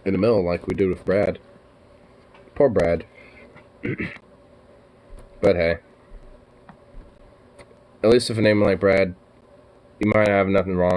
in the middle like we did with Brad. Poor Brad. But hey, at least if a name like Brad, you might have nothing wrong